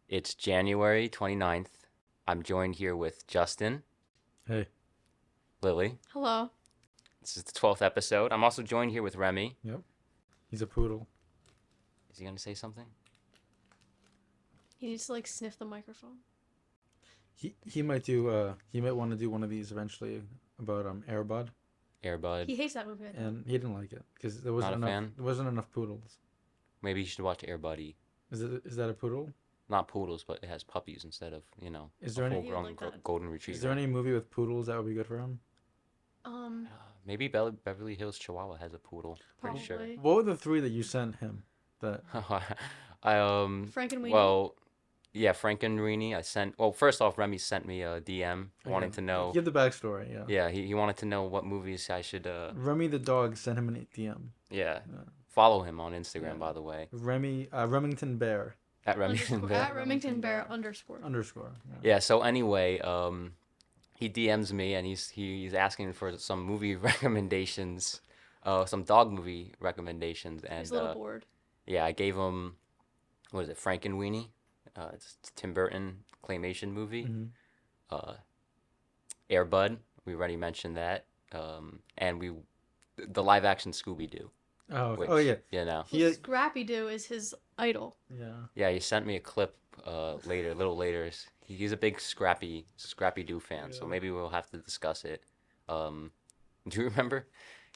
It's January 29th. I'm joined here with Justin, Hey. Lily. Hello. This is the 12th episode. I'm also joined here with Remy. Yep. He's a poodle. Is he going to say something? He needs to sniff the microphone. He might want to do one of these eventually about Air Bud, Airbud. He hates that movie. and he didn't like it because there wasn't Not a enough. fan? There wasn't enough poodles. Maybe you should watch Airbuddy. Is that a poodle? Not poodles, but it has puppies instead of, Is there a any full-grown like that. golden retriever. Is there any movie with poodles that would be good for him? Maybe Beverly Hills Chihuahua has a poodle. Pretty sure. Probably. What were the three that you sent him? That Frank and Weenie. Well, yeah, Frank and Rini. First off, Remy sent me a DM wanting to know. Give the backstory. Yeah. Yeah, he wanted to know what movies I should. Remy the dog sent him an DM. Yeah. Yeah. Follow him on Instagram, Yeah. by the way. Remington Bear At Remington Underscore- Bear. At Remington Bear _. _. Yeah, so anyway, he DMs me and he's asking for some movie recommendations, some dog movie recommendations, and He's a little bored. yeah, I gave him, what is it, Frank and Weenie? It's Tim Burton claymation movie. Mm-hmm. Air Bud, we already mentioned that, and the live action Scooby Doo. Oh. Which, Yeah. you know, Well, Scrappy Doo is his idol. Yeah. yeah, he sent me a clip a little later. He's a big Scrappy Doo fan, so Yeah. maybe we'll have to discuss it. Do you remember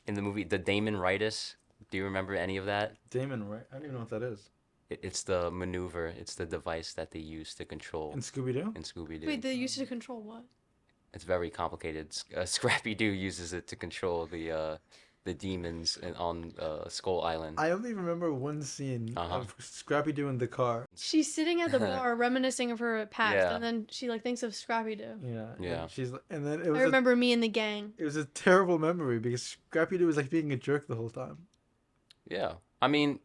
in the movie The Damon Rightus? Do you remember any of that? Damon, right? I don't even know what that is. It's the maneuver. It's the device that they use to control In Scooby Doo. in Scooby Doo. Wait, they used it to control what? It's very complicated. Scrappy Doo uses it to control the demons on Skull Island. I only remember one scene of Scrappy Doo in the car. She's sitting at the bar reminiscing of her past, Yeah. and then she thinks of Scrappy Doo. Yeah. Yeah. And then it I was remember me and the gang. it was a terrible memory because Scrappy Doo was being a jerk the whole time. Yeah, I mean,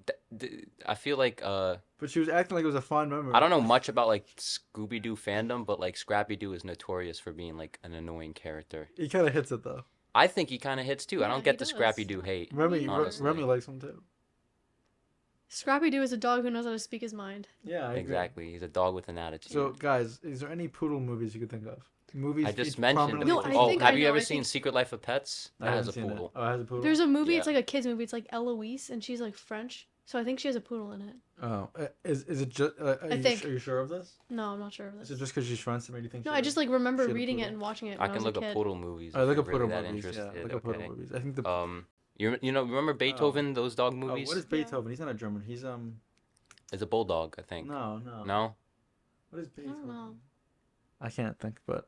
I feel like But she was acting like it was a fun memory. I don't know much about Scooby Doo fandom, but Scrappy Doo is notorious for being an annoying character. He kind of hits it though. I think he kind of hits too. I Yeah, don't get he the does. Scrappy Doo hate. Remy honestly. likes him too. Scrappy Doo is a dog who knows how to speak his mind. Yeah, I agree. Exactly, he's a dog with an attitude. So guys, is there any poodle movies you could think of? Movies I just featured mentioned. prominently No, I featured- think have I you know, ever I seen think- Secret Life of Pets? I That has haven't a seen it. poodle. Oh, it has a poodle. There's a movie, Yeah. it's a kid's movie, it's Eloise, and she's French, so I think she has a poodle in it. Oh, is it just? Are think. you sure of this? No, I'm not sure of Is this. it just because she's French that made you think? No, she I was- just remember she had a reading it poodle? and watching it I when I can was look a up kid. poodle movies. I if look you're at really poodle that movies. Yeah, interested. look at poodle Okay. movies. I think the. Remember Beethoven? Those dog movies. What is Beethoven? He's not a German. He's It's a bulldog, I think. No. No. What is I don't Beethoven? know. I can't think, but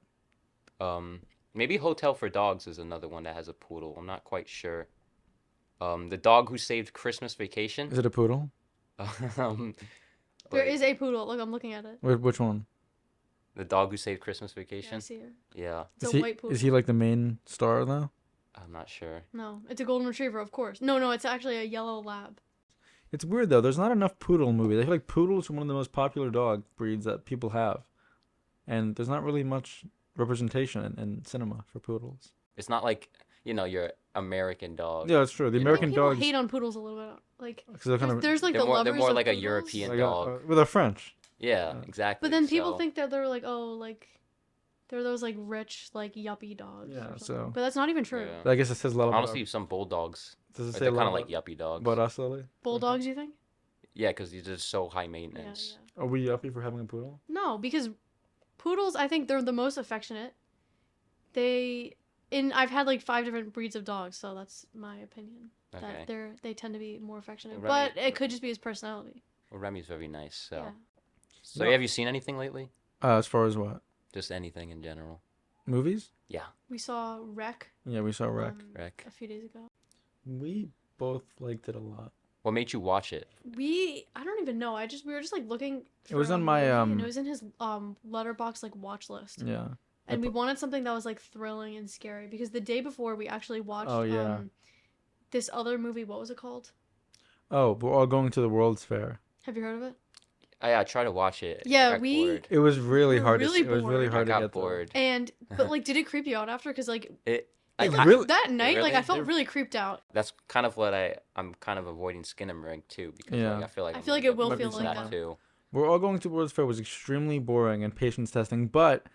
Maybe Hotel for Dogs is another one that has a poodle. I'm not quite sure. The Dog Who Saved Christmas Vacation. is it a poodle? um, There wait, is a poodle. Look, I'm looking at it. Which one? The Dog Who Saved Christmas Yeah, I Vacation. see her. Yeah, It's Is a he white poodle. is he the main star though? I'm not sure. No, it's a golden retriever, of course. No, it's actually a yellow lab. It's weird though. There's not enough poodle movies. I feel like poodles are one of the most popular dog breeds that people have, and there's not really much representation in cinema for poodles. It's not your American dog. Yeah, that's true. The You know, American People dogs, hate on poodles a little bit. because they're kind of There's They're the more, lovers they're more of like a poodles. European like, dog. well, they're French. Yeah, Yeah. exactly. But then people so- think that they're they're those rich yuppie dogs. Yeah, or something. so- But that's not even true. Yeah. But I guess it says a lot about. Honestly, some bulldogs. Does it Like, say they're a lot kind of about, like yuppie dogs. about us, Lily? Bulldogs, you think? Yeah, because they're just so high Yeah, maintenance. yeah. Are we yuppie for having a poodle? No, because poodles, I think they're the most affectionate. I've had 5 different breeds of dogs, so that's my opinion. Okay. That they tend to be more affectionate, Remy- but it could just be his personality. Well, Remy's very nice. So, Yeah. so No. have you seen anything lately? As far as what Just anything in general. movies? Yeah. We saw Wreck. Yeah, we saw Wreck. Wreck. A few days ago. We both liked it a lot. What made you watch it? I don't even know. We were just looking. It was for a on my, movie, and um, it was in his letterbox watch list. Yeah. And we wanted something that was thrilling and scary because the day before we actually watched Oh, yeah. this other movie. What was it called? Oh, we're all going to the World's Fair. Have you heard of it? I tried to watch it. Yeah, I got we- bored. It was really We're hard. really It was really bored. I hard to got get through. bored. And did it creep you out after? Because It really- that night, Really? I felt really creeped out. that's kind of what I'm kind of avoiding Skinamarink too because Yeah. I feel like I I'm feel like gonna it will get feel into like that. too. We're All Going to World's Fair was extremely boring and patience testing, but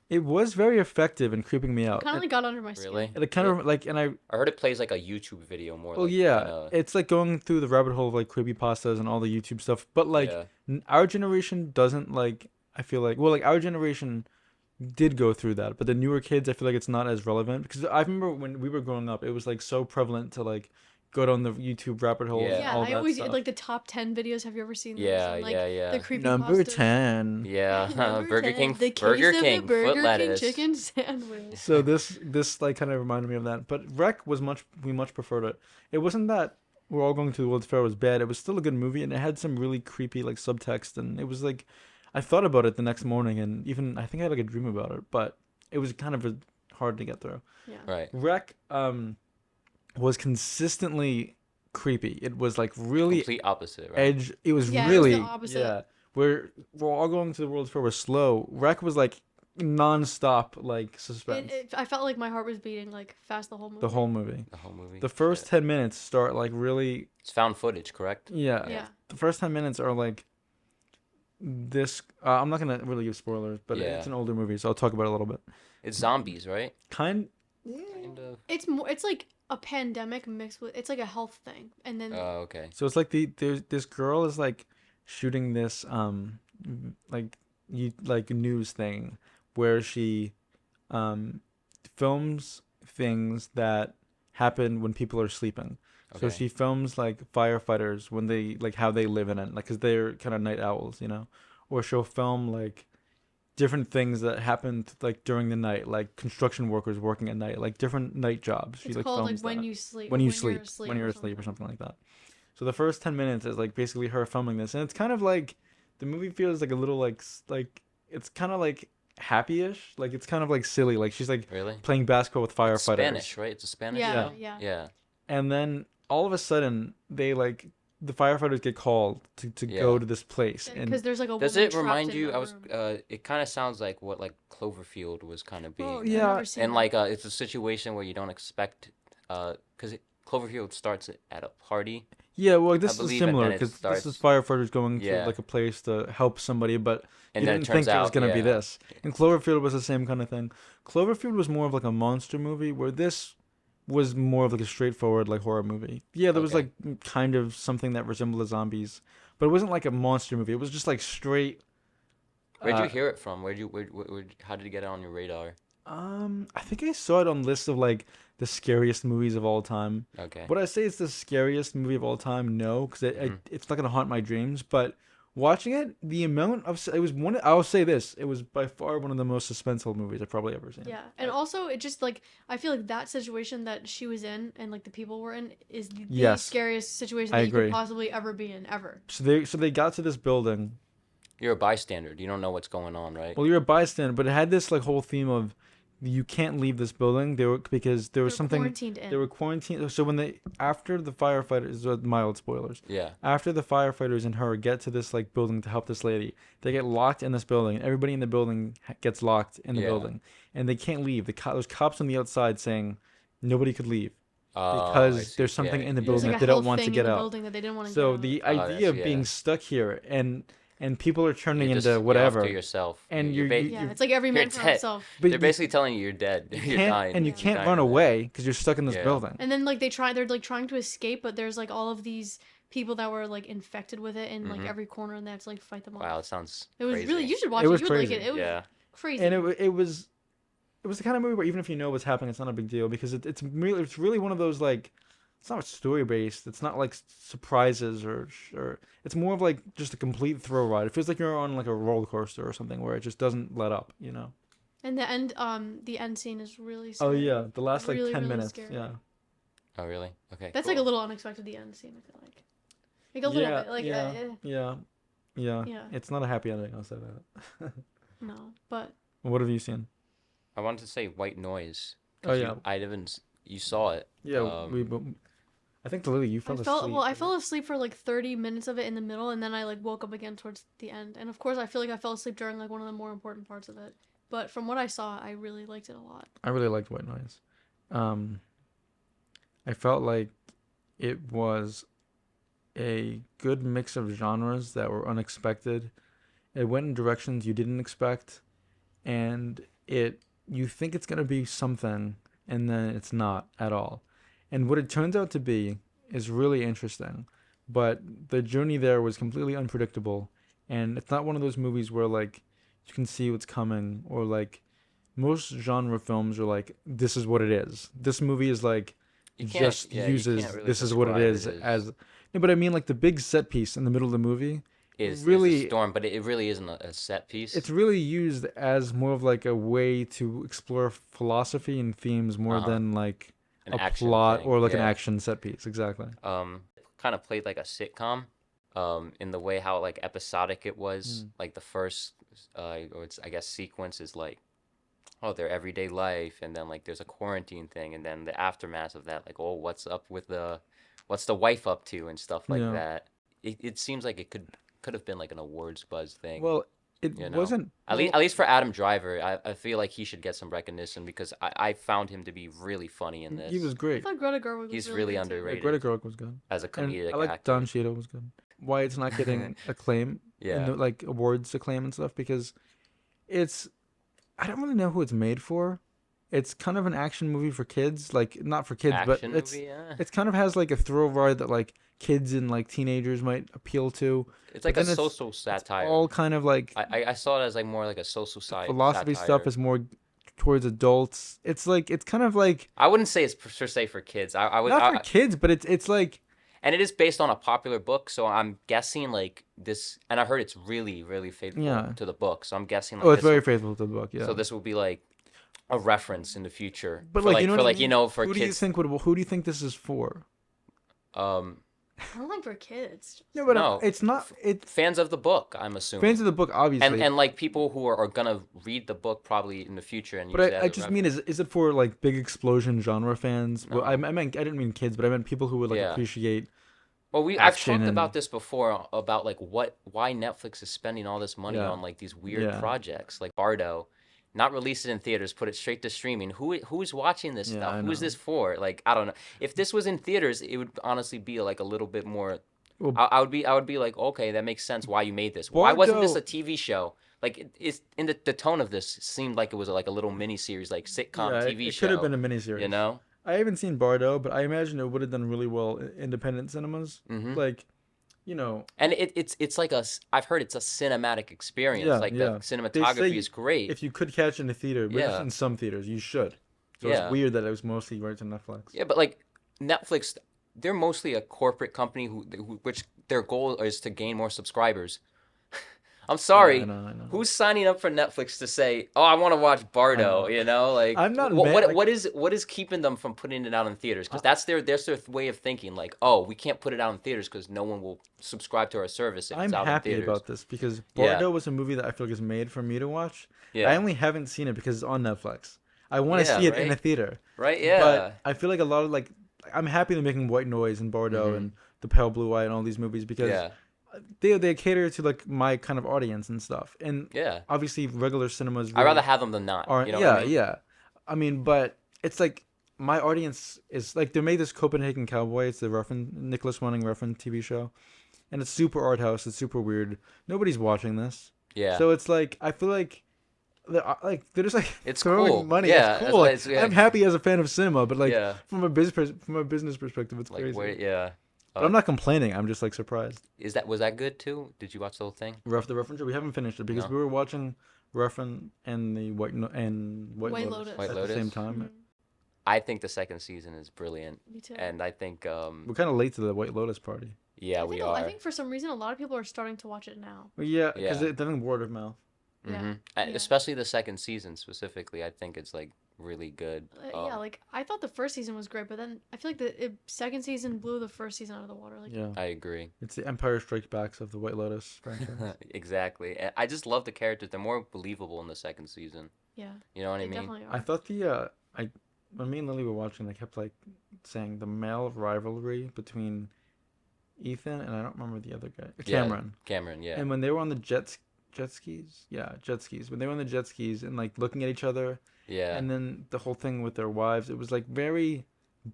it was very effective in creeping me out. Kind of like got under my Really? skin. It kind of like, and I heard it plays like a YouTube video more well, like than yeah, a it's like going through the rabbit hole of like creepypastas and all the YouTube stuff. But like, yeah. our generation doesn't like. I feel like, well, like our generation did go through that, but the newer kids, I feel like it's not as relevant because I remember when we were growing up, it was like so prevalent to like go down the YouTube rabbit holes Yeah. and Yeah, all I that always stuff. like the top 10 videos. Have you ever seen those? Yeah, And, like, yeah, yeah. The creepy Number pastas. 10. Yeah, Number Burger 10, King, the case Burger of King, the Burger foot King lettuce. chicken sandwich. So this like kind of reminded me of that. But Wreck was we much preferred it. It wasn't that We're All Going to the World's Fair was bad. It was still a good movie and it had some really creepy like subtext and it was like I thought about it the next morning and even I think I had like a dream about it, but it was kind of hard to get through. Yeah. Right. Wreck was consistently creepy. It was like really Complete opposite, right? edge. It was Yeah, it was really the opposite. yeah. We're All Going to the World's Fair was slow. Wreck was like non-stop like suspense. I felt like my heart was beating like fast the whole movie. The whole movie. The whole movie. The first Shit. 10 minutes start like really It's found footage, correct? yeah. Yeah. The first 10 minutes are like this I'm not going to really give spoilers, but Yeah. it's an older movie, so I'll talk about it a little bit. It's zombies, right? Kind Kind of. It's like a pandemic mixed with it's like a health thing, and then Oh, okay. so it's like there's this girl is like shooting this like news thing where she films things that happen when people are sleeping. So Okay. she films like firefighters when they like how they live in it, like because they're kind of night owls, you know, or she'll film like different things that happened like during the night, like construction workers working at night, like different night jobs. She it's like called like films when that. you sleep. When you you're sleep, asleep when you're asleep or something like that. So the first 10 minutes is like basically her filming this, and it's kind of like the movie feels like a little like it's kind of like happy-ish, like it's kind of like silly, like she's like Really? playing basketball with It's firefighters. Spanish, right? It's a Spanish Yeah, show? yeah. Yeah. And then all of a sudden they like the firefighters get called to Yeah. go to this place, and Because there's like a Does woman it trapped remind in you? a I was. room. It kind of sounds like what like Cloverfield was kind of being. Well, I've yeah, never seen And it. like it's a situation where you don't expect. Because Cloverfield starts at a party. yeah, well this is believe, and similar then it because starts- this is firefighters going to Yeah. like a place to help somebody, but And you then didn't it turns think it was out, gonna be yeah. this. And Cloverfield was the same kind of thing. Cloverfield was more of like a monster movie, where this was more of like a straightforward like horror movie. Yeah, there was Okay. like kind of something that resembled the zombies, but it wasn't like a monster movie. It was just like straight. Where'd uh, you hear it from? How did you get it on your radar? I think I saw it on lists of like the scariest movies of all time. Okay. Would I say it's the scariest movie of all time? No, because Mhm. it's not gonna haunt my dreams. But watching it, the amount of it was one. I'll say this: it was by far one of the most suspenseful movies I've probably ever seen. Yeah, and also it just like I feel like that situation that she was in and like the people were in is the Yes. scariest situation I that you agree. could possibly ever be in ever. So they got to this building. You're a bystander. You don't know what's going on, right? Well, you're a bystander, but it had this like whole theme of you can't leave this building. Because there was They're something. quarantined in. They were quarantined. So when after the firefighters, mild spoilers. Yeah. After the firefighters and her get to this like building to help this lady, they get locked in this building. Everybody in the building gets locked in the Yeah. building, and they can't leave. There's cops on the outside saying nobody could leave Oh, because I see. there's something Yeah, in the yeah. There's building like that a they don't health want to thing get in the out. building that they didn't want to So get out. the Oh, idea of yeah. being stuck here and people are turning You're into off whatever, to yourself. and you're, you're- ba- Yeah, it's like every man you're for dead. himself. but They're basically telling you you're dead. you You're can't dying. and you Yeah. can't dying run of that. away because you're stuck in this Yeah. building. And then like they're like trying to escape, but there's like all of these people that were like infected with it in like Mhm. every corner, and they have to like fight them off. Wow, it sounds. It was crazy. really you should watch It it. was You would like crazy. it. It was Yeah. crazy. And it was the kind of movie where even if you know what's happening, it's not a big deal because it's really one of those like it's not story based. It's not like surprises or it's more of like just a complete thrill ride. It feels like you're on like a roller coaster or something where it just doesn't let up, you know. And the end scene is really Oh scary. yeah, the last like Really, 10 really minutes. scary. Yeah. Oh, really? Okay. That's cool. like a little unexpected. The end scene, I feel like a little bit, like Yeah. Yeah. It's not a happy ending, I'll say that. no, but What have you seen? I wanted to say White Noise. Oh 'cause yeah. You saw it. Yeah, Um, I think Lily, you fell asleep. I fell asleep for like 30 minutes of it in the middle, and then I like woke up again towards the end. And of course, I feel like I fell asleep during like one of the more important parts of it. But from what I saw, I really liked it a lot. I really liked White Noise. I felt like it was a good mix of genres that were unexpected, It went in directions you didn't expect, and you think it's gonna be something, and then it's not at all. And what it turns out to be is really interesting, but the journey there was completely unpredictable, and it's not one of those movies where like you can see what's coming, or like most genre films are like this is what it is. This movie is like You can't, just yeah, you uses can't really this is what it describe is it as no, but I mean like the big set piece in the middle of the movie is a really storm, but it really isn't a set piece. it's really used as more of like a way to explore philosophy and themes more Uh-huh. than like An a action plot thing. or like an Yeah. action set piece. Exactly. Kind of played like a sitcom, in the way how like episodic it was. Mm. Like the first, or it's I guess sequence is like, oh, their everyday life, and then like there's a quarantine thing, and then the aftermath of that, like, oh, what's the wife up to and stuff like Yeah. that. It seems like it could have been like an awards buzz thing, Well, it you know. wasn't. At least Well, at least for Adam Driver, I feel like he should get some recognition because I found him to be really funny in he was this. I great. thought Greta Gerwig was He's really really good too. Yeah, underrated Greta Gerwig was good, as a and I comedic like actor. Don Cheadle was good. Why it's not getting acclaim in Yeah. the like awards acclaim and stuff because it's I don't really know who it's made for. It's kind of an action movie for kids, like not for kids, but Action movie, yeah. it's kind of has like a thrill ride that like kids and like teenagers might appeal to. It's But like a then social it's satire. all kind of like I saw it as like more like a social the philosophy stuff satire. is more towards adults. It's like it's kind of like I wouldn't say it's per se for kids. I would, not for kids, but it's like and it is based on a popular book, so I'm guessing like this. And I heard it's really, really faithful Yeah. to the book, so I'm guessing like oh, it's this. very faithful to the book, yeah. So this will be like a reference in the future But for like you know for what I like mean? for Who do you kids. think would who do you think this is for? Um, I don't think for kids. No, but No. it's not. It's fans of the book, I'm assuming. fans of the book, obviously. And like people who are gonna read the book probably in the future and use But it I as a just mean, reference. is it for like big explosion genre fans? Well, I No. meant I didn't mean kids, but I meant people who would like Yeah. appreciate Well, I've action talked and about this before about like why Netflix is spending all this money yeah, on like these weird yeah, projects like Bardo, not release it in theaters, put it straight to streaming. Who's watching this yeah. stuff? I Who is know. this for? Like I don't know. If this was in theaters, it would honestly be like a little bit more. Well, I would be like, okay, that makes sense why you made this. Why wasn't this a Bardo, TV show? Like it's in the tone of this seemed like it was like a little mini series, like sitcom yeah, TV it could have show. been a You miniseries. know? I haven't seen Bardo, but I imagine it would have done really well in independent cinemas. Mm-hmm. Like, you know, And it's like I've heard it's a cinematic experience. yeah, Like the yeah. They cinematography say is great. if you could catch it in a theater, but Yeah. in some theaters, you should. So Yeah. it's weird that it was mostly right to Netflix. Yeah, but like Netflix, they're mostly a corporate company which their goal is to gain more subscribers. I'm Yeah, sorry. I know, I know. Who's signing up for Netflix to say, "Oh, I want to watch Bardo"? know. You know, like I'm not mad, like- what is keeping them from putting it out in theaters? Because that's their way of thinking. Like, oh, we can't put it out in theaters because no one will subscribe to our service if I'm it's out in happy theaters. about this because Yeah. Bardo was a movie that I feel like is made for me to watch. Yeah. I only haven't seen it because it's on Netflix. I want to Yeah, see it in a right? theater. Right? Yeah. But I feel like a lot of like I'm happy they're making White Noise and Bardo Mhm. and The Pale Blue Eye and all these movies because Yeah. they cater to like my kind of audience and stuff. And Yeah. obviously regular cinemas I'd rather have them than not. aren't You know yeah, what I mean? yeah. I mean, but it's like my audience is like they made this Copenhagen Cowboy. It's the Nicholas Winding Refn TV show. And it's super art house, it's super weird. Nobody's watching this. Yeah. So it's like I feel like they're just like It's throwing cool. money. Yeah, It's that's cool. why Like, it's- yeah. I'm happy as a fan of cinema, but like Yeah. from a business perspective, it's Like crazy. where? Yeah. But I'm not complaining. I'm just like surprised. Was that good too? Did you watch the whole thing? The reference we haven't finished it because No. we were watching Refn and the White White Lotus. White at Lotus? the same time. Mhm. I think the second season is brilliant, Me too. and I think We're kind of late to the White Lotus party. yeah, we are. I think for some reason a lot of people are starting to watch it now. Well, yeah, because Yeah. it's I think word of mouth. Yeah. hmm Yeah. Especially the second season specifically, I think it's like really good. Yeah, like I thought the first season was great, but then I feel like the second season blew the first season out of the water. Like, Yeah, I agree. it's the Empire Strikes Backs of the White Lotus franchise. Exactly. And I just love the characters. They're more believable in the second season. yeah, You know what I they mean? definitely I are. thought when me and Lily were watching, they kept like saying the male rivalry between Ethan and I don't remember the other guy, Yeah. Cameron. Cameron, yeah. And when they were on the jet skis, when they were on the jet skis and like looking at each other, Yeah. and then the whole thing with their wives, it was like very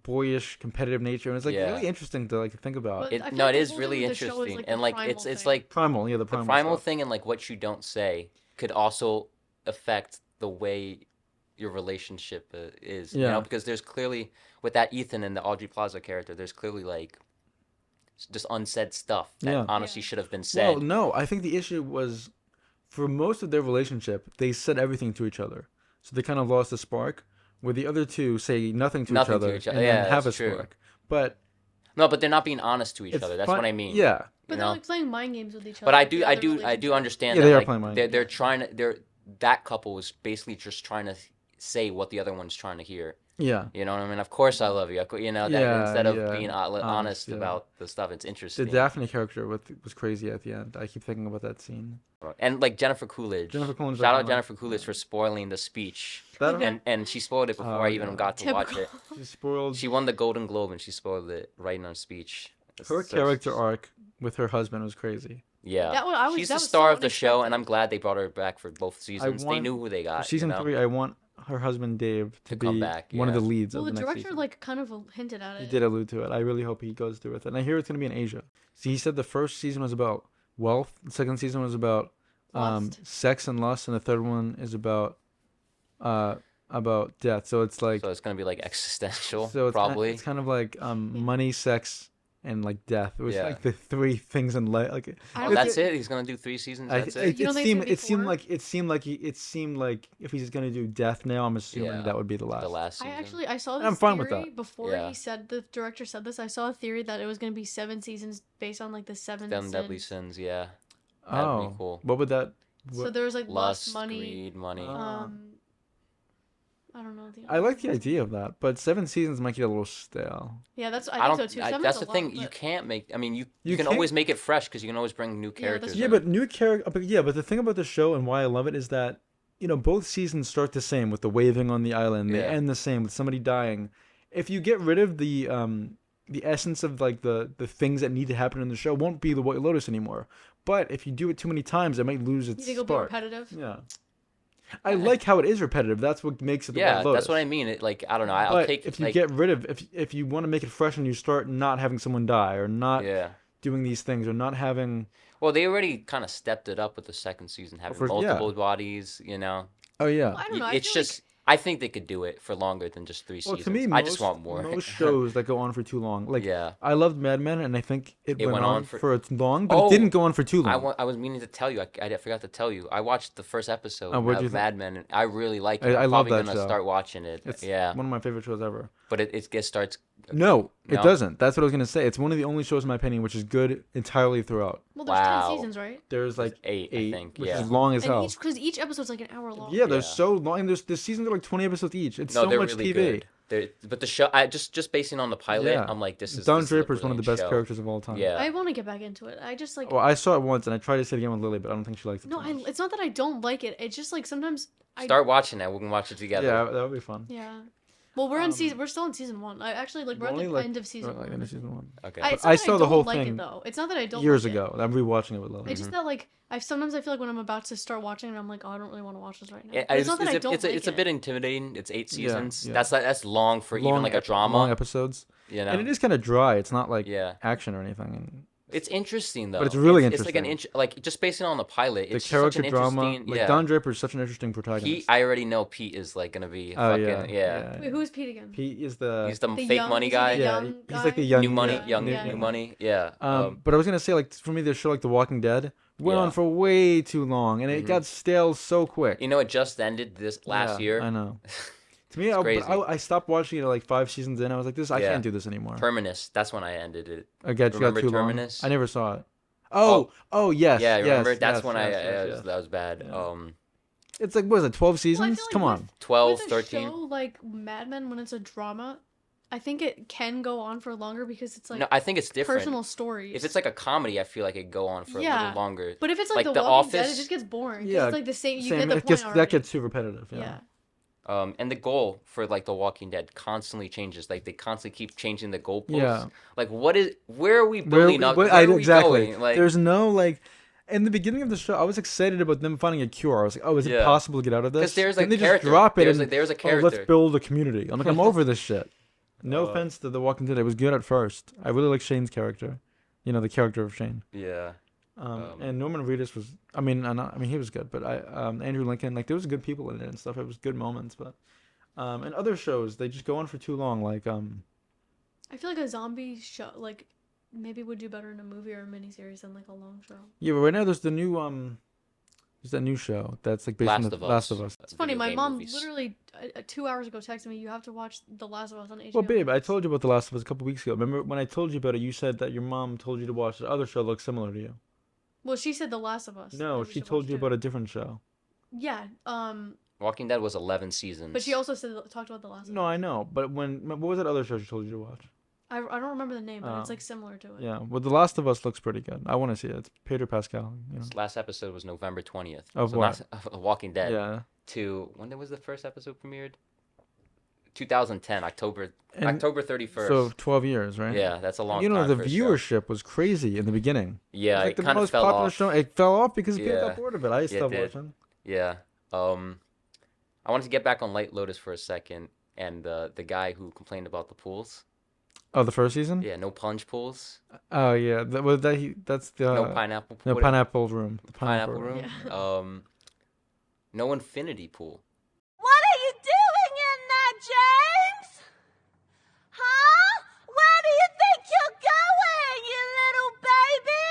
boyish competitive nature, and it's like Yeah. really interesting to like think about. But I feel No, like it the is whole thing really with the show is, interesting, like, and the like primal it's thing. like Primal, yeah, the the primal, primal stuff. thing and like what you don't say could also affect the way your relationship is, you know, Yeah, because there's clearly with that Ethan and the Audrey Plaza character, there's clearly like just unsaid stuff that yeah. honestly Yeah. should have been Well, said. no, I think the issue was for most of their relationship, they said everything to each other, so they kind of lost the spark. Where the other two say nothing to each Nothing to other each other. and then Yeah, have that's a true. spark. But No, but they're not being honest to each it's other. That's fun. what I mean. Yeah, You But they're know. like playing mind games with each other. But I with do, the I other do, I do relationship. understand Yeah, that they are like playing mind they're games. trying to that couple was basically just trying to say what the other one's trying to hear. yeah, You know what I mean? Of course I love you. You know that yeah, instead of yeah. being honest Yeah. about the stuff, it's The interesting. Daphne character was crazy at the end. I keep thinking about that scene. And like Jennifer Coolidge. Jennifer Coolidge, Shout like, out Jennifer Coolidge yeah. for spoiling the speech. That And she spoiled it before Oh, I even yeah. got to watch Typical. it. she spoiled She won the Golden Globe and she spoiled it right in her speech. her So character arc with her husband was crazy. Yeah. That one, She's that the was star so of the show, and I'm unexpected. glad they brought her back for both seasons. They want- knew who they For got. season you know? 3, I want her husband Dave to To come be back, one of the yeah. leads Well, of the the next director season. like kind of hinted at He it. did allude to it. I really hope he goes through with it. And I hear it's going to be in Asia. See, he said the first season was about wealth, the second season was about Lust. sex and lust, and the third one is about death. So it's like So it's gonna be like existential, so it's probably. it's kind of like money, sex, and like death. It was Yeah. like the three things in life. Like I Oh, don't that's think- it. He's gonna do 3 seasons. I, That's it, it. You don't think it's gonna be it seemed like if he's gonna do death now, I'm assuming Yeah, that would be the last. The last I season. saw And this I'm fine with theory that. before Yeah. he said the director said this. I saw a theory that it was going to be 7 seasons based on like the 7 Them deadly sins. sins. Yeah. That'd Oh, be cool. what would that? So What, there was like Lust, money. greed, money. I don't know. I like the idea of that, but 7 seasons might get a little stale. Yeah, I I think don't. so too. Seven's That's a the lot, thing. You but- can't make. I mean, you You can can't- always make it fresh because you can always bring new Yeah, that's characters. Yeah, in. but new character. But yeah, but the thing about the show and why I love it is that both seasons start the same with the waving on the island. They Yeah. end the same with somebody dying. If you get rid of the essence of like the things that need to happen in the show, it won't be the White Lotus anymore. But if you do it too many times, it might lose You its think it'll be spark. repetitive? Yeah. I like how it is repetitive. That's what makes it the Yeah, White Lotus. that's what I mean. It like I don't know. I'll But take if you like get rid of if you want to make it fresh and you start not having someone die or not yeah. doing these things or not having Well, they already kind of stepped it up with the second season, having For- yeah. multiple bodies. You know, oh yeah. Well, I don't know. I it's feel just. I think they could do it for longer than just 3 Well, seasons. to me, I just want more. most shows that go on for too long. Like Yeah. I loved Mad Men, and I think it went on for too long, but Oh, it didn't go on for too long. I was meaning to tell you. I forgot to tell you. I watched the first episode Oh, what'd you of think? Mad Men, and I really like it. I I'm love probably that gonna show. start watching it. It's Yeah, one of my favorite shows ever. but it starts. No, it No? doesn't. That's what I was gonna say. It's one of the only shows, in my opinion, which is good entirely throughout. Well, there's Wow. 10 seasons, right? There's like 8, I think. which Yeah. is long as hell. And because each episode's like an hour long. Yeah, they're Yeah. so long. And the seasons are like 20 episodes each. It's No, so they're much really TV. good. But the show, I just basing on the pilot, Yeah. I'm like, this is. Don this is a Draper's one of the brilliant best show. characters of all time. Yeah. I want to get back into it. I just like Well, I saw it once, and I tried to see it again with Lily, but I don't think she liked it. no. too much. It's not that I don't like it. It's just like sometimes I Start watching it. We can watch it together. Yeah, that would be fun. yeah. Well, we're in season. We're still in season 1. I actually like we're at Only, the like, end of season Like, 1. end of season 1. Okay. It's I not that saw the don't whole like thing it, though. It's not that I don't Years like it. ago. I'm rewatching it with Lily. It's just that like I sometimes I feel like when I'm about to start watching it, I'm like, oh, I don't really want to watch this right now. Yeah, But it's not that I don't it's like a it. bit intimidating. It's 8 Yeah, seasons. yeah. That's long for even like a drama. Long episodes. You know. And it is kind of dry. It's not like Yeah. action or anything. And It's interesting though. But it's really It's like interesting. like just basing on the pilot. the It's character such an drama. interesting. Like Yeah. Don Draper is such an interesting protagonist. I already know Pete is like gonna be Oh fucking yeah. Wait, who is Pete again? Pete is the. He's the, The fake young- money is he the guy. yeah, young he's like the guy? young New money, Yeah, young yeah, new yeah. money. Yeah. But I was gonna say, like, for me, the show like The Walking Dead went Yeah. on for way too long, and it Mhm. got stale so quick. You know, it just ended this last Yeah, year. I know. To me, crazy. I stopped watching it at like 5 seasons in. I was like, I Yeah. can't do this anymore. Terminus. That's when I ended it. I got Remember too Terminus? long. I never saw it. Oh, yes. Yeah, yes, remember? That's yes, when yes, yes. that was bad. Yeah. It's like, what is it, 12 seasons? like Come with- on. 12, with a 13. show like Mad Men, when it's a drama, I think it can go on for longer because it's like No, I think it's different. personal stories. If it's like a comedy, I feel like it'd go on for a Yeah. little longer. but if it's like, like The The Walking Dead, it Office- just gets boring. 'Cause Yeah, it's like the same. You Same. get the It point gets, already. that gets too repetitive. Yeah. yeah. And the goal for like The Walking Dead constantly changes. Like they constantly keep changing the goalposts. Yeah. Like where are we building up? Where are we exactly. going? Like There's no like. In the beginning of the show, I was excited about them finding a cure. I was like, "Oh, is it Yeah. possible to get out of this?" because there's Then like they character. just drop it There's and there's a oh, let's character. build a community. I'm like, I'm over this shit. No offense to The Walking Dead, it was good at first. I really like Shane's character. The character of Shane. Yeah. And Norman Reedus was, he was good, but Andrew Lincoln, like there was good people in it and stuff. It was good moments, but and other shows they just go on for too long. Like I feel like a zombie show, like maybe would do better in a movie or a miniseries than like a long show. yeah, but right now there's there's that new show that's like based on Last the of Us. Last of Us. It's funny. Video My game mom movies. literally 2 hours ago texted me, "You have to watch The Last of Us on HBO." Well, babe, I Max." told you about The Last of Us a couple weeks ago. Remember when I told you about it? You said that your mom told you to watch the other show that looks similar to you. Well, she said The Last of Us. No, that we she should told watch you too. about a different show. Yeah. Walking Dead was 11 seasons. But she also talked about The Last of No, Us. I know, but what was that other show she told you to watch? I don't remember the name, but it's Oh. like similar to it. Yeah, well, The Last of Us looks pretty good. I want to see it. It's Pedro Pascal. This last episode was November 20th. Of so what? Of Walking Dead. Yeah. When was the first episode premiered? 2010, October 31st. So 12 years, right? Yeah, that's a long time. The for a show. viewership was crazy in the beginning. Yeah, It was it like the kind of most fell popular off. show. It fell off because people Yeah. got bored of it. I it stopped did. watching. Yeah. I wanted to get back on Light Lotus for a second, and the guy who complained about the pools. Oh, the first season? Yeah, no plunge pools, Oh, yeah. That's the no pineapple. no what- pineapple room. The pineapple room. Yeah. No infinity pool. What are you doing in there, James? Huh? Where do you think you're going, you little baby?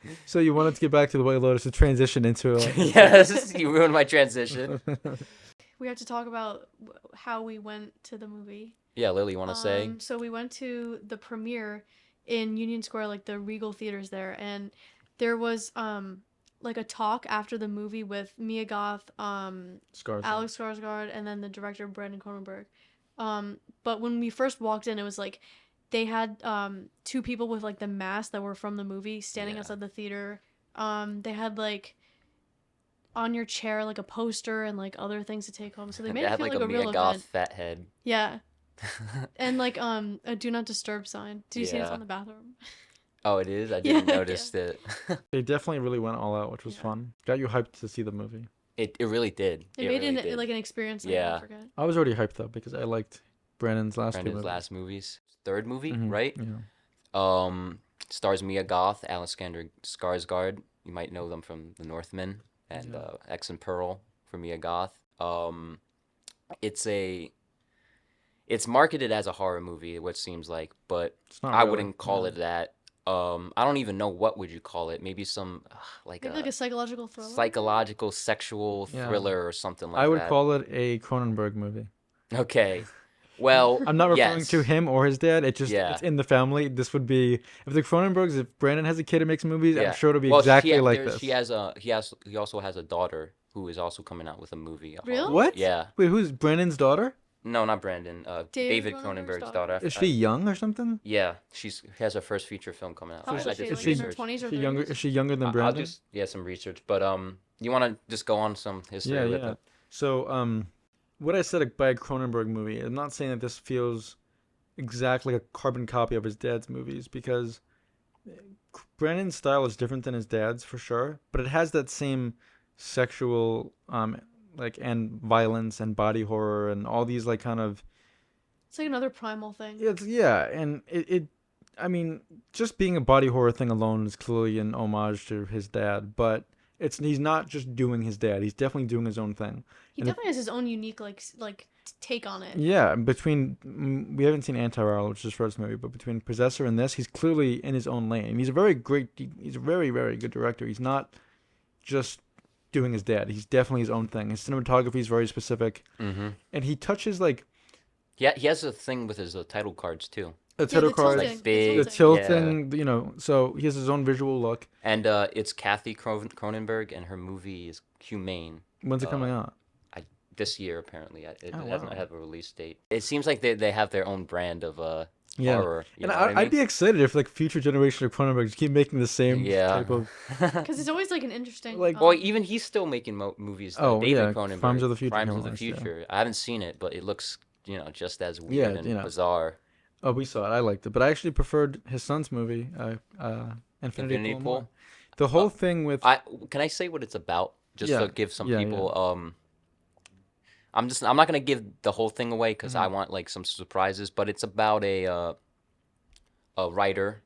James! So you wanted to get back to the White Lotus to transition into it. Yes, you ruined my transition. We have to talk about how we went to the movie. Yeah, Lily, you want to say? So we went to the premiere in Union Square, like the Regal Theaters there, and there was like a talk after the movie with Mia Goth, Scars. Alex Skarsgård, and then the director Brandon Cronenberg. But when we first walked in, it was like they had two people with like the masks that were from the movie standing Yeah. outside the theater. They had like on your chair like a poster and like other things to take home. So they They made it had feel like like a a real Mia Goth event. fat head. Yeah. And like a do not disturb sign. Do you see it's Yeah. on the bathroom? Oh, it is? I Yeah, didn't notice it. They definitely really went all out, which was Yeah. fun. Got you hyped to see the movie. It really did. It made really it did. like an experience that I Yeah. won't forget. I was already hyped up because I liked Brandon's last two Brandon's movies. last movies. Third movie, Mhm, right? Yeah. Stars Mia Goth, Alexander Skarsgård. You might know them from The Northman and Yeah. X and Pearl for Mia Goth. It's marketed as a horror movie, what seems like, but It's not I really, wouldn't call yeah. it that. I don't even know what would you call it. Maybe some like Maybe a like a psychological thriller. psychological sexual Yeah. thriller or something like I would that. call it a Cronenberg movie. Okay. Well, I'm not referring yes. to him or his dad. It just Yeah. it's in the family. This would be if the Cronenbergs. If Brandon has a kid and makes movies, Yeah. I'm sure it'll be Well, exactly like this. He also has a daughter who is also coming out with a movie. Really? What? Yeah. Wait, who's Brandon's daughter? No, not Brandon. David David Cronenberg's Cronenberg's daughter. daughter. Is she young or something? Yeah, she has her first feature film coming out. How old I is she? did Like some in her research. 20s or Is she younger? 30s? Is she younger than I'll Brandon? just some research, but you want to just go on some history Yeah, with yeah. it? So, what I said by a Cronenberg movie, I'm not saying that this feels exactly like a carbon copy of his dad's movies because Brandon's style is different than his dad's for sure, but it has that same sexual, and violence and body horror and all these like kind of It's like another primal thing. and I mean, just being a body horror thing alone is clearly an homage to his dad, but he's not just doing his dad. He's definitely doing his own thing. He And definitely has his own unique like take on it. Yeah, and we haven't seen Antiviral, which is his first movie, but between Possessor and this, he's clearly in his own lane. He's a very, very good director. He's not just doing his dad. He's definitely his own thing. His cinematography is very specific, Mm-hmm. and he touches like Yeah, he has a thing with his title cards too, a Yeah, title the card, tilting, Like big- the tilting. tilting, so he has his own visual look. and it's Kathy Cronenberg, and her movie is Humane. When's it coming Uh, out? This year apparently. It Oh, hasn't wow. had a release date. It seems like they have their own brand of Yeah. horror. You And know what I I'd mean? be excited if like future generation of Cronenbergs keep making the same Yeah. type of. Because it's always like an interesting. Like- Well, even he's still making movies. Oh, David yeah, Cronenberg, Crimes of the Future Crimes came of the out last year. Future. I haven't seen it, but it looks, just as weird Yeah, and bizarre. Oh, we saw it. I liked it, but I actually preferred his son's movie, Infinity, Infinity Pool. Pool? More. The whole thing with Can I say what it's about? Just Yeah, to give some yeah, people I'm not gonna give the whole thing away because I Mhm. want like some surprises. But it's about a writer,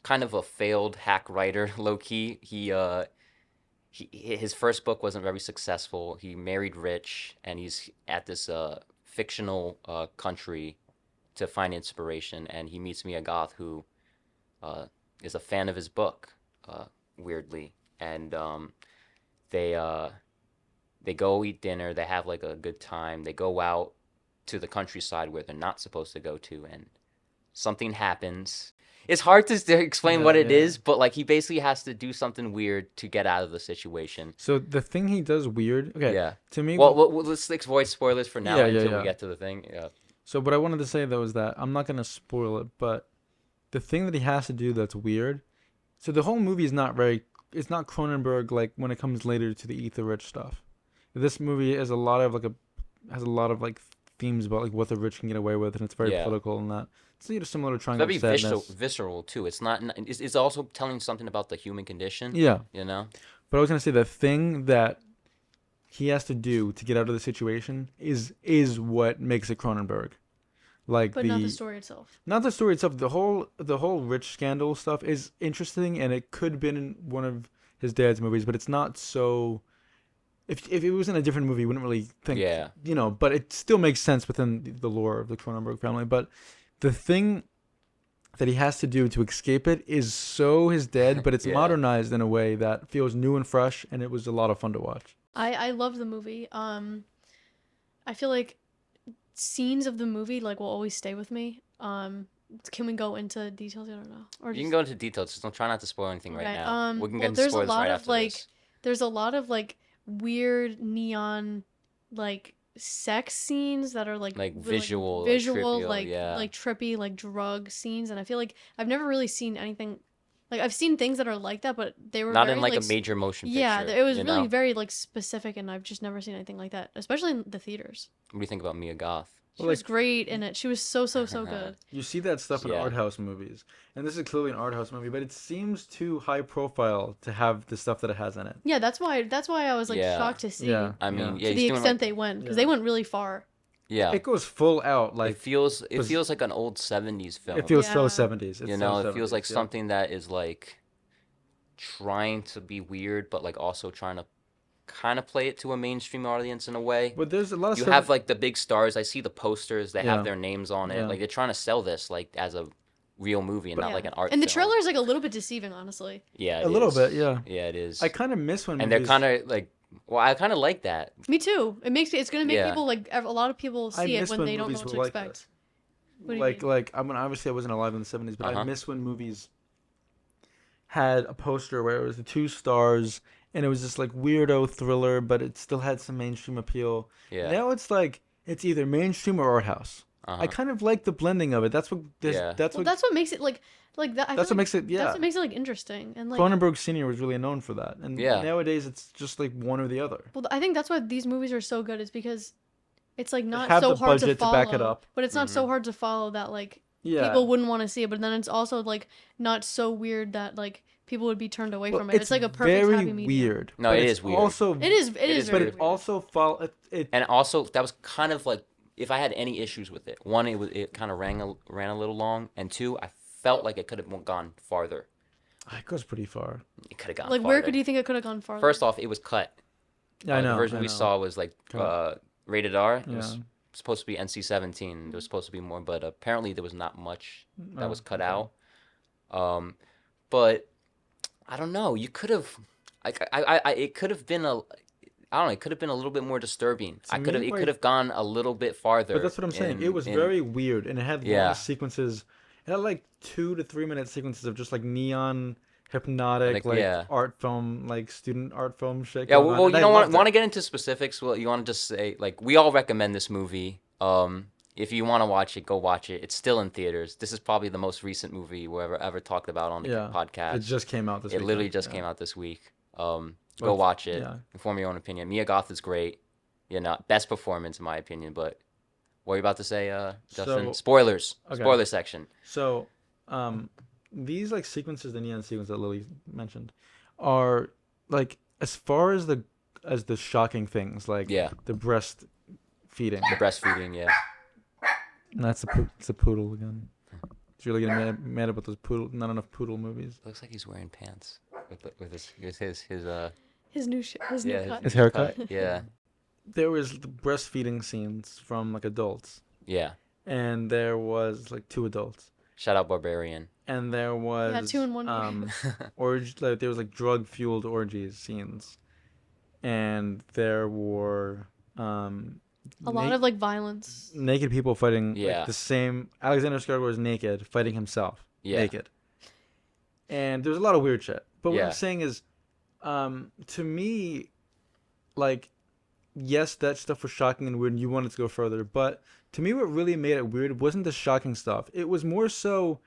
kind of a failed hack writer, low key. His first book wasn't very successful. He married rich, and he's at this fictional country to find inspiration. And he meets Mia Goth, who uh, is a fan of his book, uh, weirdly, and they uh, they go eat dinner. They have like a good time. They go out to the countryside where they're not supposed to go to, and something happens. It's hard to explain Yeah, what it yeah. is, but like he basically has to do something weird to get out of the situation. So the thing he does weird. Okay, Yeah. to me. Well, let's avoid spoilers for now Yeah, yeah, until we yeah. get to the thing. Yeah. So what I wanted to say though is that I'm not gonna spoil it, but the thing that he has to do that's weird. So the whole movie is not very. It's not Cronenberg like when it comes later to the Eat the Rich stuff. This movie has a lot of like themes about like what the rich can get away with, and it's very Yeah. political and that. It's similar to It's Triangle very of Sadness. visceral too. It's not. It's also telling something about the human condition. Yeah, You know. but I was gonna say the thing that he has to do to get out of the situation is what makes it Cronenberg. Like But the not the story itself. not the story itself. The whole rich scandal stuff is interesting, and it could have been in one of his dad's movies, but it's not so. If it was in a different movie, you wouldn't really think, Yeah. but it still makes sense within the lore of the Cronenberg family. But the thing that he has to do to escape it is so his dad, but it's Yeah. modernized in a way that feels new and fresh, and it was a lot of fun to watch. I love the movie. I feel like scenes of the movie like will always stay with me. Can we go into details? I don't know. Or You just can go into details. Just don't try not to spoil anything right okay. now. We can Well, get into there's a spoilers lot right of after like this. there's a lot of like weird neon like sex scenes that are Like with, visual, visual trivial, like yeah. like trippy like drug scenes, and I feel like I've never really seen anything like I've seen things that are like that, but they were Not very in like like a major motion yeah, picture. it was you really know? very like specific, and I've just never seen anything like that, especially in the theaters. What do you think about Mia Goth? She Well, was like great in it. She was so good. you see that stuff in Yeah. art house movies, and this is clearly an art house movie, but it seems too high profile to have the stuff that it has in it. Yeah, that's why I was like Yeah. shocked to see Yeah, I mean, yeah, to he's the doing extent like, they went because Yeah. they went really far. yeah. It goes full out, like it feels was- like an old 70s film. it feels so Yeah. 70s. you know, it feels like yeah. something that is like trying to be weird, but like also trying to kind of play it to a mainstream audience in a way. But there's a lot of You stuff. have like the big stars. I see the posters that Yeah. have their names on it. Yeah. Like they're trying to sell this like as a real movie and But- not Yeah. like an art And the film. trailer is like a little bit deceiving, honestly. Yeah, a it little is. bit, yeah. Yeah, it is. I kind of miss when and they're movies. kind of like, well, I kind of like that. Me too. It's gonna make Yeah. people like a lot of people I see it miss when when they don't know movies what to were like expect. this. What do you like mean? like I mean, obviously I wasn't alive in the 70s, but I Uh-huh. miss when movies had a poster where it was the two stars and it was this like weirdo thriller, but it still had some mainstream appeal. Yeah. Now it's like it's either mainstream or art house. Uh-huh. I kind of like the blending of it. That's what this. Yeah. That's Well, what. that's what makes it like that. I That's feel what makes it. That's Yeah. what makes it like interesting and like. Cronenberg Senior was really known for that, and Yeah. nowadays it's just like one or the other. Well, I think that's why these movies are so good. Is because it's like not have so the hard to budget to follow, back it up. but it's not so hard to follow that like Yeah. people wouldn't want to see it. But then it's also like not so weird that like people would be turned away Well, from it. It's like a perfect very happy medium. weird. No, but it it's is weird. Also, It is. It It is. is but very weird. it also follow it. And also, that was kind of like, if I had any issues with it, one, it kind of ran a little long, and two, I felt like it could have gone farther. It goes pretty far. It could have gone like farther. where could you think it could have gone farther? First off, it was cut. Yeah, I know. The version I we know. saw was like Cut. rated R. It Yeah. was supposed to be NC-17. There was supposed to be more, but apparently there was not much that Oh, was cut okay. out. But I don't know. You could have, it could have been I don't know. It could have been a little bit more disturbing. To me, It like- could have gone a little bit farther. But that's what I'm saying. It was very weird, and it had Yeah. long sequences. It had like 2 to 3 minute sequences of just like neon, hypnotic, Like, yeah. art film, like student art film shit. Yeah, going well, on, you and I don't loved want it. to get into specifics. Well, you want to just say like we all recommend this movie. If you want to watch it, go watch it. It's still in theaters. This is probably the most recent movie we ever talked about on the Yeah, podcast. It just came out this It weekend, literally just yeah. came out this week. But Go watch it. yeah. Inform your own opinion. Mia Goth is great. You know, best performance in my opinion. But what are you about to say, Justin? So- Spoilers. okay. Spoiler section. So, these like sequences, the neon sequence that Lily mentioned, are like as far as the shocking things, like Yeah. the breast feeding. The breastfeeding, yeah. And that's it's a poodle again. He's really getting mad about those not enough poodle movies. Looks like he's wearing pants with His new his new cut. His haircut? Yeah. There was the breastfeeding scenes from like adults, Yeah. and there was like 2 adults, Shout out Barbarian. and there was 2 in 1 like there was like drug fueled orgies scenes, and there were A lot of like violence. naked people fighting. Yeah. Like, the same. Alexander Skarsgård was naked, fighting himself. Yeah. Naked. And there's a lot of weird shit. But what Yeah. I'm saying is, to me, like, yes, that stuff was shocking and weird, and you wanted to go further. But to me, what really made it weird wasn't the shocking stuff. It was more so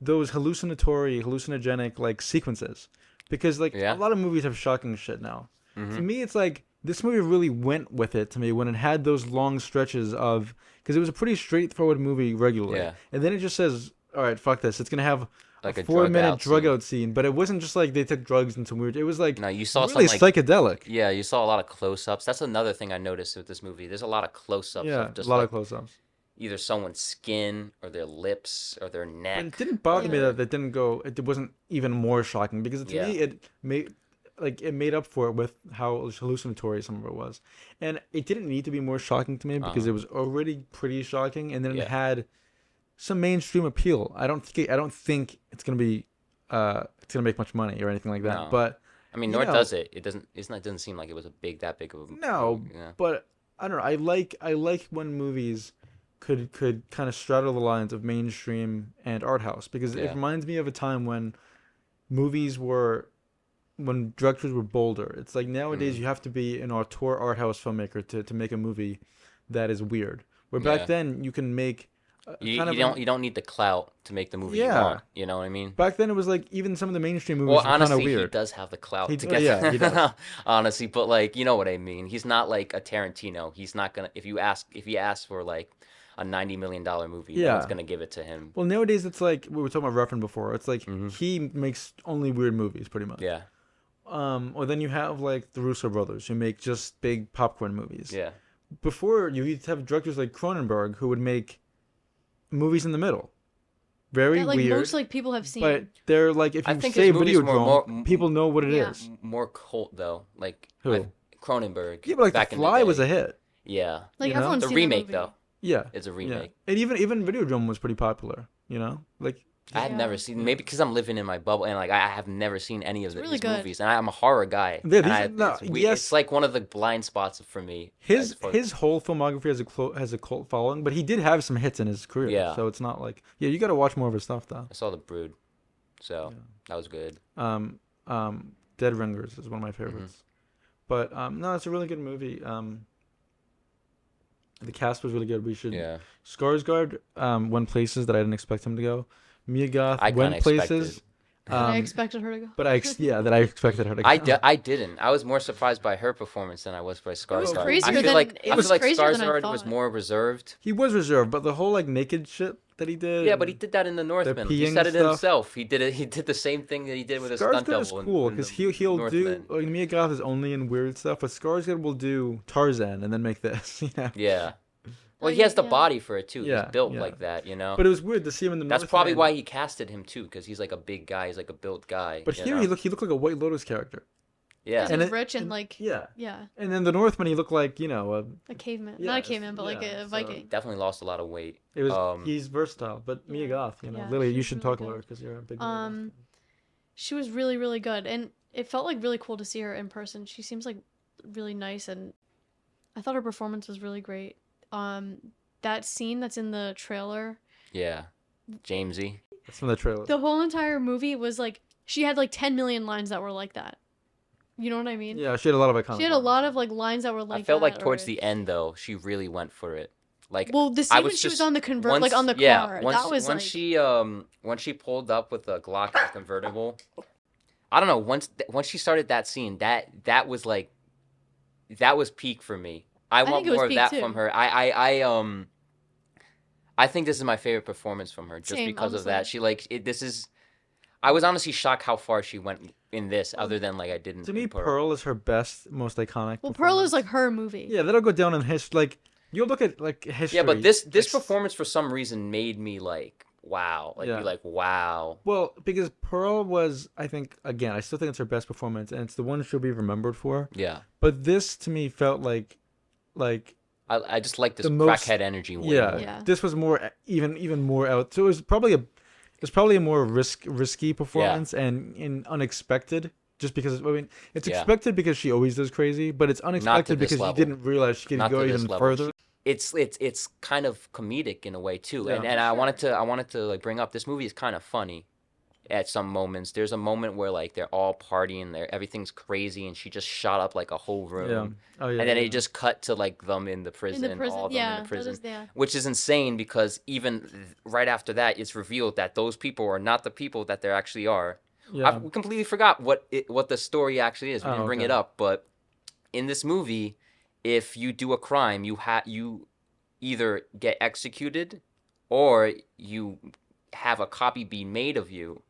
those hallucinogenic like sequences, because like Yeah. a lot of movies have shocking shit now. Mhm. To me, it's like this movie really went with it to me when it had those long stretches of, because it was a pretty straightforward movie regularly, Yeah. and then it just says, "All right, fuck this. It's gonna have Like a a 4-minute drug scene. out scene," but it wasn't just like they took drugs and some weird. It was like No, you saw really some like psychedelic. yeah, you saw a lot of close-ups. That's another thing I noticed with this movie. There's a lot of close-ups Yeah, of just a lot like of close-ups. either someone's skin or their lips or their And neck. it didn't bother me Yeah. that didn't go. It wasn't even more shocking because to Yeah. me it made up for it with how hallucinatory some of it was, and it didn't need to be more shocking to me because Uh-huh. it was already pretty shocking, and then Yeah. it had some mainstream appeal. I don't think it's gonna be it's gonna make much money or anything like that, No. but I mean, you nor know- does it. It doesn't seem like it was that big of a no, yeah. but I don't know. I like when movies could kind of straddle the lines of mainstream and art house, because it Yeah. reminds me of a time when when directors were bolder. It's like nowadays Mm. you have to be an auteur art house filmmaker to make a movie that is weird. Where back Yeah. then you can make You kind of don't you don't need the clout to make the movie you Yeah. want. You know what I mean? back then it was like even some of the mainstream movies Well, were kind of honestly, he weird. does have the clout He to d- get. yeah, he does. Honestly, but like you know what I mean. He's not like a Tarantino. He's not gonna if he asks for like a $90 million movie, no Yeah. one's gonna give it to him. Well, nowadays it's like we were talking about Ruffin before. It's like Mhm. he makes only weird movies pretty much. Yeah, Or then you have like the Russo brothers who make just big popcorn movies. yeah, Before you used to have directors like Cronenberg who would make movies in the middle. Very That like weird. most like people have seen. But they're like, if I you think say his movies Videodrome, people know what it is. Yeah. more cult though. Like Who? Cronenberg. Yeah, but like back The in Fly the was day. a hit. Yeah, like you know? everyone's the seen remake movie. though. Yeah, It's a yeah. remake. And even Videodrome was pretty popular. You know, like I had Yeah. never seen maybe because I'm living in my bubble and like I have never seen any of really these good. movies and I'm a horror guy. Yeah, and these I, are- no, it's, we- yes. it's like one of the blind spots for me. his as far- his whole filmography has a cult following, but he did have some hits in his career. Yeah. So it's not like you got to watch more of his stuff though. I saw The Brood, so that was good. Dead Ringers is one of my Mm-hmm. favorites. But no, it's a really good movie. The cast was really good. We should Yeah, Skarsgård went places that I didn't expect him to go. Mia Goth I went kinda places. expected. I expected her to go. But that I expected her to go. I didn't. I was more surprised by her performance than I was by Skarsgård. crazier I feel than- like it I was feel like crazier than I Skarsgård was thought. more reserved. He was reserved, but the whole like naked shit that he did. Yeah, but he did that in the Northman. He peeing said it stuff. himself. He did it. He did the same thing that he did with his stunt Skarsgård is double. cool in because the he'll do Northman. like Mia Goth is only in weird stuff, but Skarsgård will do Tarzan and then make this. Yeah. Yeah. Well, Oh, he has the yeah. body for it too. Yeah, He's built yeah. like that, you know. But it was weird to see him in the. That's Northman. probably why he casted him too, because he's like a big guy. He's like a built guy. But you here know? he looked like a White Lotus character. Yeah. Because And he's it- rich and and- like Yeah. yeah, And then the Northman, he looked like a caveman. Not a Yes, caveman, but like yeah, a so- Viking. Definitely lost a lot of weight. it was. He's versatile, but Mia Yeah. Goth, Yeah, Lily, you she's should really talk to her good. because you're a big. Mia Goth fan. She was really, really good, and it felt like really cool to see her in person. She seems like really nice, and I thought her performance was really great. That scene that's in the trailer, Yeah. Jamesy. That's from the trailer. the whole entire movie was like she had like 10 million lines that were like that. You know what I mean? Yeah, she had a lot of iconic. She had a lot of like lines that were like I felt that, like towards or- the end though, she really went for it. Like Well, the I scene when was she was just- on the like on the car, yeah, once, that was once like when she pulled up with the Glock in the convertible. I don't know. Once she started that scene, that was like, that was peak for me. I want think it was more of peak, that too. from her. I think this is my favorite performance from her, just Same, because of honestly. that. She like it. This is. I was honestly shocked how far she went in this, other than like I didn't. To me, in Pearl is her best, most iconic. well, Pearl is performance. like her movie. Yeah, that'll go down in history. Like You look at like history. Yeah, but this like, performance for some reason made me like wow, like Yeah. be like wow. Well, because Pearl was, I think, again, I still think it's her best performance, and it's the one she'll be remembered for. Yeah, But this to me felt like I just like this the most crackhead energy way yeah, more. Yeah. this was more even more out. So it was probably a more risky performance and unexpected. Just because it's Yeah. expected because she always does crazy, but it's unexpected this because level. you didn't realize she could Not go to this even level. further. It's kind of comedic in a way too, Yeah. and I wanted to like bring up this movie is kind of funny at some moments. There's a moment where like they're all partying, everything's crazy, and she just shot up like a whole room. Yeah. Oh yeah. And then yeah. it just cut to like them in the prison, In the prison, all of them yeah, in the prison, yeah. which is insane because even right after that, it's revealed that those people are not the people that they actually are. Yeah. I completely forgot what the story actually is. We didn't bring it okay. up, but in this movie, if you do a crime, you either get executed, or you have a copy be made of you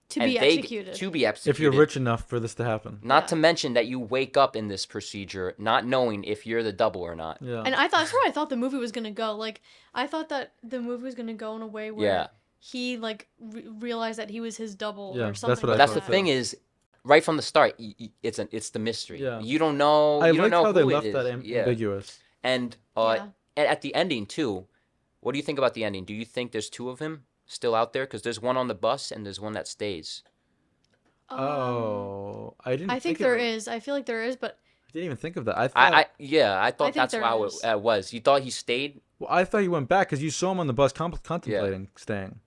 To and be they executed. to be executed. If you're rich enough for this to happen. Not Yeah. to mention that you wake up in this procedure not knowing if you're the double or not. Yeah. And that's where I thought the movie was gonna go. Like, I thought that the movie was gonna go in a way where Yeah. he like realized that he was his double Yeah, or that's something. what I But like that's the that. thought, thing is, right from the start, it's the mystery. Yeah. You don't know. I You don't like know how they who it left is. that Yeah. ambiguous. And Yeah. and at the ending too, what do you think about the ending? Do you think there's two of him still out there? Because there's one on the bus and there's one that stays. I didn't. I think of there it. is. I feel like there is, but I didn't even think of that. I thought. I thought think that's there how is. it was. You thought he stayed? Well, I thought he went back because you saw him on the bus contemplating staying.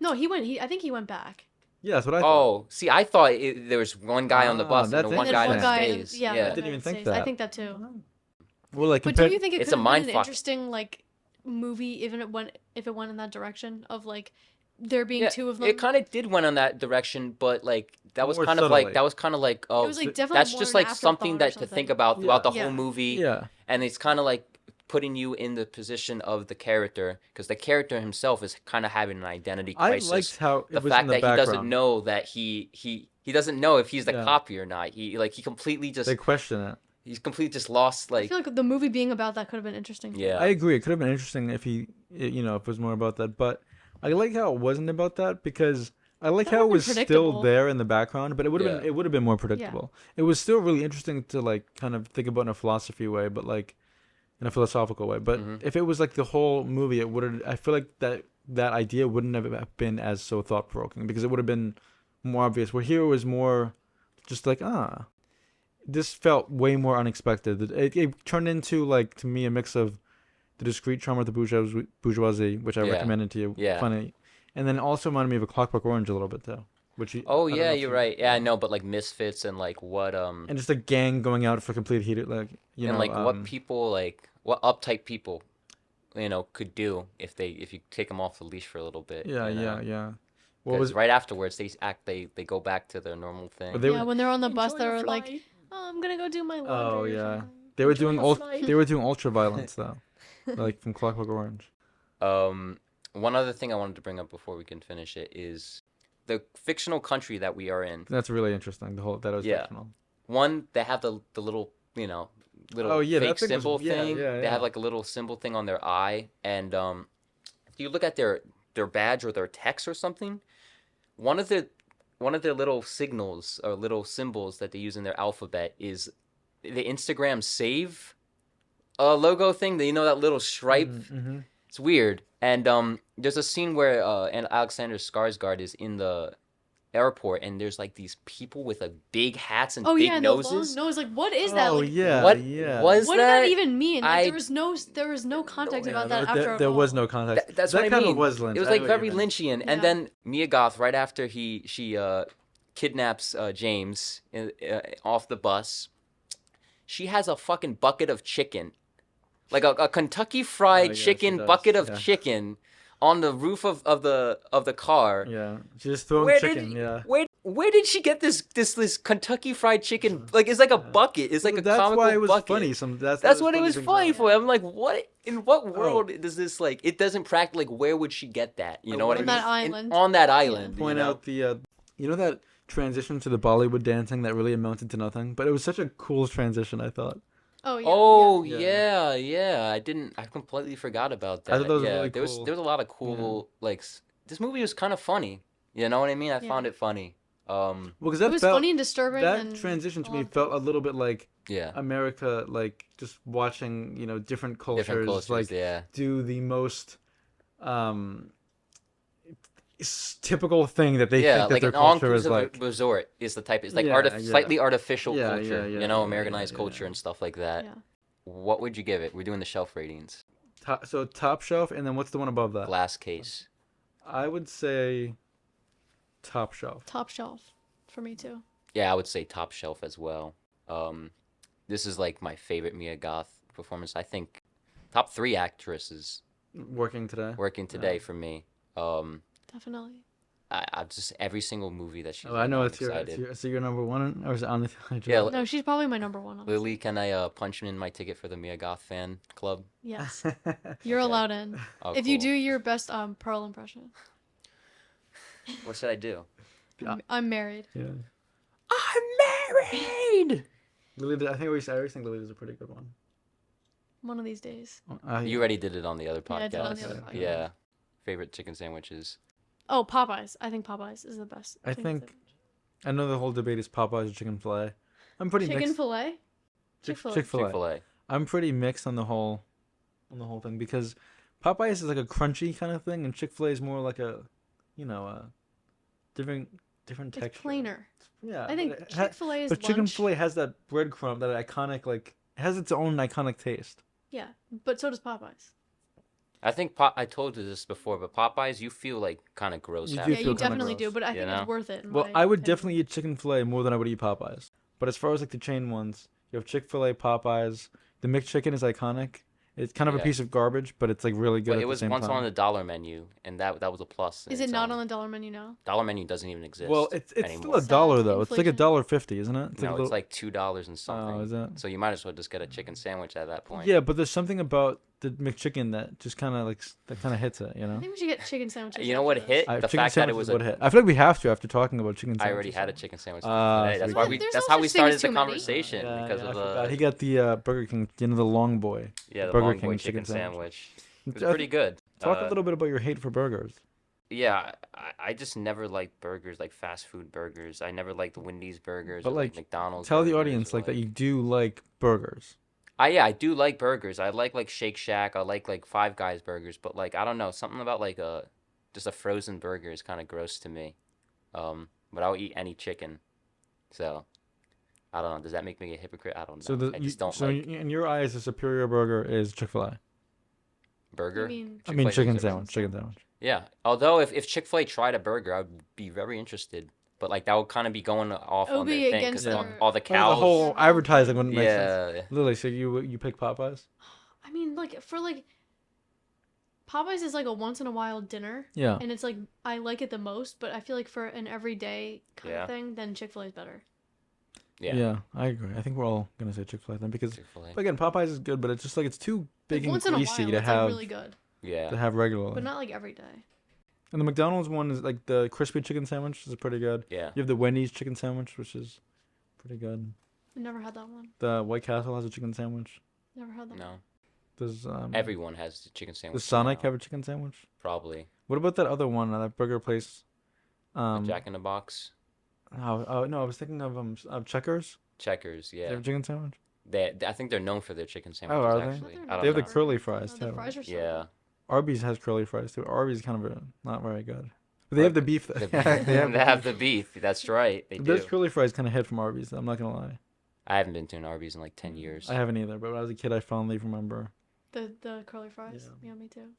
no, he went. I think he went back. Yeah, that's what I thought. Oh, see, I thought there was one guy on the bus and that's the one And guy then that one guy, stays. yeah, I one didn't guy even think stays. I that. think that too. Well, like But compared. do you think it It's could a have been mind an fuck. interesting like movie even if it went in that direction of like there being Yeah, two of them? it kind of did went in that direction, but like that was More kind of subtly. like oh, It was like definitely that's more just an like something afterthought or that to think something. about throughout the Yeah. whole movie. Yeah. And it's kind of like putting you in the position of the character because the character himself is kind of having an identity I crisis. liked how it The was fact in the that background. he doesn't know that he doesn't know if he's the Yeah. copy or not. He completely just They question it. he's completely just lost I like feel like the movie being about that could have been interesting. yeah. I agree. It could have been interesting if if it was more about that. But I like how it wasn't about that because I like That how it would've was been still predictable. there in the background. But it would have Yeah. been more predictable. It was still really interesting to like kind of think about in a philosophy way, but like in a philosophical way. But Mhm. if it was like the whole movie, it would have. I feel like that idea wouldn't have been as so thought provoking because it would have been more obvious. Where here it was more just like this felt way more unexpected. It turned into like to me a mix of the discreet charm of the bourgeoisie, which I Yeah. recommended to you. Yeah. Funny, and then also reminded me of a Clockwork Orange a little bit too. Which Oh I don't yeah, know if you're you- right. Yeah, I know, but like misfits and like what And just a gang going out for complete heated like and like what people like what uptight people could do if you take them off the leash for a little bit. Yeah, you know? yeah. What Because was right afterwards they go back to their normal thing. But they Yeah, were- when they're on the bus, Enjoy they your were like, flight. "Oh, I'm gonna go do my laundry." Oh or yeah, something. they were Enjoy doing your flight. they were doing ultra violence though, like from Clockwork Orange. One other thing I wanted to bring up before we can finish it is the fictional country that we are in. That's really interesting. The whole that was Yeah. fictional. One, they have the little little Oh, yeah, that fake thing was- symbol yeah, thing. yeah, They yeah. have like a little symbol thing on their eye, and if you look at their badge or their text or something, one of their little signals or little symbols that they use in their alphabet is the Instagram save logo thing. You know that little stripe. Mm-hmm. It's weird. And there's a scene where and Alexander Skarsgård is in the airport, and there's like these people with like big hats and Oh big yeah, noses. no, it's like, what is that? Oh Like, yeah, What yeah. was what that? did that even mean? Like, I- there was no context Yeah, about that after there all. was no context. That's that what I kind mean. of was Lynch. It was I like know what very you mean. Lynchian. Yeah. And then Mia Goth, right after she kidnaps James off the bus, she has a fucking bucket of chicken, like a Kentucky Fried Oh, yeah, she chicken does, bucket of yeah. chicken on the roof of the car. Yeah, she just throwing Where chicken. did Yeah. where did she get this Kentucky Fried Chicken? Like it's like a bucket. It's like a That's comical why it was bucket. funny. That's what it was funny for. for. I'm like, what? In what Oh. world does this like? It doesn't practically. Like, where would she get that? You know what I On mean? that island. On that island. Point you know? out the that transition to the Bollywood dancing that really amounted to nothing, but it was such a cool transition. I thought. Oh yeah. Oh Yeah. yeah. I completely forgot about I that. thought that was Yeah, really there cool. was a lot of cool like this movie was kind of funny. You know what I mean? I Yeah. found it funny. Well, because It that was felt funny and disturbing, that and transition a to lot me of felt a things. little bit like Yeah, America, like just watching, different different cultures, cultures. like Yeah, do the most um typical thing that they think yeah. that Like their an culture is all-inclusive like. resort is the type. It's like Yeah, yeah, slightly artificial yeah, yeah, culture. You yeah, know, yeah, yeah, Americanized yeah. culture and stuff like that. Yeah. What would you give it? We're doing the shelf ratings. So top shelf, and then what's the one above that? Glass case. I would say top shelf. Top shelf for me too. Yeah, I would say top shelf as well. Um, this is like my favorite Mia Goth performance. I think top three actresses Working today. working Yeah. today for me. Um, Definitely. I just every single movie that she's Oh, I in, know I'm it's your, excited. so your number one, or is it on the? Yeah, No, she's probably my number one. Honestly. Lily, can I punch in my ticket for the Mia Goth fan club? Yes, you're Okay. allowed in. Oh, If you cool. do your best Pearl impression. What should I do? I'm married. Yeah. I'm married. Lily, I think I always think Lily is a pretty good one. One of these days. You already did it on the other podcast. Yeah, I did it on the other podcast. Yeah. Favorite chicken sandwiches. Oh, Popeyes. I think Popeyes is the best. I chicken think sandwich. I know the whole debate is Popeyes or chicken fillet. I'm pretty Chicken mixed. fillet. Chick-fil-A. Chick-fil-A. Chick-fil-A. I'm pretty mixed on the whole thing because Popeyes is like a crunchy kind of thing, and Chick-fil-A is more like a, a different It's texture. plainer. Yeah, I think but it ha- Chick-fil-A is but chicken lunch. fillet has that breadcrumb, that iconic, like it has its own iconic taste. Yeah, but so does Popeyes. I think I told you this before, but Popeyes, you feel like kind of gross You do after. Yeah, feel you kinda definitely gross, do, but I you think know? it's worth it. in Well, my I would opinion. definitely eat chicken fillet more than I would eat Popeyes. But as far as like the chain ones, you have Chick-fil-A, Popeyes. The McChicken is iconic. It's kind of a Yeah. piece of garbage, but it's like really good But at it the was same once time. on the dollar menu, and that was a plus. in Is it its not own. on the dollar menu now? Dollar menu doesn't even exist. Well, it's still anymore. a dollar though. It's like Inflation. $1.50, isn't it? It's No, like a it's little... like $2 and something. Oh, is it? So you might as well just get a chicken sandwich at that point. Yeah, but there's something about the McChicken that just kind of hits it, I think we should get chicken sandwiches. You know after what this. hit? I, The chicken fact that it sandwiches was would a. hit. I feel like we have to after talking about chicken I sandwiches. already had a chicken sandwich Ah, today. That's so why you we. did. That's There's how no we such thing as started the too many. conversation Yeah, because yeah, I of forgot. He got the Burger King, the long boy. the Burger Long King Boy chicken chicken sandwich. It was I- pretty good. Talk a little bit about your hate for burgers. Yeah, I just never liked burgers, like fast food burgers. I never liked the Wendy's burgers But, or like, McDonald's. Tell the burgers audience or, like that you do like burgers. I do like burgers. I like Shake Shack. I like Five Guys burgers, but like I don't know, something about like just a frozen burger is kind of gross to me. But I'll eat any chicken. So I don't know. Does that make me a hypocrite? I don't know. So I just don't so like in your eyes, the superior burger is Chick-fil-A. burger. I mean, I mean Chick-fil-A chicken is sandwich. Chicken sandwich. Yeah. Although if Chick-fil-A tried a burger, I'd be very interested. But like that would kind of be going off It would on be their thing against because their- all the Well, cows. the whole advertising wouldn't make sense. Yeah. Lily, so you pick Popeyes? I mean, like for like Popeyes is like a once in a while dinner, Yeah. and it's like I like it the most. But I feel like for an everyday kind Yeah. of thing, then Chick-fil-A is better. Yeah. I agree. I think we're all gonna say Chick-fil-A then because Chick-fil-A. again, Popeyes is good, but it's just like it's too big Like, and once in a while, greasy to it's have like really good, Yeah. regularly. but not like every day. And the McDonald's one is like the crispy chicken sandwich is pretty good. Yeah. You have the Wendy's chicken sandwich, which is pretty good. I've never had that one. The White Castle has a chicken sandwich. Never had that. No. One. Does Everyone has the chicken sandwich. does Sonic now, have a chicken sandwich? Probably. What about that other one, that burger place? Jack in the Box. Oh no, I was thinking of Checkers. Checkers. They Yeah. have a chicken sandwich. I think they're known for their chicken sandwiches. are they? Actually, They're I They have don't the know. curly fries The too. fries are so Yeah. good. Arby's has curly fries too. Arby's kind of not very good. But they have the beef. The- They they have the the beef. That's right. They beef. do. Those curly fries kind of hit from Arby's. I'm not gonna lie. I haven't been to an Arby's in like 10 years. I haven't either, but when I was a kid, I fondly remember. The curly fries. Yeah. Yeah, me too.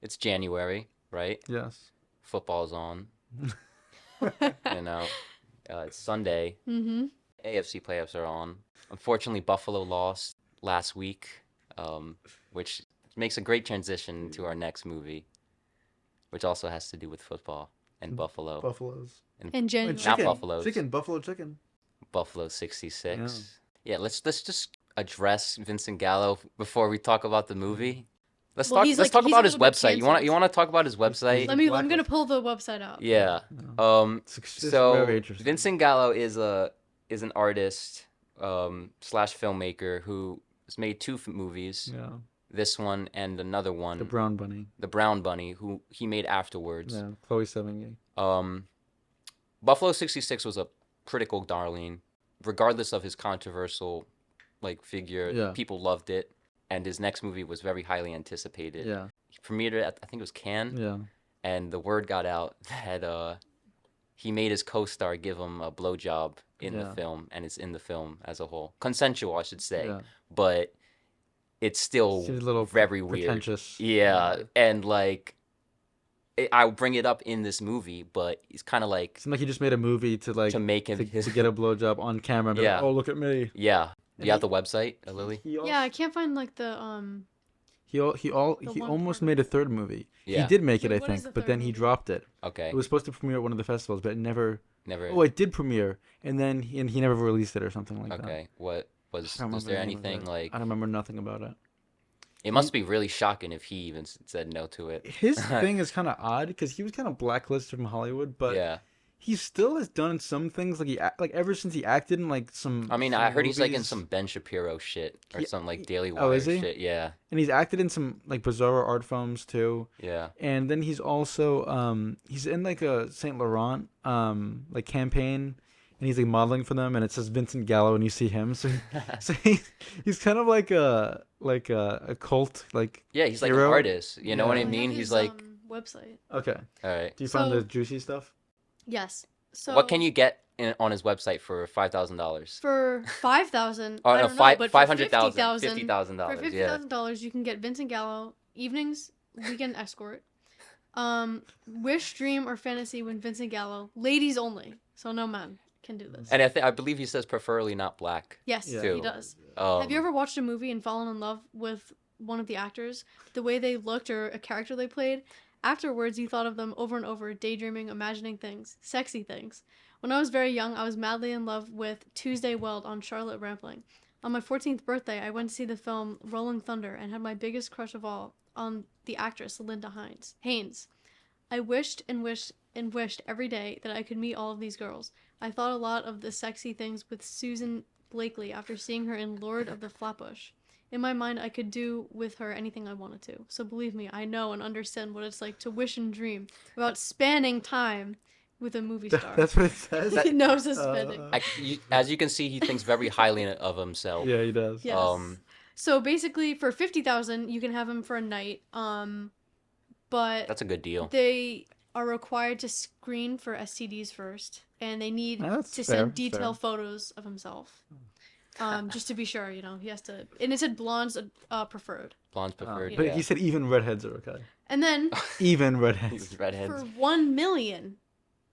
It's January, right? Yes. Football's on. You know, it's Sunday. Mm-hmm. AFC playoffs are on. Unfortunately, Buffalo lost last week, which makes a great transition to our next movie, which also has to do with football and Buffalo. Buffaloes. In January. Not Buffaloes. Buffalo chicken. Buffalo 66. Yeah, let's just address Vincent Gallo before we talk about the movie. Let's Well, talk. he's Let's like- talk he's about a his little bit website. You want canceled. you want to talk about his website? I'm gonna Blacklist. pull the website out. Yeah. It's So very interesting. Vincent Gallo is an artist slash filmmaker who has made two movies. Yeah. This one and another one, The Brown Bunny. The Brown Bunny, who he made afterwards. Yeah. Chloe Sevigny. Buffalo 66 was a critical darling, regardless of his controversial like figure. Yeah. People loved it, and his next movie was very highly anticipated. Yeah. He premiered it at, I think it was Cannes, Yeah. and the word got out that he made his co-star give him a blowjob in the Yeah. film, and it's in the film as a whole. Consensual, I should say, Yeah. but it's still Seems a little very weird. pretentious. Yeah, and like I'll bring it up in this movie, but he's kind of like Seemed like he just made a movie to like to make him to get a blowjob on camera. And be Yeah. Like, oh, look at me. Yeah. Do you have he- the website, Lily? He Yeah, I can't find like the He one almost part made a third movie. Yeah. He did make it, Wait, I what is think, the but third then he movie? dropped it. Okay. It was supposed to premiere at one of the festivals, but it never. Never. Oh, it did premiere, and then he never released it or something like that. Okay. What I was don't was remember there the name of anything it. like I don't remember nothing about it. it must be really shocking if he even said no to it. His thing is kind of odd because he was kind of blacklisted from Hollywood, but Yeah. he still has done some things like ever since he acted in like some. I mean, some I heard he's like in movies. some Ben Shapiro shit or Yeah, some like Daily oh, Wire is he? shit. Yeah. and he's acted in some like bizarre art films too. Yeah. And then he's also he's in like a Saint Laurent like campaign, and he's like modeling for them, and it says Vincent Gallo, and you see him. So he's kind of like a cult like. Yeah, he's like hero. an artist. You know what I Yeah. mean? his, He's like, website. Okay. all right. Do you find the So- juicy stuff? Yes. So What can you get on his website for $5,000? for 5,000? Oh I no, don't know, but for 500,000. For $50,000. Yeah. $50,000, you can get Vincent Gallo evenings, weekend escort, wish, dream, or fantasy with Vincent Gallo, ladies only, so no men can do this. And I believe he says preferably not black. Yes, Yeah. he Too. does. Um, Have you ever watched a movie and fallen in love with one of the actors, the way they looked or a character they played? Afterwards, you thought of them over and over, daydreaming, imagining things, sexy things. When I was very young, I was madly in love with Tuesday Weld on Charlotte Rampling. On my 14th birthday, I went to see the film Rolling Thunder and had my biggest crush of all on the actress Linda Haynes. I wished and wished and wished every day that I could meet all of these girls. I thought a lot of the sexy things with Susan Blakely after seeing her in Lord of the Flatbush. In my mind, I could do with her anything I wanted to. So believe me, I know and understand what it's like to wish and dream about spanning time with a movie star. That's what it says. No, it says spending. As you can see, he thinks very highly of himself. Yeah, he does. Yes. So basically, for 50,000, you can have him for a night. But That's a good deal. they are required to screen for STDs first, and they need That's to fair, send fair. detailed photos of himself. Just to be sure, he has to. And it said blondes preferred. Blondes preferred. But yeah. he said even redheads are okay. And then Even He redheads. was redheads. for 1 million,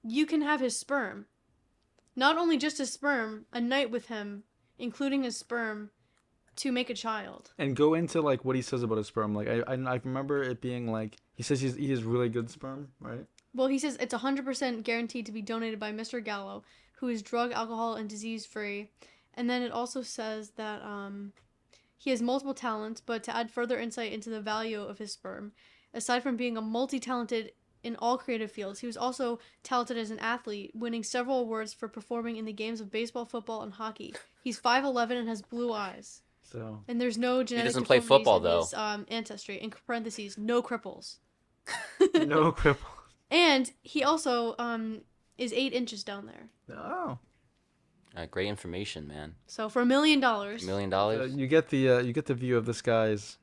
you can have his sperm. Not only just his sperm, a night with him, including his sperm, to make a child. And go into like what he says about his sperm. Like I remember it being like he says he has really good sperm, right? Well, he says it's 100% guaranteed to be donated by Mr. Gallo, who is drug, alcohol, and disease free. And then it also says that he has multiple talents, but to add further insight into the value of his sperm, aside from being a multi-talented in all creative fields, he was also talented as an athlete, winning several awards for performing in the games of baseball, football, and hockey. He's 5'11" and has blue eyes. So And there's no genetic doesn't play deformities football, in though. his ancestry. In parentheses, no cripples. no cripple. And he also is 8 inches down there. Oh. Great information, man. So for $1 million, $1 million. You get the view of this guy's.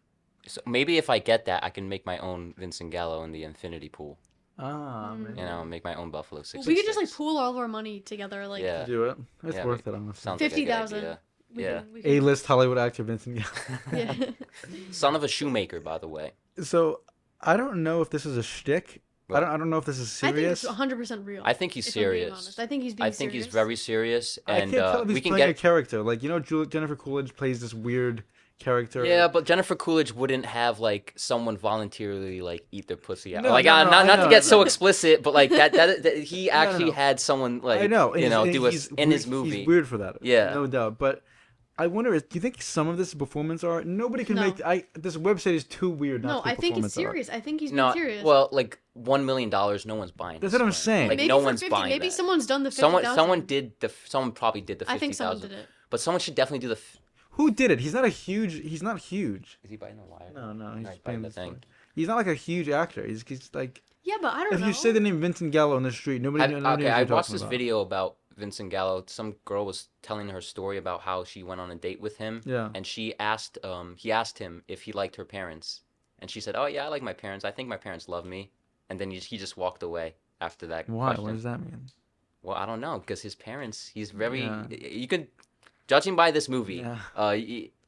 So maybe if I get that, I can make my own Vincent Gallo in the infinity pool. Ah, man. You know, make my own Buffalo 66. we could just like pool all of our money together, like Yeah. Do it. It's Yeah, worth it, honestly. Sounds like a good 50,000. idea. we Yeah. can- we can- A-list Hollywood actor Vincent Gallo. Yeah. Son of a shoemaker, by the way. So I don't know if this is a shtick. I don't know if this is I think serious. it's 100% real. I think he's if I'm being serious. honest. I think he's being I think serious. he's very serious, I and can't tell if he's we can playing a get. character. Like Jennifer Coolidge plays this weird character. Yeah, but Jennifer Coolidge wouldn't have like someone voluntarily like eat their pussy out. No, like no, no, not I to know, get I so know. explicit, but like that he actually no. had someone like I know. And do he's in his weird- movie. He's weird for that. Yeah. no doubt. But I wonder, do you think some of this is performance art? Nobody can No. make. This website is too weird. Not No, to be I think it's performance art. serious. I think he's being No, serious. well, like $1 million, no one's buying. That's this, what I'm man. saying. Like maybe no for one's 50, buying maybe that. someone's done the 50,000. Someone probably did the 50,000. I think someone did it. But someone should definitely do the. Who did it? He's not huge. Is he biting the wire? No, he's Alright, playing bite the the thing. thing. He's not like a huge actor. He's like Yeah, but I don't if know. you say the name Vincent Gallo on the street, nobody knows Okay, what I you're watched talking this about. video about Vincent Gallo. Some girl was telling her story about how she went on a date with him. Yeah. And he asked him if he liked her parents, and she said, "Oh yeah, I like my parents. I think my parents love me." And then he just walked away after that Why? question. What does that mean? Well, I don't know, because his parents, he's very. Yeah. You could, judging by this movie, Yeah.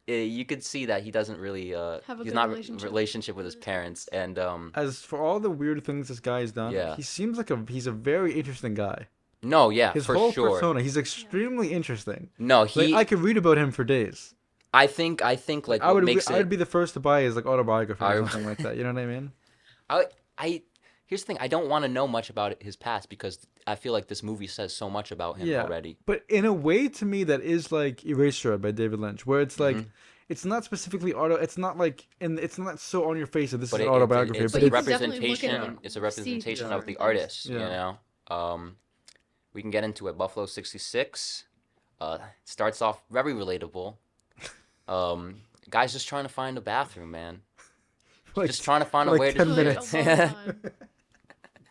you could see that he doesn't really Have a he's good not relationship with his with his parents, and As for all the weird things this guy's done, Yeah. he seems like he's a very interesting guy. no, yeah, His for whole sure. persona, he's extremely interesting. No, Like he. I could read about him for days. I think like I what would makes I would be the first to buy his like autobiography I- or something like that. You know what I mean? I here's the thing. I don't want to know much about his past because I feel like this movie says so much about him Yeah. already. But in a way, to me, that is like Eraserhead by David Lynch, where it's like, it's not specifically It's not like, and it's not so on your face that this But is an autobiography. it's but a you can it's definitely look at representation. it, It's a see representation of the different artist. things. You Yeah. know. We can get into it. Buffalo '66. Starts off very relatable. Guy's just trying to find a bathroom, man. like, Just trying to find a like way 10 to. minutes. A long time.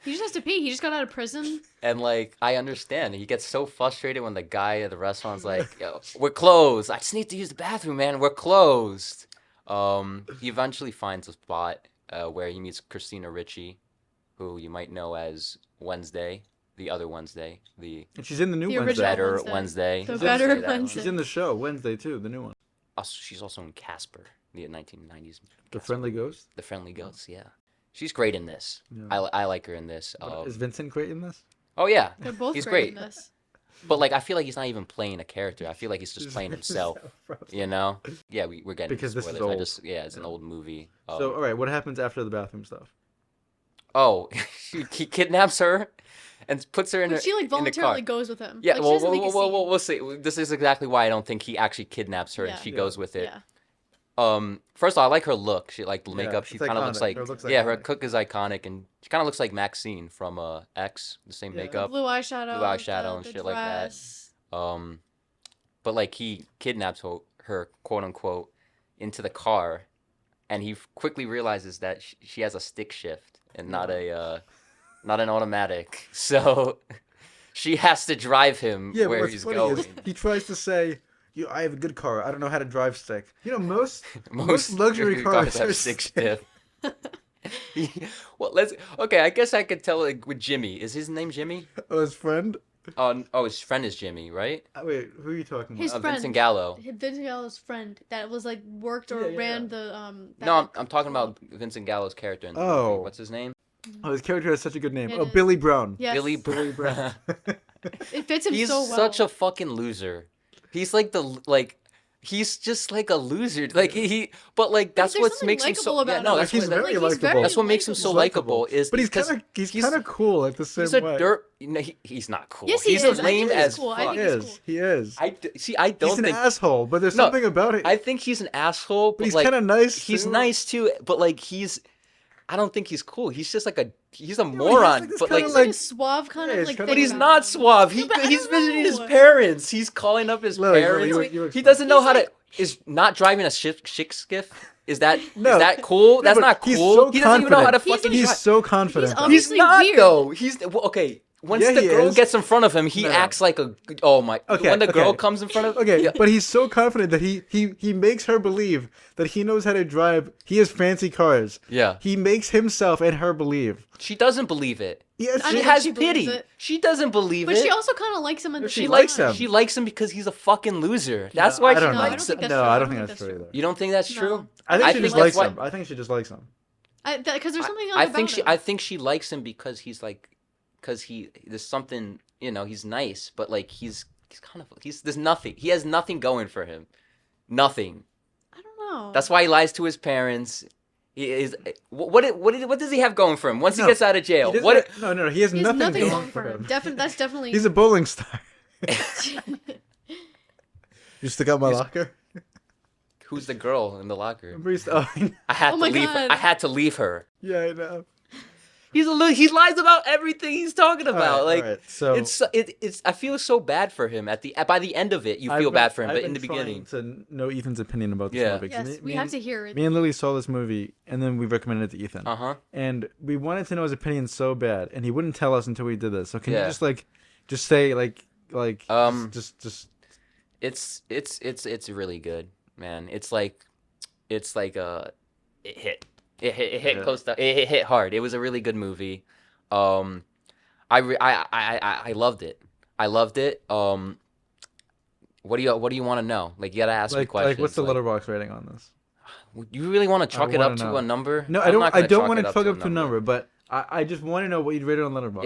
He just has to pee. He just got out of prison. And like I understand, he gets so frustrated when the guy at the restaurant's like, "Yo, we're closed. I just need to use the bathroom, man. We're closed." He eventually finds a spot where he meets Christina Ricci, who you might know as Wednesday, the other Wednesday, the And she's in the new The Wednesday. original better Wednesday. Wednesday. The Let's better say that one. Wednesday. She's in the show Wednesday too, the new one. She's also in Casper, the 1990s. The Casper. Friendly Ghost. The Friendly Ghost, yeah. She's great in this. Yeah. I like her in this. Is Vincent great in this? Oh yeah, They're both he's great in great. this. But like I feel like he's not even playing a character. I feel like he's just playing himself. You know? Yeah, we're getting Because this is spoilers. old. It's an old movie. So all right, what happens after the bathroom stuff? Oh, he kidnaps her and puts her in, But she like in the car. voluntarily goes with him. Yeah, Like, she well, doesn't make a scene. we'll see. This is exactly why I don't think he actually kidnaps her and Yeah. she Yeah. goes with it. Yeah. First of all, I like her look. She like the makeup. it's She kind of looks iconic. like Her look's yeah, her iconic. cook is iconic, and she kind of looks like Maxine from X. The same Yeah. makeup. Blue eyeshadow. Blue eyeshadow and the shit like that. dress. But like he kidnaps her quote unquote into the car, and he quickly realizes that she has a stick shift and not an automatic. So she has to drive him Yeah, where what's he's funny going. is he tries to say, I have a good car. I don't know how to drive stick." You know, most Most luxury cars have are stick stick. shift. Well, okay. I guess I could tell like with Jimmy. Is his name Jimmy? Oh, his friend. Oh, his friend is Jimmy, right? Wait, who are you talking His about? friend. Vincent Gallo. Vincent Gallo's friend that was like worked or Yeah, yeah, ran yeah. the that, No, like, I'm talking club. about Vincent Gallo's character in the Oh. movie. What's his name? Oh, his character has such a good name. It Oh, is. Billy Brown. Yes. Billy Billy Brown. It fits him He's so well. such a fucking loser. He's like he's just like a loser. Like but like that's there's what something makes him so likable about him. no, Like, that's he's what, very Like, he's likable. very that's what makes him so likable. likable is But he's because kind of cool at the same he's a way. dirt. No, he's not cool. Yes, he he's is. I lame think he's as cool. I fuck. He think he's is. cool. He is. I don't He's an think. asshole, but there's No, something about it. I think he's an asshole, but but he's like kind of nice. he's too. nice too. But like I don't think he's cool. He's just like he's a he's moron. like this But kinda like, He's like- like a suave kind Yeah, of he's like. kinda- but thing he's about not him. suave. No, but I He's don't visiting his know. parents. He's calling up his Look, parents. you He explain. doesn't know He's how like- to. Is not driving a chick skiff? Is that No. is that cool? That's but not he's cool. so he doesn't even know how to confident. fucking He's drive. so confident. He's though. He's obviously not weird. though. He's okay. Once Yeah, the he girl is. gets in front of him, he No. acts like a. Oh my! Okay, when the girl okay. comes in front of. Okay, Yeah. but he's so confident that he makes her believe that he knows how to drive. He has fancy cars. Yeah. He makes himself and her believe. She doesn't believe it. Yes, I She don't she think has she believes pity. it. She doesn't believe But it. she also kind of likes him at the She same likes time. him. She likes him because he's a fucking loser. That's why I she don't know. I don't likes think him. that's No, true. I don't think that's true true. either. You don't think that's No. true? I think I she think just that's likes why- him. I think she just likes him. Because there's something else I about think him. I think she likes him because he's like, because there's something, he's nice, but like he's there's nothing. He has nothing going for him. Nothing. I don't know. That's why he lies to his parents. He is what does he have going for him once No, he gets out of jail? He doesn't- What? No, he has He has nothing going for him. That's definitely. He's a bowling star. You stick out my He's- locker. Who's the girl in the locker? Remember he used to- I had Oh to my leave her. God. I had to leave her. yeah, I know. he lies about everything he's talking about. All like right, so it's I feel so bad for him by the end of it. You feel bad for him, I've but in been the trying beginning, to know Ethan's opinion about this Yeah. movie. 'cause Yes, we have to hear it. Me and Lily saw this movie, and then we recommended it to Ethan. And we wanted to know his opinion so bad, and he wouldn't tell us until we did this. So can you Yeah. just say just it's really good, man. It's like it hit Yeah. close to it hit hard. It was a really good movie. I loved it. I loved it. What do you want to know? Like, you gotta ask me questions. like what's the Letterboxd rating on this? You really want to chalk it wanna up to know. a number? No, I'm I don't. not I gonna don't chalk want it to plug up to a number. number, but I just want to know what you'd rate it on Letterboxd.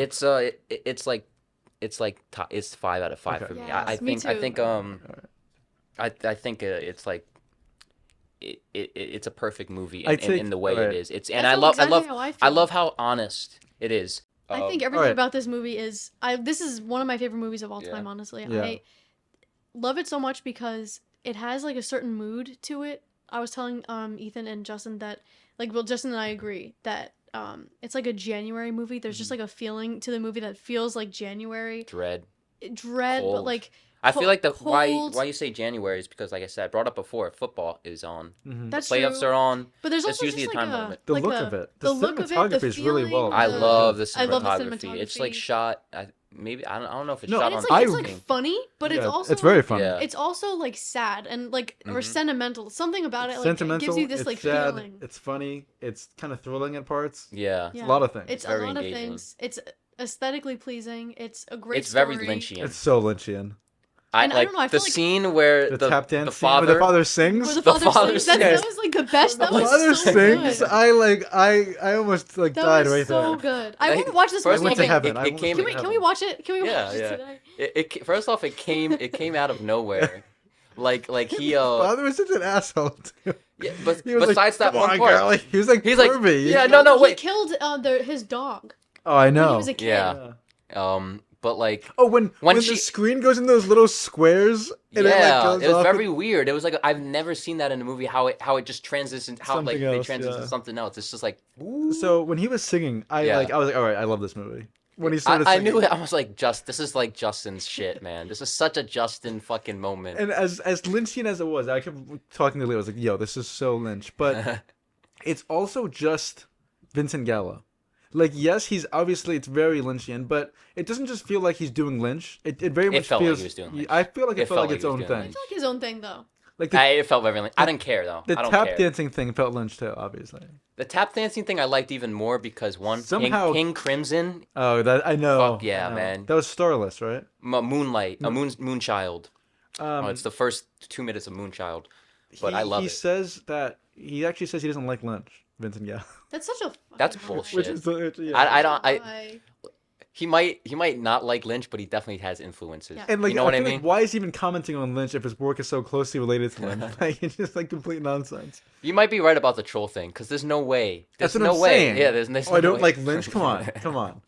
It's like it's 5 out of 5 Okay. for me. Yes, I me think too. I think it's like it's a perfect movie I in take- the way alright. it is. It's That's and I love exactly how I I feel. love how honest it is. I think everything alright. about this movie is this is one of my favorite movies of all Yeah. time, honestly. Yeah. I love it so much because it has like a certain mood to it. I was telling Ethan and Justin that Justin and I agree that it's like a January movie. There's just like a feeling to the movie that feels like January dread. but Cold. like I feel like why cold. you say January is because, like I said, I brought up before, football is on. Mhm. That's Playoffs true. are on. But there's That's also usually just a like time a moment. The like look a- of it. the look of it, the cinematography is really well. feeling, I the- love the I love the cinematography. It's like cinematography. shot. Maybe I don't know if it's No, shot And on. it's like it's I- like funny, but it's Yeah, also it's very funny. Yeah. It's also like sad and or Mhm. sentimental. Something about it like Sentimental. gives you this it's like sad, feeling. It's funny. It's kind of thrilling at parts. Yeah. It's a lot of things. It's a Very lot engaging. of things. It's aesthetically pleasing. It's a great It's very story. Lynchian. It's so Lynchian. And I don't know, I the feel like- scene where The tap dance the scene where father, the father sings. Where the The father, father sings. That sings. was like the best. That The was father so sings. good. I almost That died was right so there. good. I Like, want to watch this first movie went to again. heaven. I It almost came. went to Can heaven. we watch it? Can we Yeah, watch it yeah. today? First off, it came out of nowhere. Like he Father was such an asshole too. yeah, but He was besides like, that "Come one on, part, girl." He was like, He's like, pervy. yeah, no, He wait. killed his dog Oh, I know. when he was a kid. Yeah. But like Oh, when When the she- screen goes in those little squares and it yeah, goes it was off very weird. It was like I've never seen that in a movie. How it just transitions, how Something they else, transition yeah. to something else. It's just like So when he was singing, Yeah. I was like, all right, I love this movie. When he started I singing, knew it. I was like, this is like Justin's shit, man. This is such a Justin fucking moment. And as Lynchian as it was, I kept talking to Leo. I was like, yo, this is so Lynch, but it's also just Vincent Gallo. Like, yes, it's very Lynchian, but it doesn't just feel like he's doing Lynch. It very much felt like feels. he was doing Lynch. I feel like it felt like its he was own doing thing. I feel like his own thing though. Like It felt very. I didn't care though. the I don't tap care. dancing thing felt Lynch too, obviously. The tap dancing thing I liked even more because Somehow- King Crimson, Oh, that I know. Fuck yeah, I know. man. That was Starless, right? Moonlight, Moonchild. Um, It's the first 2 minutes of Moonchild, but I love he it. says that he actually says he doesn't like Lynch. Vincent Gallo. That's such a That's fucking bullshit. Which lie. is yeah. I don't. Why? He might not like Lynch, but he definitely has influences. Yeah. And like, you know what I feel mean? like, why is he even commenting on Lynch if his work is so closely related to Lynch? Like, it's just like complete nonsense. You might be right about the troll thing, because there's no way. There's That's what no I'm way. saying. Yeah, there's Oh, I don't way. like Lynch. Come on, come on.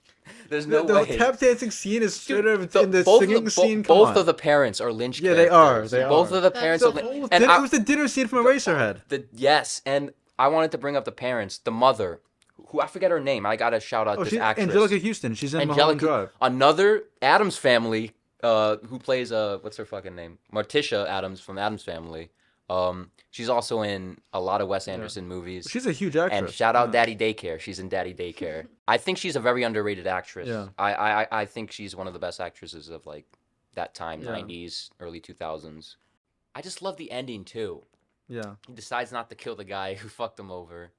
There's no the way. tap dancing scene is straight Dude, up in the both singing of the, scene. Come both on. of the parents are Lynch. Yeah, they are, characters. they both are. of the That's parents the are. whole Lynch. thing. And it was the dinner scene from Eraserhead. Yes, and I wanted to bring up the parents, the mother, who I forget her name. I gotta shout out Oh, this she's actress. Angelica Houston. She's in Mulholland Drive. Another Adams Family, who plays what's her fucking name? Morticia Adams from Adams Family. She's also in a lot of Wes Anderson movies. She's a huge actress. And shout out Yeah. Daddy Daycare. She's in Daddy Daycare. I think she's a very underrated actress. Yeah. I think she's one of the best actresses of like that time, Yeah. 90s, early 2000s. I just love the ending too. Yeah, He decides not to kill the guy who fucked him over.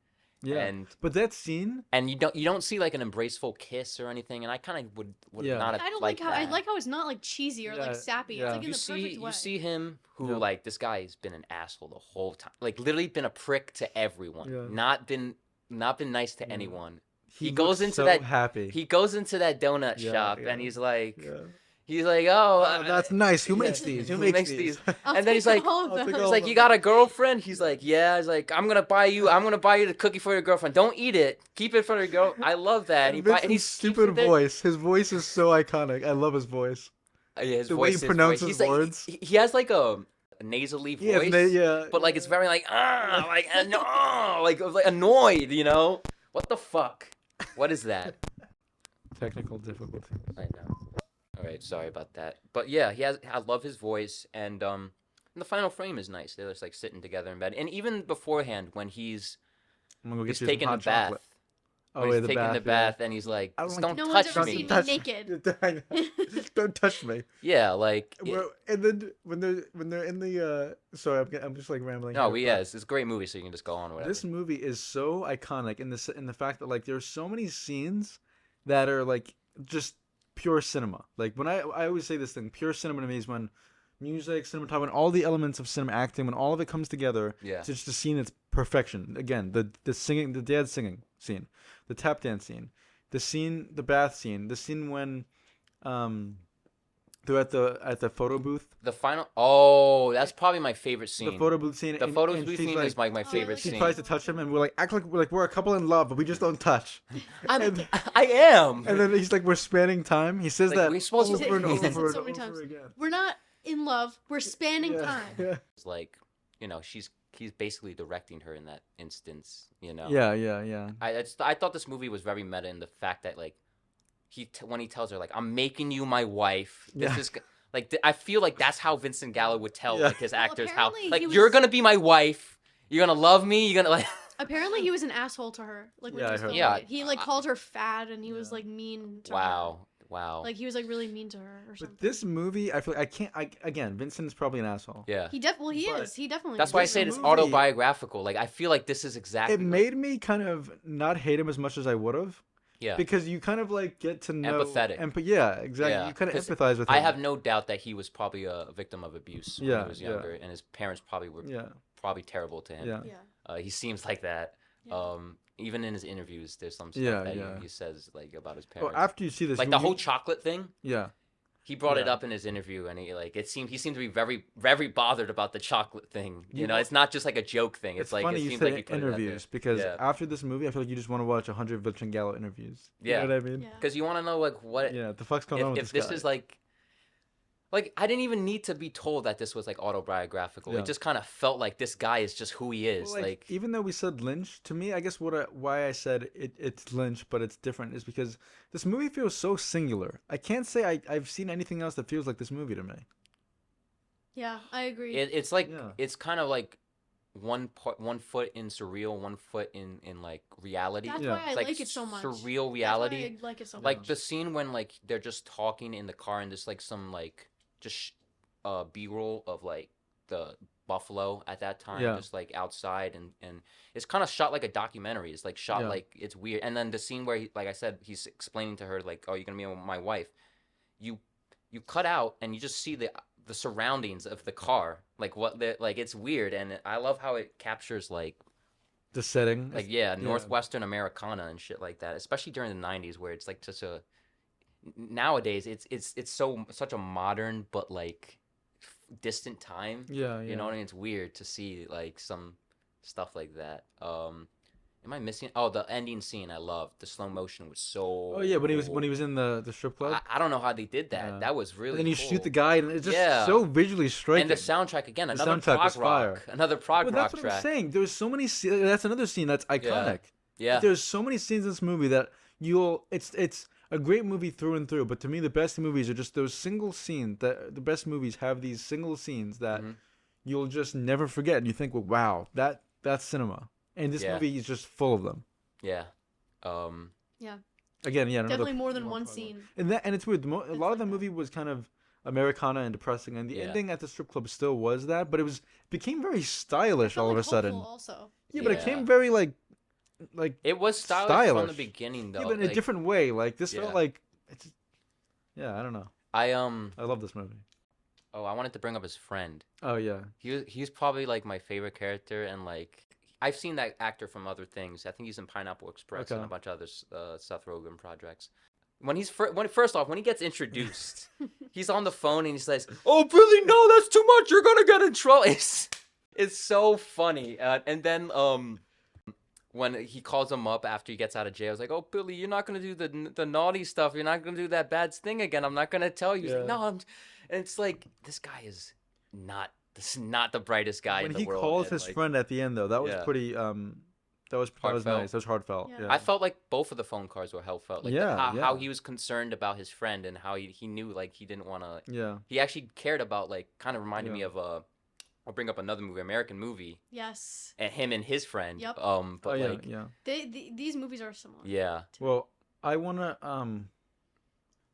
yeah. And But that scene, you don't see like an embraceful kiss or anything, and I kind of would Yeah. not have I don't liked like how I that. like how it's not like cheesy or Yeah, like sappy. yeah. It's like in you the see perfect way. you see him who Yeah. like this guy has been an asshole the whole time, like literally been a prick to everyone, Yeah. not been nice to Yeah. anyone. he He goes looks into so that- happy. He goes into that donut Yeah, shop yeah. and he's like, Yeah. oh, Oh, that's nice. Who makes yeah. these? Who Who makes makes these? these? I'll and then he's take like, all of I'll them. take he's all like, of you them. got a girlfriend? He's like, yeah. He's like, I'm gonna buy you the cookie for your girlfriend. Don't eat it. Keep it for your girl. I love that. And And Vincent's he's stupid voice. His voice is so iconic. I love his voice. Yeah, his The way voice, he his pronounces voice. He's like, words. he has like a nasally voice. Yeah. But like it's very like no, like annoyed, you know? What the fuck? What is that? Technical difficulty. I know. All right, sorry about that. But yeah, he has. I love his voice, and the final frame is nice. They're just like sitting together in bed, and even beforehand when he's I'm gonna go get he's you some taking the hot bath. chocolate. When Oh he's yeah, the taking bath. the bath, and he's like, I don't "Just like- don't No one's touch ever me." seen Touch- naked. Don't touch me. Yeah, like And then when they're in the sorry, I'm just like rambling. no, here, yeah, but it's a great movie, so you can just go on whatever. this movie is so iconic in the fact that like there's so many scenes that are like just pure cinema. Like when I always say this thing, pure cinema to me is when music, cinematography, when all the elements of cinema acting, when all of it comes together, Yeah. it's just a scene that's perfection. Again, the singing, the dad singing scene, the tap dance scene, the bath scene, the scene when they're at the photo booth. The final. Oh, that's probably my favorite scene. The photo booth scene. The and- photo and booth she's scene like, is my I favorite like she scene. tries to touch him, and we're like act like we're a couple in love, but we just don't touch. And, I am. and then he's like, we're spanning time. He says Like, that we're supposed to- over and He says it over so and many over times. again. We're not in love. We're spanning Yeah, time. yeah, It's like, he's basically directing her in that instance. yeah. I thought this movie was very meta in the fact that like when he tells her like I'm making you my wife. This Yeah. is like I feel like that's how Vincent Gallo would tell Yeah. like his Well, actors how apparently like he you're was- gonna be my wife. You're gonna love me. You're gonna like. Apparently, he was an asshole to her. Like when Yeah, he I was heard filming that. it. He like called her fat, and he was like mean to her. Wow. Like he was like really mean to her or something. But this movie, I feel like again, Vincent's probably an asshole. Yeah. He But is. He definitely. That's is. why I This say it's movie- autobiographical. Like I feel like this is exactly. It made me kind of not hate him as much as I would have. Yeah. Because you kind of like get to know Empathetic. Yeah, exactly. Yeah, You kind of 'cause empathize with him. I have no doubt that he was probably a victim of abuse when Yeah, he was yeah. younger, and his parents probably were Yeah, probably terrible to him. yeah. Yeah. He seems like that. Yeah. Even in his interviews, there's some stuff Yeah, that yeah. he says like about his Well, parents. after you see this, Like the whole chocolate thing, yeah, he brought it Yeah. up in his interview, and he seemed to be very very bothered about the chocolate thing. You You know, know- it's not just like a joke thing. it's like funny it you seems say like he put it out there. interviews because Yeah. after this movie, I feel like you just want to watch 100 Vincent Gallo interviews. Yeah. You know what I mean? Yeah. Because you want to know like what Yeah, the fuck's going on with if this guy? is like I didn't even need to be told that this was like autobiographical. Yeah. It just kind of felt like this guy is just who he is. Well, like even though we said Lynch, to me, I guess why I said it's Lynch, but it's different, is because this movie feels so singular. I can't say I've seen anything else that feels like this movie to me. Yeah, I agree. it's like Yeah. it's kind of like one foot in surreal, one foot in like reality. That's Yeah. why I It's like it so much. surreal That's reality. why I like it so Like much. the scene when like they're just talking in the car and there's like some like just B-roll of like the buffalo at that time, Yeah. just like outside, and it's kind of shot like a documentary. It's like shot Yeah. like it's weird. And then the scene where like I said, he's explaining to her like, oh, you're gonna be my wife. You cut out and you just see the surroundings of the car, like it's weird, and I love how it captures like The setting, Northwestern Americana and shit like that, especially during the 90s where it's like such a nowadays it's such a modern but like distant time. yeah. You know what I mean? It's weird to see like some stuff like that. Am I missing? Oh, the ending scene I loved. The slow motion was so. Oh yeah, when he cool. was in the strip club. I don't know how they did that. Yeah. That was really. And then you cool. shoot the guy, and it's just Yeah. so visually striking. And the soundtrack again, The another soundtrack prog was fire. rock, another prog Well, rock that's what track. I'm saying. There's so many. That's another scene that's iconic. Yeah, There's so many scenes in this movie that it's a great movie through and through. But to me, the best movies are just those single scenes. That the best movies have these single scenes that Mhm. you'll just never forget, and you think, well, wow, that's cinema. And this Yeah. movie is just full of them. yeah. Again, yeah, another Definitely more than prog one rock. scene. And it's weird. A lot It's of like the that. movie was kind of Americana and depressing, and the Yeah. ending at the strip club still was that, but it became very I stylish felt all of like a sudden. hopeful Also. Yeah, but it Yeah. came very like It was stylish from the Stylish. beginning, though. yeah, but in a Like, different way. Like this Yeah. felt like it's. Yeah, I don't know. I I love this movie. Oh, I wanted to bring up his friend. Oh yeah, He's probably like my favorite character, and like I've seen that actor from other things. I think he's in Pineapple Express and Okay. a bunch of other Seth Rogen projects. When he's first off, when he gets introduced, he's on the phone and he says, "Oh, Billy, no, that's too much. You're gonna get in trouble." It's so funny. And then when he calls him up after he gets out of jail, he's like, "Oh, Billy, you're not gonna do the naughty stuff. You're not gonna do that bad thing again. I'm not gonna tell you." He's like, Yeah. "No, I'm." And it's like this guy is not. This is not the brightest guy when in the he world. calls and, his like, friend at the end though, that was Yeah. pretty That was Heartfelt. nice. That was heartfelt. Yeah. Yeah. I felt like both of the phone calls were heartfelt. Like Yeah, how yeah. he was concerned about his friend and how he knew like he didn't want to. Yeah. He actually cared about like kind of reminded Yeah. me of I'll bring up another movie, American Movie, Yes. and him and his friend. Yep. But Oh yeah, like yeah. These movies are similar. yeah. Well, I wanna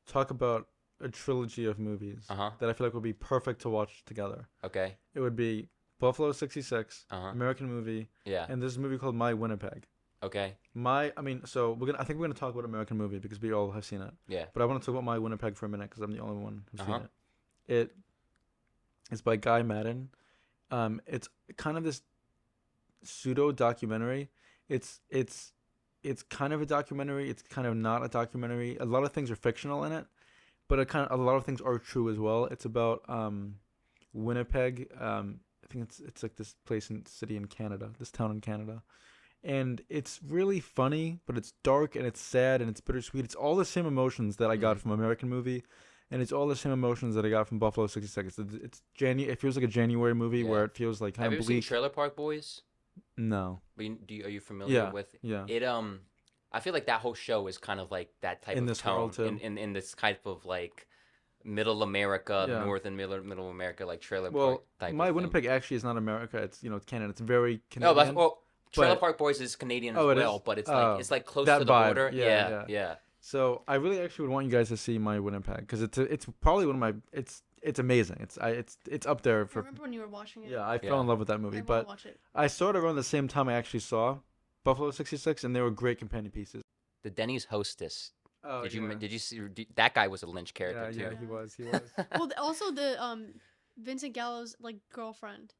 talk about a trilogy of movies Uh-huh. that I feel like would be perfect to watch together. Okay. It would be Buffalo '66, Uh-huh. American Movie, Yeah. and this movie called My Winnipeg. Okay. So I think we're gonna talk about American Movie because we all have seen it. Yeah. But I want to talk about My Winnipeg for a minute because I'm the only one who's Uh-huh. seen it. It's by Guy Madden. It's kind of this pseudo documentary. It's kind of a documentary. It's kind of not a documentary. A lot of things are fictional in it, but a lot of things are true as well. It's about Winnipeg. I think it's like this city in Canada, this town in Canada. And it's really funny, but it's dark and it's sad and it's bittersweet. It's all the same emotions that I got from American Movie, and it's all the same emotions that I got from Buffalo 66. It feels like a January movie Yeah. where it feels like kind Have you of ever seen bleak. Trailer Park Boys? No. Are you familiar with Yeah. it? I feel like that whole show is kind of like that type In of this tone world, too. in this type of like middle America, Yeah. northern middle America, like Trailer Well, Park type My of thing. Winnipeg actually is not America. It's it's Canada. It's very No, Canadian. Trailer but- Park Boys is Canadian as Oh, it well, is? but it's Oh, like close that to the vibe. border. Yeah, Yeah. So I really actually would want you guys to see My Winnipeg because it's probably one of my it's amazing. It's up there I for remember when you were watching it. yeah. I Yeah. fell in love with that I movie, want but to watch it. I saw it around the same time I actually saw Buffalo 66, and they were great companion pieces. The Denny's Hostess. Oh, Did you see that guy was a Lynch character Yeah, too? he was. He was. Well, also the Vincent Gallo's like girlfriend,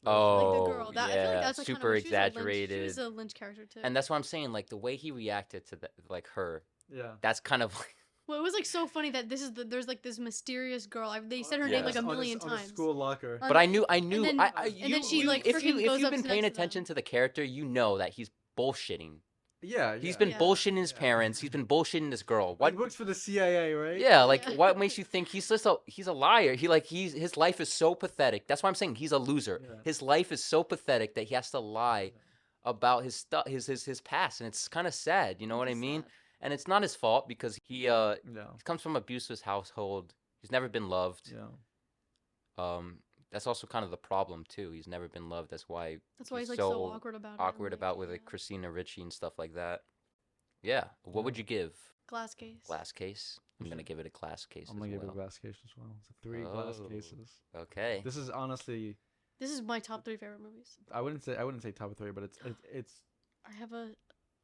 Oh, like the girl. That I feel yeah, like that's like super kind of she was a Lynch- exaggerated. She was a Lynch character too. And that's what I'm saying. Like the way he reacted to like her, Yeah. that's kind of like Well, it was like so funny that there's like this mysterious girl. They said her Yeah. name like a On million on a times. school locker. On- But I knew, then- and then she, like, if freaking goes you've up been next paying to them. attention to the character, you know that he's bullshitting. Yeah, He's been Yeah. bullshitting his Yeah. parents. He's been bullshitting this girl. What? What? He works for the CIA, right? Yeah, like Yeah. what makes you think he's a liar? His life is so pathetic. That's why I'm saying he's a loser. Yeah. His life is so pathetic that he has to lie about his stuff, his past, and it's kind of sad. You know what I It's mean? sad. And it's not his fault because he Yeah. comes from an abusive household. He's never been loved. Yeah. That's also kind of the problem too. He's never been loved. That's why That's why he's he's like so so awkward about it. awkward and, about with like yeah. Christina Ricci and stuff like that. Yeah. What would you give? Glass case. Glass case. I'm gonna Mhm. give it a glass case. I'm gonna as give it a well. glass case as well. It's 3 glass Oh. cases. Okay. This is honestly, This is my top 3 favorite movies. I wouldn't say top 3, but it's I have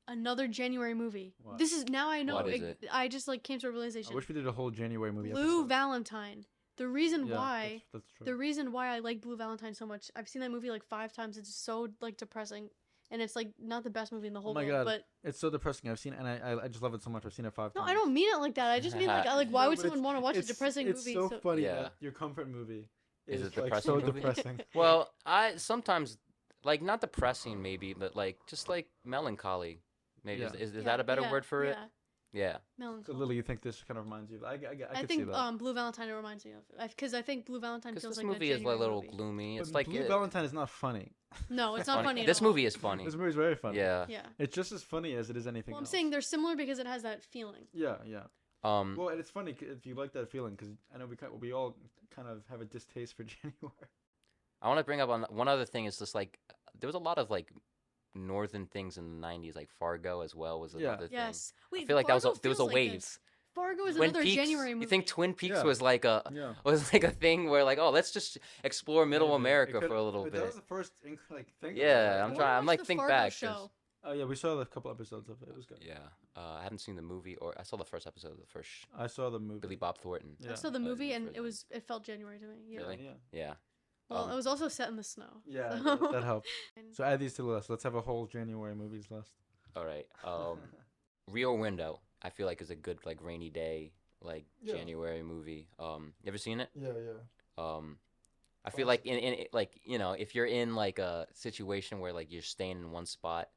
another January movie. What? This is now I know. What is it? I just like came to a I realization. wish we did a whole January movie. Blue episode. Valentine. The reason Yeah, why that's true. the reason why I like Blue Valentine so much. I've seen that movie like 5 times. It's so like depressing, and it's like not the best movie in the whole Oh my world. God. But It's so depressing. I've seen it, and I just love it so much. I've seen it 5 no, times. I don't mean it like that. I just mean like why No, would but someone want to watch a it's- depressing it's movie? so funny Yeah. that your comfort movie Is is a like depressing so movie? depressing. Well, I sometimes like not depressing maybe, but like just like melancholy. Maybe Yeah. is that a better word for it? Yeah, Yeah. So melancholy. Lily, you think this kind of reminds you of? I I could think see that. Blue Valentine it reminds me of because I think Blue Valentine Because feels this like movie a is like a January little movie. gloomy. It's But like Blue Valentine is not funny. No, it's not funny. At This all. movie is funny. This movie is very funny. Yeah. Yeah. It's just as funny as it is anything Well, I'm else. saying they're similar because it has that feeling. Yeah, yeah. Well, and it's funny if you like that feeling because I know we all kind of have a distaste for January. I want to bring up on one other thing. Is just like there was a lot of like northern things in the '90s, like Fargo as well was Yeah. another thing. Yes. Wait, I feel like there was Fargo a feels like wave. this. Fargo is Twin another Peaks. January movie. You think Twin Peaks Yeah. was like a Yeah. thing where like, oh, let's just explore Middle Maybe. It America could- for a little but bit. That was the first thing. Yeah, I I'm wanna trying. I'm watch like the think Fargo back. 'cause- show. Oh yeah, we saw a couple episodes of it. It was good. Yeah, I haven't seen the movie, or I saw the first episode of the first I saw the movie. Billy Bob Thornton. Yeah. I saw the Uh, movie and first it felt January to me. Yeah. Really? Yeah. Yeah. Well, Um, it was also set in the snow. Yeah, so- that helped. So add these to the list. Let's have a whole January movies list. All right. Rear Window. I feel like is a good like rainy day like Yeah. January movie. You ever seen it? Yeah, yeah. I feel like in like if you're in like a situation where like you're staying in one spot,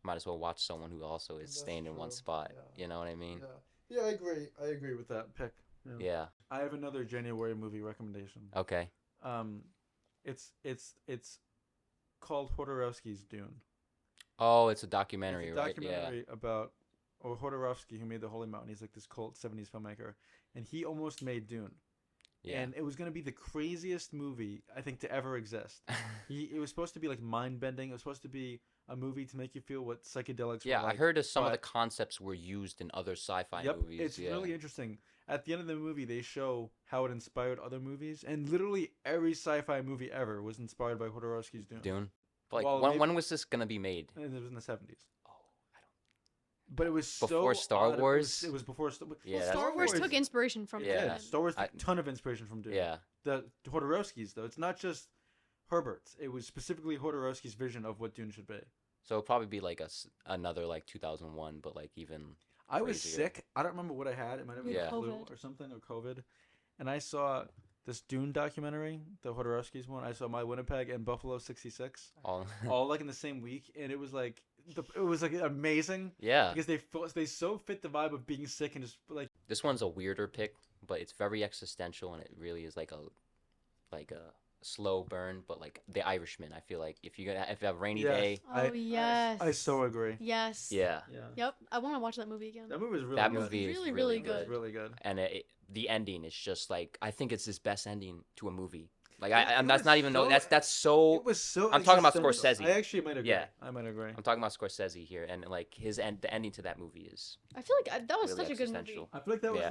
might as well watch someone who also is That's staying in one true. spot. Yeah. You know what I mean? Yeah, I agree. I agree with that pick. Yeah. I have another January movie recommendation. Okay. It's called Hodorowski's Dune. Oh, it's a It's documentary, a right? documentary about Hodorowski, who made The Holy Mountain. He's like this cult '70s filmmaker, and he almost made Dune. Yeah. And it was gonna be the craziest movie I think to ever exist. It was supposed to be like mind bending. It was supposed to be a movie to make you feel what psychedelics Yeah, were I like. heard of some of the but- concepts were used in other sci-fi Yep, movies. it's Yeah. really interesting. At the end of the movie, they show how it inspired other movies, and literally every sci-fi movie ever was inspired by Hodorowski's Dune. Dune. But like, Well, when was this gonna be made? And it was in the '70s. Oh, I But it was so Before Star odd. Wars? It was before. Yeah, Well, that's Star Wars crazy. took inspiration from Yeah. Dune. Star Wars took I- a ton of inspiration from Dune. Yeah. The Hodorowski's though, it's not just Herbert's. It was specifically Hodorowski's vision of what Dune should be. So it'll probably be like another like 2001, but like even. I was Crazier. sick. I don't remember what I had. It might have been Yeah. flu COVID. or something or COVID. And I saw this Dune documentary, the Hodorowski's one. I saw My Winnipeg and Buffalo '66, All. all like in the same week, and it was like amazing Yeah. because they so fit the vibe of being sick and just like This one's a weirder pick, but it's very existential and it really is like a slow burn. But like The Irishman, I feel like if you have a rainy Yes. day, Oh, yes. I so agree. Yes. yeah, Yeah. Yep. I want to watch that movie again. That movie was really that good. movie is Really, really really It was good. really good. and the ending is just like I think it's his best ending to a movie. Like It I'm that's was not even so- no that's so. It was so. I'm talking about existential. Scorsese. I actually might agree. Yeah. I might agree. I'm talking about Scorsese here, and like the ending to that movie is I feel like that was really such a good movie. existential. I feel like that Yeah. was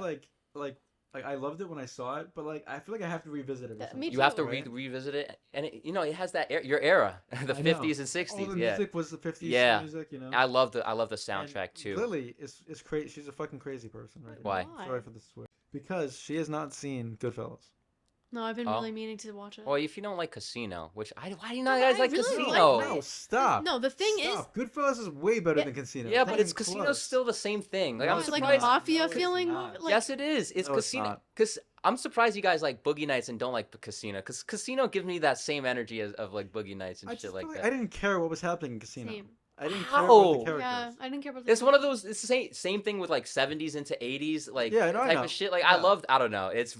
like I loved it when I saw it, but like I feel like I have to revisit it. or Me something. You have to too. revisit it, and it has that your era, the I know. 50s and All 60s. the Yeah, music was the '50s Yeah. music, you know. I love the And soundtrack too. Lily is crazy. She's a fucking crazy person, right? Why? now. Sorry for the swear. Because she has not seen Goodfellas. No, I've been Oh. really meaning to watch it. Well, if you don't like Casino, which why do you No, not guys I like really Casino? like No, stop. No, the thing Stop. Goodfellas is way better Yeah. than Casino. Yeah, Not but even it's Casino's close. still the same thing. Like No, I'm is it's like surprised. a mafia No, it's feeling not. movie. Like, Yes, it is. It's No, it's Casino. not. Because I'm surprised you guys like Boogie Nights and don't like Casino. Because Casino gives me that same energy of like Boogie Nights and I shit just like feel that. I didn't care what was happening in Casino. Same. I didn't care about How? the characters. Yeah, I didn't care about the It's one of those. It's the same thing with like 70s into 80s like Yeah, no, I type know. of shit. Like Yeah. I loved. I don't know. It's.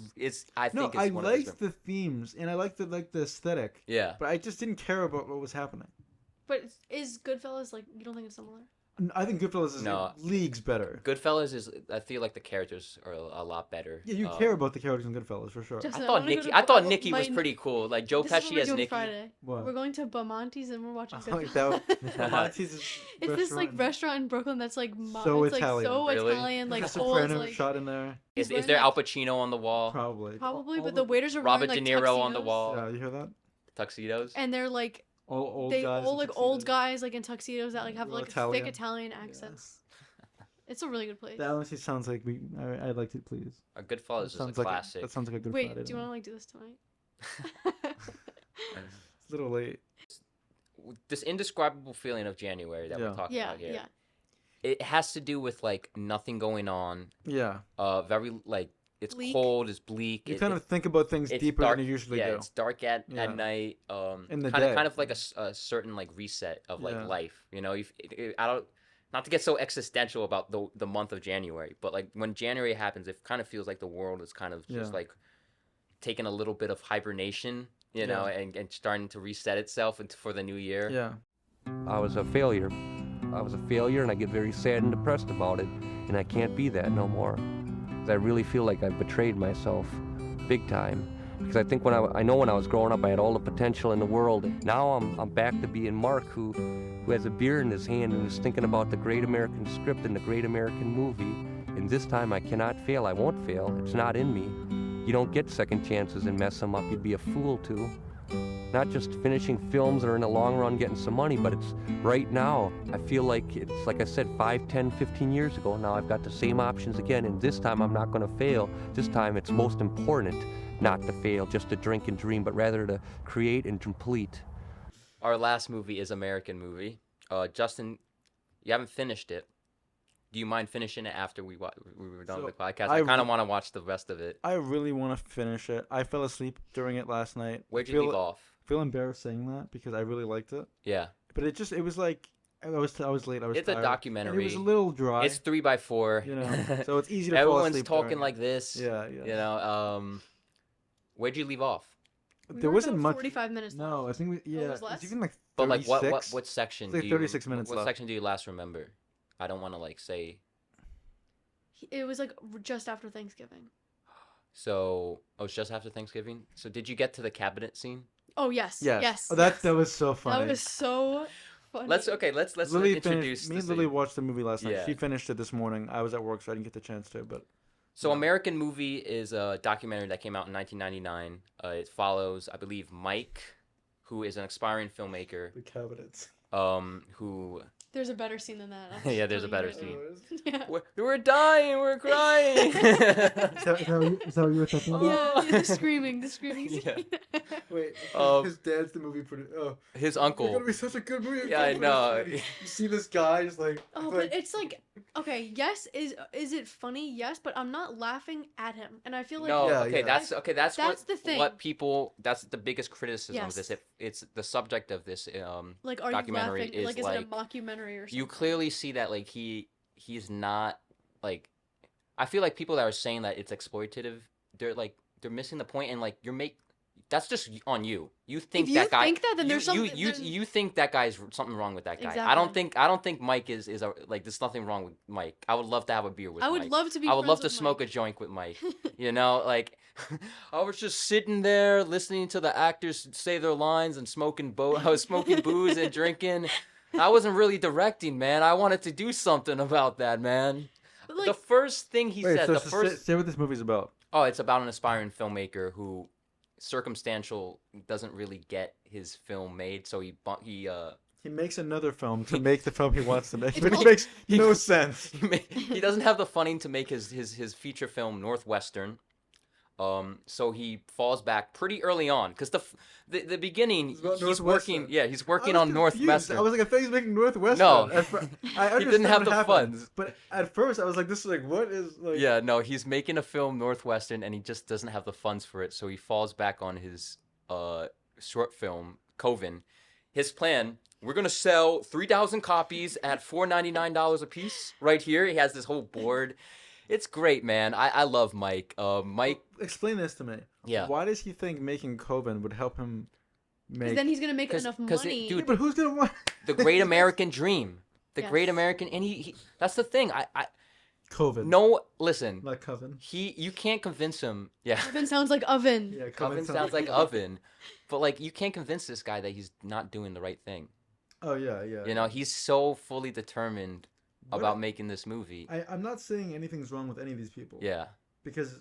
I No, think it's I one of those. liked the themes and I liked the aesthetic, Yeah. but I just didn't care about what was happening. But is Goodfellas like you don't think it's similar? I think Goodfellas is No. like, leagues better. Goodfellas is. I feel like the characters are a lot better. Yeah, you care about the characters in Goodfellas for sure. Justin, I I thought wanna go Nikki. to I thought Bo- Nikki was my- pretty cool. Like Joe This is what Pesci we're as doing Nikki. Friday. What? We're going to Bamonti's and we're watching Oh, Goodfellas. that Monty's is It's this like restaurant. restaurant in Brooklyn that's like So it's Italian. like so Really? Italian, like There's a old, Soprano like shot in there, Is wearing, there Al like- Pacino on the wall? probably. probably, All but the waiters are Robert wearing, De like, Niro on the tuxedos, wall. Yeah, you hear that? Tuxedos. and they're like Old they guys. all in like old tuxedos. guys like in tuxedos that like have Real like Italian. thick Italian accents. It's a really good place. That honestly sounds like I'd like to please. A Goodfellas is a sounds like classic. that sounds like a good Wait, Friday. do you want to like do this tonight? It's a little late. This indescribable feeling of January that Yeah. we're talking Yeah, about here. yeah. It has to do with like nothing going on. Yeah, Very like it's Bleak. cold, it's bleak. you kind of think about things it's deeper dark, than you usually yeah, do. it's dark at Yeah. night. In the kind day. of kind of like a certain like reset of like Yeah. life. You know, I don't. Not to get so existential about the month of January, but like when January happens, it kind of feels like the world is kind of just Yeah. like taking a little bit of hibernation, you know, and starting to reset itself for the new year. Yeah, I was a failure. I was a failure, and I get very sad and depressed about it, and I can't be that no more. 'Cause I really feel like I've betrayed myself big time. Because I think I know when I was growing up, I had all the potential in the world. Now I'm back to being Mark, who has a beer in his hand and is thinking about the great American script and the great American movie. And this time I cannot fail. I won't fail. It's not in me. You don't get second chances and mess them up. You'd be a fool to. Not just finishing films or in the long run getting some money, but it's right now. I feel like it's, like I said, 5, 10, 15 years ago. Now I've got the same options again, and this time I'm not going to fail. This time it's most important not to fail, just to drink and dream, but rather to create and complete. Our last movie is American Movie. Justin, you haven't finished it. Do you mind finishing it after we were done So, with the podcast? I I kind of re- want to watch the rest of it. I really want to finish it. I fell asleep during it last night. Where'd you feel, leave off? Feel embarrassed saying that because I really liked it, Yeah, but it was like I was late. I was it's a tired, documentary. and it was a little dry. It's 3x4. You know, so it's easy to fall Everyone's asleep talking during like it. this. Yeah. You know, where'd you leave off? We There were wasn't about much. 45 minutes No, I think we. Yeah, was less? it's even like But like 36. what section It's like do 36 you minutes what left. section do you last remember? I don't want to like say. It was like just after Thanksgiving. So it's just after Thanksgiving. So did you get to the cabinet scene? Oh yes, Yes. yes. Oh, that yes. that was so funny. That was so funny. Let's Lily introduce finished. Me the and Lily scene. watched the movie last night. Yeah. She finished it this morning. I was at work, so I didn't get the chance to. But So No. American Movie is a documentary that came out in 1999. It follows, I believe, Mike, who is an aspiring filmmaker, the cabinets. who There's a better scene than that. I'm Yeah, just there's a telling you better right scene. now. Yeah. we're dying, we're crying. Is that what you were talking about? Yeah, the screaming, the screaming. Yeah. Scene. Wait, Um, dad's the movie producer. Oh, His it's uncle. gonna be such a good movie. Yeah, I know. You see this guy just like. Oh, but it's like, okay, yes, is it funny? Yes, but I'm not laughing at him, and I feel like No, Yeah, okay, yeah. that's That's what the thing. what people that's the biggest criticism of Yes. this. It's the subject of this like, are documentary you laughing? is Like, is like, it a mockumentary or something? you clearly see that like he's not like, I feel like people that are saying that it's exploitative, they're missing the point, and like that's just on you. You think If you that guy think that, then there's something. you think that guy's something wrong with that guy. I Exactly. don't think Mike is like, there's nothing wrong with Mike. I would love to have a beer with I Mike. would love to be. I would friends love to with smoke a Mike. joint with Mike. You know, like I was just sitting there listening to the actors say their lines and I was smoking booze and drinking. I wasn't really directing, man. I wanted to do something about that, man. But like, The first thing he Wait, said, so the first say what this movie's about. oh, it's about an aspiring filmmaker who circumstantial doesn't really get his film made, so he He makes another film to make the film he wants to make, It's which called- makes no sense. he doesn't have the funding to make his feature film Northwestern. So he falls back pretty early on, because the beginning It's about he's Northwestern. working, yeah, he's working I on was confused. Northwestern. I was like, I thought he was making Northwestern. No. I He didn't understand have what the happened, funds. But at first, I was like, this is like, what is like? Yeah, no, he's making a film Northwestern, and he just doesn't have the funds for it, so he falls back on his short film Coven. His plan: we're gonna sell 3,000 copies at $4.99 a piece. Right here, he has this whole board. It's great, man. I love Mike. Mike. Explain this to me. Yeah. Why does he think making Coven would help him 'cause make? then he's gonna make 'cause- enough 'cause it- money. dude, Yeah, but who's gonna want The great American dream. The Yes. great American, and he that's the thing. I Coven? no, listen. Not Coven. You can't convince him. Yeah. Oven sounds like oven. Yeah, Coven sounds like oven. But like, you can't convince this guy that he's not doing the right thing. Oh yeah, yeah. You know, he's so fully determined What about I- making this movie. I'm not saying anything's wrong with any of these people. Yeah. Because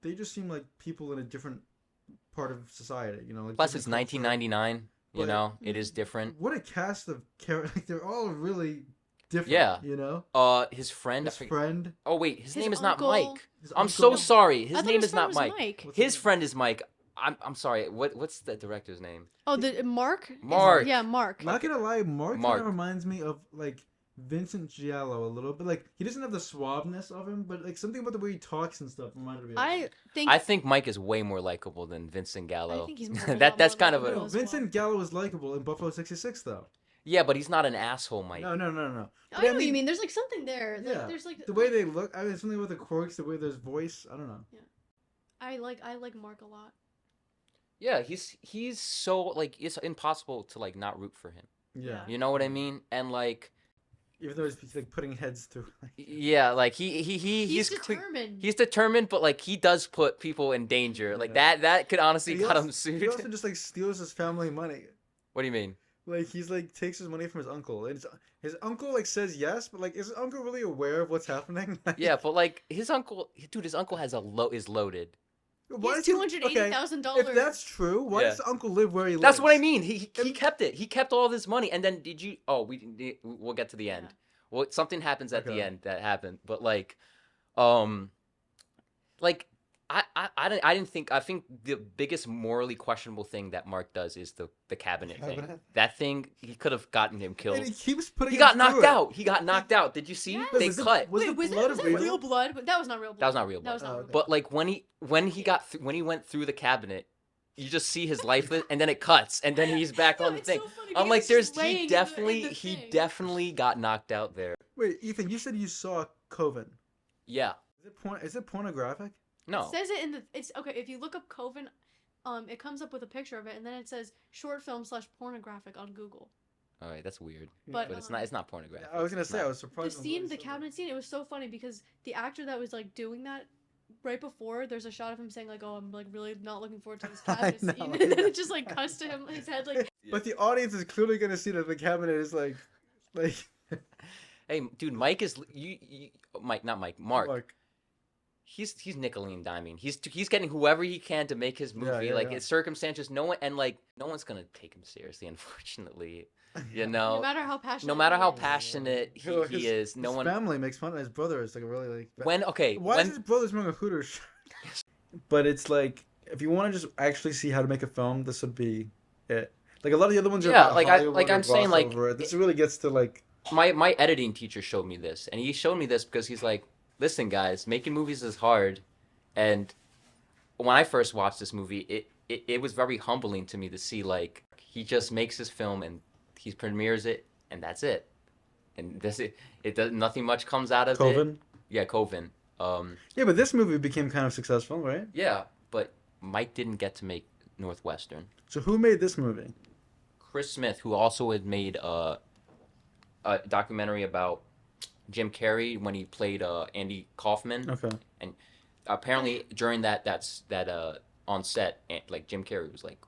they just seem like people in a different part of society. Like Plus, different it's culture. 1999. You But- know, it is different. What a cast of characters! Like, they're all really different. Yeah. His friend. I His forget- friend. Oh wait, his His name is uncle- not Mike. His I'm uncle. so sorry. I His thought name his is friend not was Mike. What's His name? friend is Mike. I'm sorry. What's the director's name? Oh, the Mark. Mark. Yeah, Mark. I'm not gonna lie, Mark kind Mark. of reminds me of like Vincent Giallo a little bit. Like he doesn't have the suaveness of him, but like something about the way he talks and stuff reminded me of him. I I think Mike is way more likable than Vincent Gallo. I think he's more- a lot That's more kind of likable a as well. Vincent Gallo was likable in Buffalo 66 though. yeah, but he's not an asshole, Mike. No. I know what you mean. There's like something there. Like, Yeah. There's like The way they look, I mean, something with the quirks, the way there's voice. I don't know. I like Mark a lot. Yeah, he's so like, it's impossible to like not root for him. Yeah. You know what I mean? And like, Even though he's like putting heads through. yeah, like he's determined. He's determined, but like he does put people in danger. Like Yeah. that could honestly He got also- him sued. He also just like steals his family money. What do you mean? Like he's like takes his money from his uncle, and his uncle like says yes, but like is his uncle really aware of what's happening? Like, Yeah, but like his uncle has is loaded. why He's does he- $280,000. If that's true, why Yeah. does the uncle live where he lives? That's what I mean. He kept it. He kept all this money, and then did you? Oh, we'll get to the end. Yeah. Well, something happens at the Okay. end that happened, but like I didn't think. I think the biggest morally questionable thing that Mark does is the cabinet thing. Cabinet? That thing, he could have gotten him killed. And he keeps putting. He him got through knocked it. out. He got knocked out. Did you see? Yes. They Was the- cut. was Wait, the was blood that real? real blood? But that was not real blood. That was not real That was blood. not Oh, real okay. blood. But like when he went through the cabinet, you just see his lifeless, and then it cuts, and then he's back No, on the it's thing. so funny I'm because like, he's there's just laying he in definitely the he thing. definitely got knocked out there. Wait, Ethan, you said you saw Coven. Yeah. Is it pornographic? No. It says it in the. It's okay if you look up Coven. it comes up with a picture of it, and then it says short film / pornographic on Google. All right, that's weird. But But it's not pornographic. I was gonna say, I was The surprised. scene, the cabinet scene, it was so funny because the actor that was like doing that right before, there's a shot of him saying like, "Oh, I'm like really not looking forward to this cabinet know, scene," yeah. and then it just like cuts to him, his head like. But the audience is clearly gonna see that the cabinet is like. Hey, dude, Mike is Mike, not Mike, Mark. Mark. He's nickel and diming. He's getting whoever he can to make his movie. Yeah, like yeah. it's circumstances. No one's gonna take him seriously. Unfortunately, you No know. matter how passionate. No matter he how is. passionate he is, no his one. family makes fun of his brother. Is like really like. Why when is his brother's wearing a Hooters shirt? But it's like if you want to just actually see how to make a film, this would be it. Like a lot of the other ones are Yeah, about like Hollywood I'm or saying, like, crossover. This really gets to like. my editing teacher showed me this, and he showed me this because he's like, listen, guys, making movies is hard, and when I first watched this movie, it was very humbling to me to see like he just makes his film and he premieres it and that's it, and it does nothing much comes out of it. Coven. Yeah, Coven. Yeah, but this movie became kind of successful, right? Yeah, but Mike didn't get to make Northwestern. So who made this movie? Chris Smith, who also had made a documentary about Jim Carrey when he played Andy Kaufman. Okay. And apparently during that on set, like Jim Carrey was like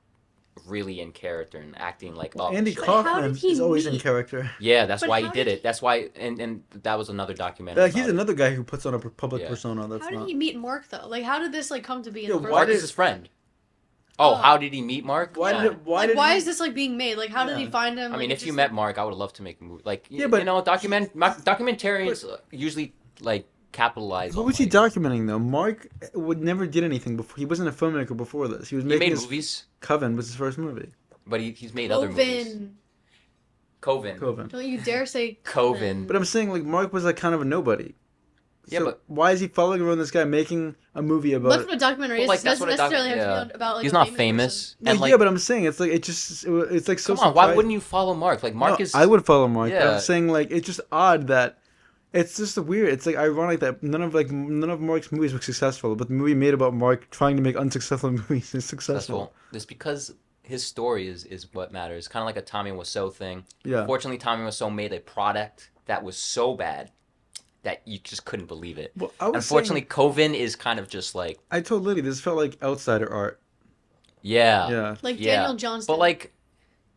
really in character and acting like Andy But how Kaufman did he is always in meet? character. Yeah, that's But why he how did did it. That's why, and that was another documentary. Like he's about it. another guy who puts on a public Yeah. persona. That's How did not. he meet Mark though? Like, how did this like come to be in Yeah, the first why Mark place? is his friend. Oh, Oh. how did he meet Mark? Why Yeah. did it, why Like, did why he- is this like being made? Like, how did he Yeah. find him? I mean, Like, if it's you just, met like- Mark, I would love to make a movie. Like, Yeah, but- you know, documentarians usually like capitalize. What on, was he like, documenting though? Mark would never did anything before. He wasn't a filmmaker before this. He was He making made his movies, Coven was his first movie. but he's made other movies. Coven. Coven. Coven. Don't you dare say Coven. But I'm saying like Mark was like kind of a nobody. Yeah, So but- why is he following around this guy making a movie That's about? what a documentary But, is. like, It that's doesn't what a doc- necessarily have yeah. to be about like He's a not famous famous. person. No, And like, yeah, but I'm saying it's like it's like so. come on, why surpri- wouldn't you follow Mark? Like Mark No, is. I would follow Mark. But Yeah. I'm saying like it's just odd that. It's just weird. It's like ironic that none of Mark's movies were successful, but the movie made about Mark trying to make unsuccessful movies is successful. It's because his story is what matters. Kind of like a Tommy Wiseau thing. Yeah. Fortunately, Tommy Wiseau made a product that was so bad that you just couldn't believe it. Well, I was Unfortunately, saying, Coven is kind of just like, I told Liddy this felt like outsider art. yeah, Yeah. Like yeah. Daniel Johnston. But like,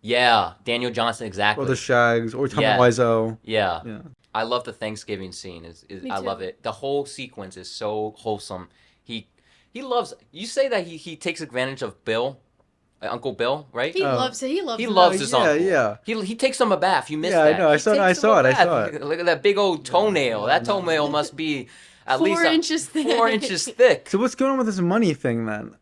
yeah, Daniel Johnson, exactly. Or the Shags, or Tommy Yeah. Wiseau. Yeah. Yeah. I love the Thanksgiving scene. Me I too. love it. The whole sequence is so wholesome. He loves. You say that he takes advantage of Bill, Uncle Bill, right? he Oh. loves it. He loves. He it. loves his yeah, uncle. yeah. He takes him a bath. You missed Yeah, I that. know. I He saw it, takes I him saw a it, I bath. saw it. Look at that big old toenail. That toenail must be at 4 least inches thick. 4 inches thick. So what's going on with this money thing then?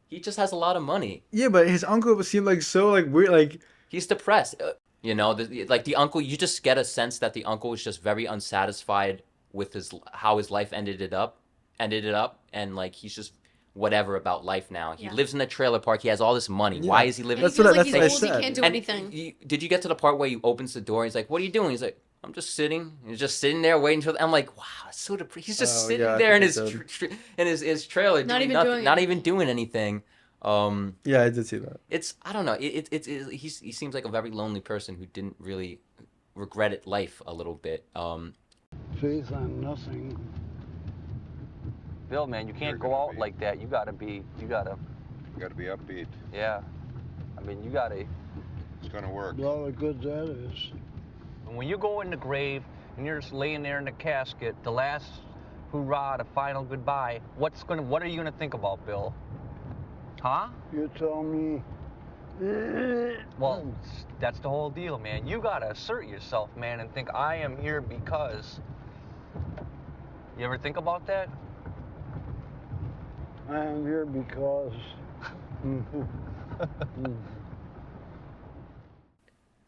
He just has a lot of money. Yeah, but his uncle seemed like so like weird. Like He's depressed. You know, like the uncle. You just get a sense that the uncle is just very unsatisfied with how his life ended it up, and like he's just whatever about life now. He Yeah. lives in a trailer park. He has all this money. Yeah. Why is he living? And That's he feels what I- like he's that's what I old. said. He can't do And anything. did you get to the part where he opens the door? And he's like, "What are you doing?" He's like, "I'm just sitting." He's just sitting there waiting for. I'm like, "Wow, it's so depressed." He's just Oh, sitting yeah, I there in think his I did. in his trailer, Not doing even nothing, doing not anything. even doing anything. yeah, I did see that. It's I don't know. He seems like a very lonely person who didn't really regret it life a little bit. Faith on nothing. Bill, man, you can't You're go gonna out be- like that. You gotta, You got to be upbeat. yeah. I mean, you gotta. It's going to work. Well, how good that is. And when you go in the grave and you're just laying there in the casket, the last hoorah, the final goodbye, what are you gonna think about, Bill? Huh? You tell me. Well, that's the whole deal, man. You gotta assert yourself, man, and think I am here because. You ever think about that? I am here because.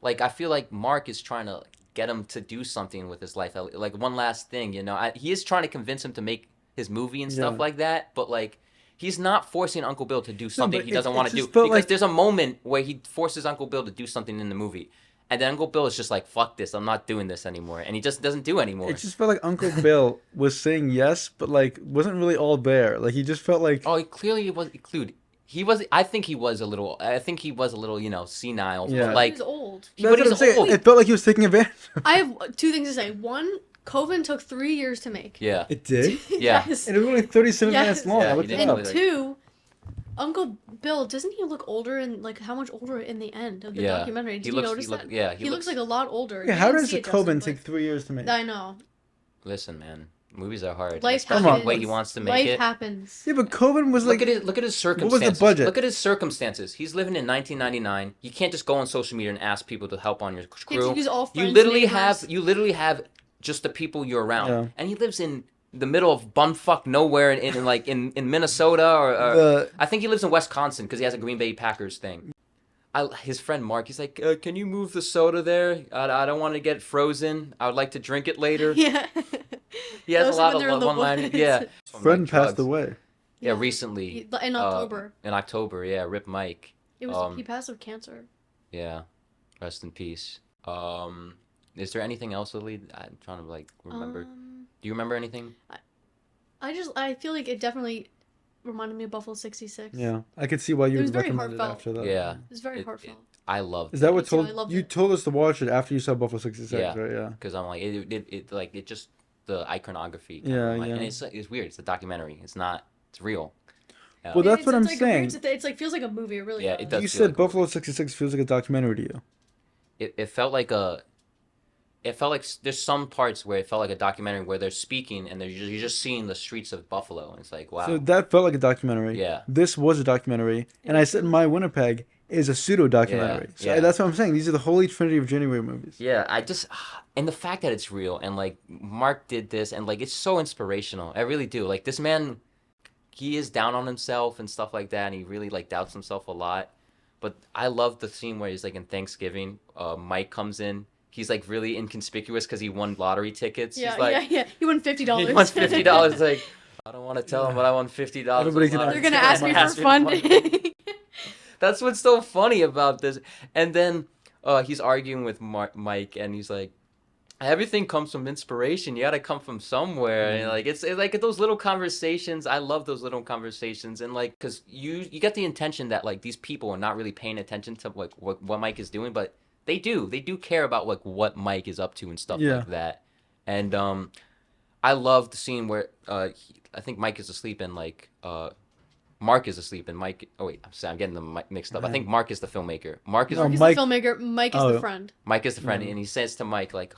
Like I feel like Mark is trying to get him to do something with his life, like one last thing, you know. He is trying to convince him to make his movie and stuff Yeah. like that, but like he's not forcing Uncle Bill to do something but he doesn't it want to do. just felt Because like- there's a moment where he forces Uncle Bill to do something in the movie, and then Uncle Bill is just like, "Fuck this, I'm not doing this anymore," and he just doesn't do anymore. It just felt like Uncle Bill was saying yes, but like wasn't really all there. Like he just felt like Oh, he clearly was included. He was. I think he was a little. I think he was a little, senile. Yeah. But like, He's old. That's but what I'm he's saying. old. It felt like he was taking advantage. I have two things to say. One, Coven took 3 years to make. Yeah. It did. Yeah. Yes. And it was only 37 Yes. minutes long. Yeah, I looked he it didn't up. really- And two, Uncle Bill, doesn't he look older and like how much older in the end of the Yeah. documentary? Did He you looks- notice he look- that? yeah, He looks like a lot older. Yeah, You how didn't does see a it, Coven Justin, take 3 years to make? but I know. Listen, man. Movies are hard. Life Especially happens. the way he wants to make Life it. happens. Yeah, but Coven was like. Look at his What circumstances. was the budget? Look at his circumstances. He's living in 1999. You can't just go on social media and ask people to help on your He had crew. to use all You friends, literally neighbors. have just the people you're around. Yeah. And he lives in the middle of bumfuck nowhere in Minnesota or The- I think he lives in Wisconsin because he has a Green Bay Packers thing. His friend Mark, he's like, can you move the soda there? I don't want to get frozen. I would like to drink it later. Yeah. He has Those a lot when they're in of the one-liners. woods. Yeah. Friend passed drugs. away. Yeah, recently. In October. In October, yeah. Rip Mike. It was he passed of cancer. Yeah. Rest in peace. Is there anything else, Lily? I'm trying to remember. Do you remember anything? I feel like it definitely reminded me of Buffalo 66. Yeah, I could see why you It was would very recommend it heartfelt. after that. Yeah. It was very It- heartfelt. I loved Is that it. what too, I told loved you it. told us to watch it after you saw Buffalo 66, Yeah. right? Yeah. Because I'm like, it just, the iconography. Yeah, I'm like- yeah. And it's weird. It's a documentary. It's not, it's real. Well, that's what I'm like saying. It's like feels like a movie. It really Yeah, does. it does. You feel said like a Buffalo 66 feels like a documentary to you. it felt like there's some parts where it felt like a documentary where they're speaking and you're just seeing the streets of Buffalo. And it's like, wow. So that felt like a documentary. Yeah. This was a documentary, and I said My Winnipeg is a pseudo documentary. Yeah, So yeah. that's what I'm saying. These are the holy trinity of January movies. Yeah, and the fact that it's real and like Mark did this and like it's so inspirational. I really do. Like this man, he is down on himself and stuff like that, and he really like doubts himself a lot. But I love the scene where he's like in Thanksgiving. Mike comes in. He's like really inconspicuous because he won lottery tickets. Yeah, He's like, yeah. He won $50. He won $50. Like, I don't want to tell him, but I won $50. Everybody can They're gonna ask me for funding. That's what's so funny about this. And then he's arguing with Mike, and he's like, everything comes from inspiration. You got to come from somewhere. And like it's like those little conversations. I love those little conversations, and like because you get the intention that like these people are not really paying attention to like what Mike is doing, but they do care about like what Mike is up to and stuff Yeah. like that. And I love the scene where I think Mike is asleep and like Mark is asleep and Mike. Oh wait, I'm getting them mixed up. I think Mark is the filmmaker. Mark is No, Mark is Mike- the filmmaker. Mike is Oh. the friend. Mike is the friend, and he says to Mike like,